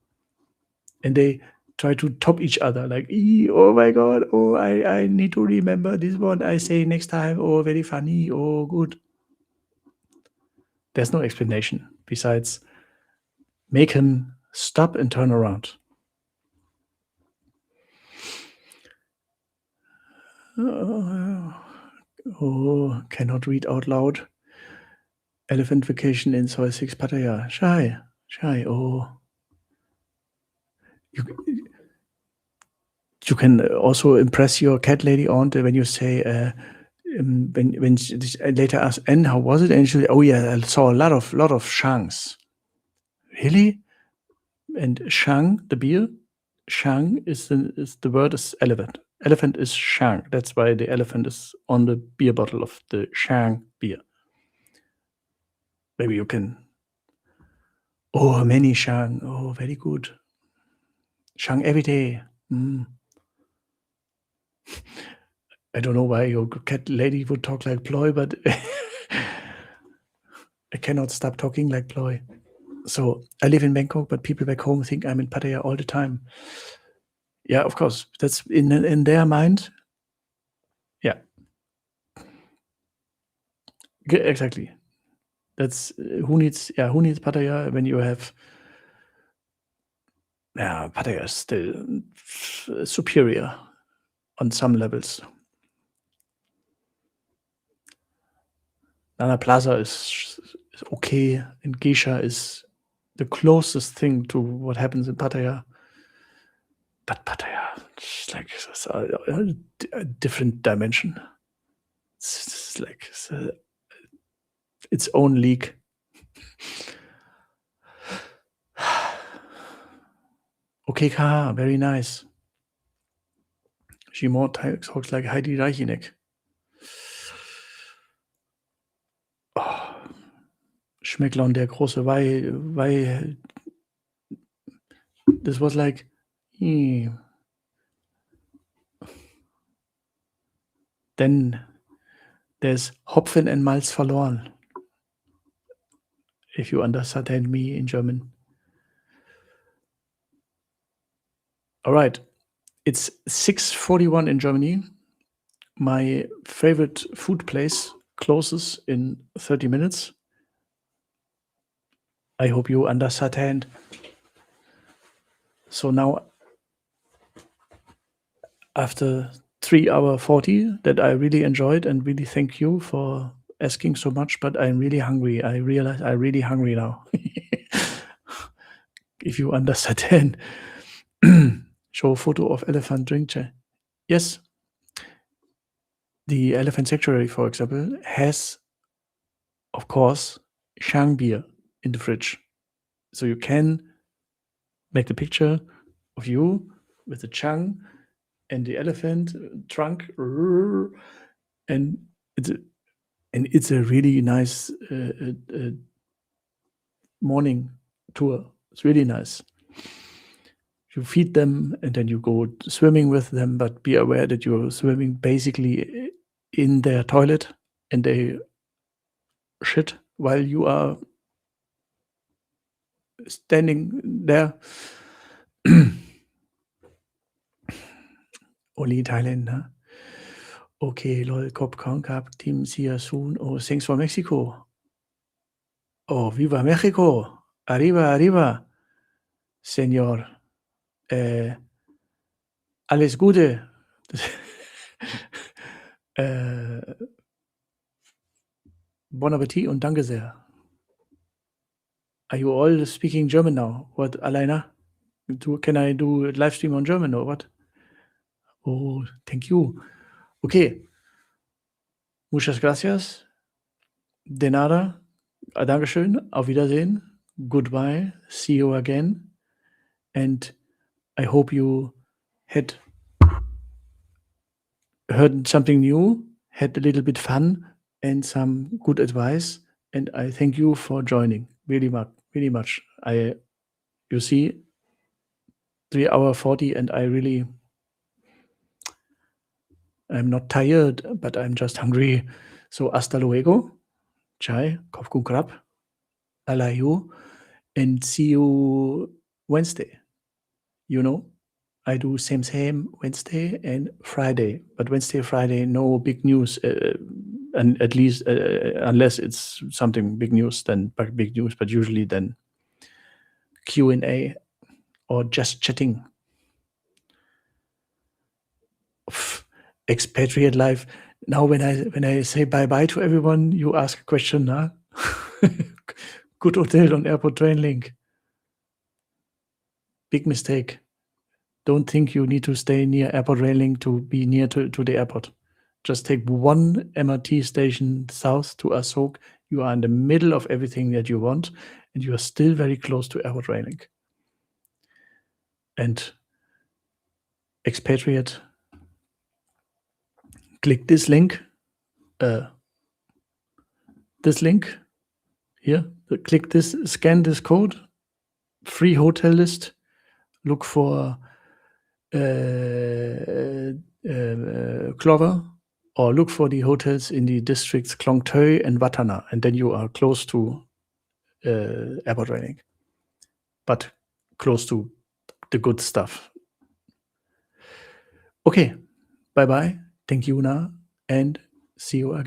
A: and they try to top each other. Like, oh my God, oh I need to remember this one. I say next time. Oh, very funny. Oh, good. There's no explanation besides make him stop and turn around. Oh, cannot read out loud. Elephant vacation in Soy 6 Pattaya. Shy. Oh. You can also impress your cat lady aunt when you say, when she later asks, and how was it? And she'll say, oh yeah, I saw a lot of shangs. Really? And shang, the beer, shang is the word is elephant. Elephant is shang. That's why the elephant is on the beer bottle of the shang beer. Maybe you can. Oh, many shang. Oh, very good. Shang every day. I don't know why your cat lady would talk like Ploy, but I cannot stop talking like Ploy. So I live in Bangkok, but people back home think I'm in Pattaya all the time. Yeah, of course. That's in their mind. Yeah, exactly. That's who needs Pattaya when you have. Yeah, Pattaya is still superior on some levels. Nana Plaza is okay, and Geisha is the closest thing to what happens in Pattaya. But Pattaya, it's like it's a different dimension. It's like its own league. Okay, Ka, very nice. She more talks like Heidi Reicheneck. Oh, Schmecklon, der große Weih. This was like, then there's Hopfen and Malz verloren, if you understand me in German. All right, it's 6:41 in Germany. My favorite food place closes in 30 minutes. I hope you understand. So now, after 3 hour 40 that I really enjoyed, and really thank you for asking so much, but I'm really hungry. I realize I'm really hungry now. If you understand. Show a photo of elephant drink chair. Yes. The elephant sanctuary, for example, has, of course, Shang beer in the fridge. So you can make the picture of you with the Chang and the elephant trunk, and it's a really nice morning tour. It's really nice. You feed them and then you go swimming with them, but be aware that you're swimming basically in their toilet and they shit while you are standing there. Only Thailand, huh? Okay, lol, Cop Concap, Team see you soon. Oh, thanks for Mexico. Oh, viva Mexico! Arriba, arriba, Señor. Alles Gute. Bon appetit und danke sehr. Are you all speaking German now? What, Alaina? Can I do a live stream on German or what? Oh, thank you. Okay. Muchas gracias. De nada. Dankeschön. Auf Wiedersehen. Goodbye. See you again. And I hope you had heard something new, had a little bit fun, and some good advice. And I thank you for joining really much, really much. You see, 3 hour 40, and I'm not tired, but I'm just hungry. So hasta luego. Chai, Kopkun Krab, Alayu, and see you Wednesday. You know, I do same Wednesday and Friday, but Wednesday, Friday, no big news, and at least unless it's something big news, then big news. But usually then Q&A or just chatting. Expatriate life. Now, when I say bye to everyone, you ask a question, huh? Good hotel on airport train link. Big mistake. Don't think you need to stay near airport railing to be near to the airport. Just take one MRT station south to Asok. You are in the middle of everything that you want, and you are still very close to airport railing. And expatriate, click this link. This link here. Click this, scan this code. Free hotel list. Look for Clover, or look for the hotels in the districts Klong Toi and Watana, and then you are close to airport railing, but close to the good stuff. Okay, bye-bye. Thank you, Na, and see you again.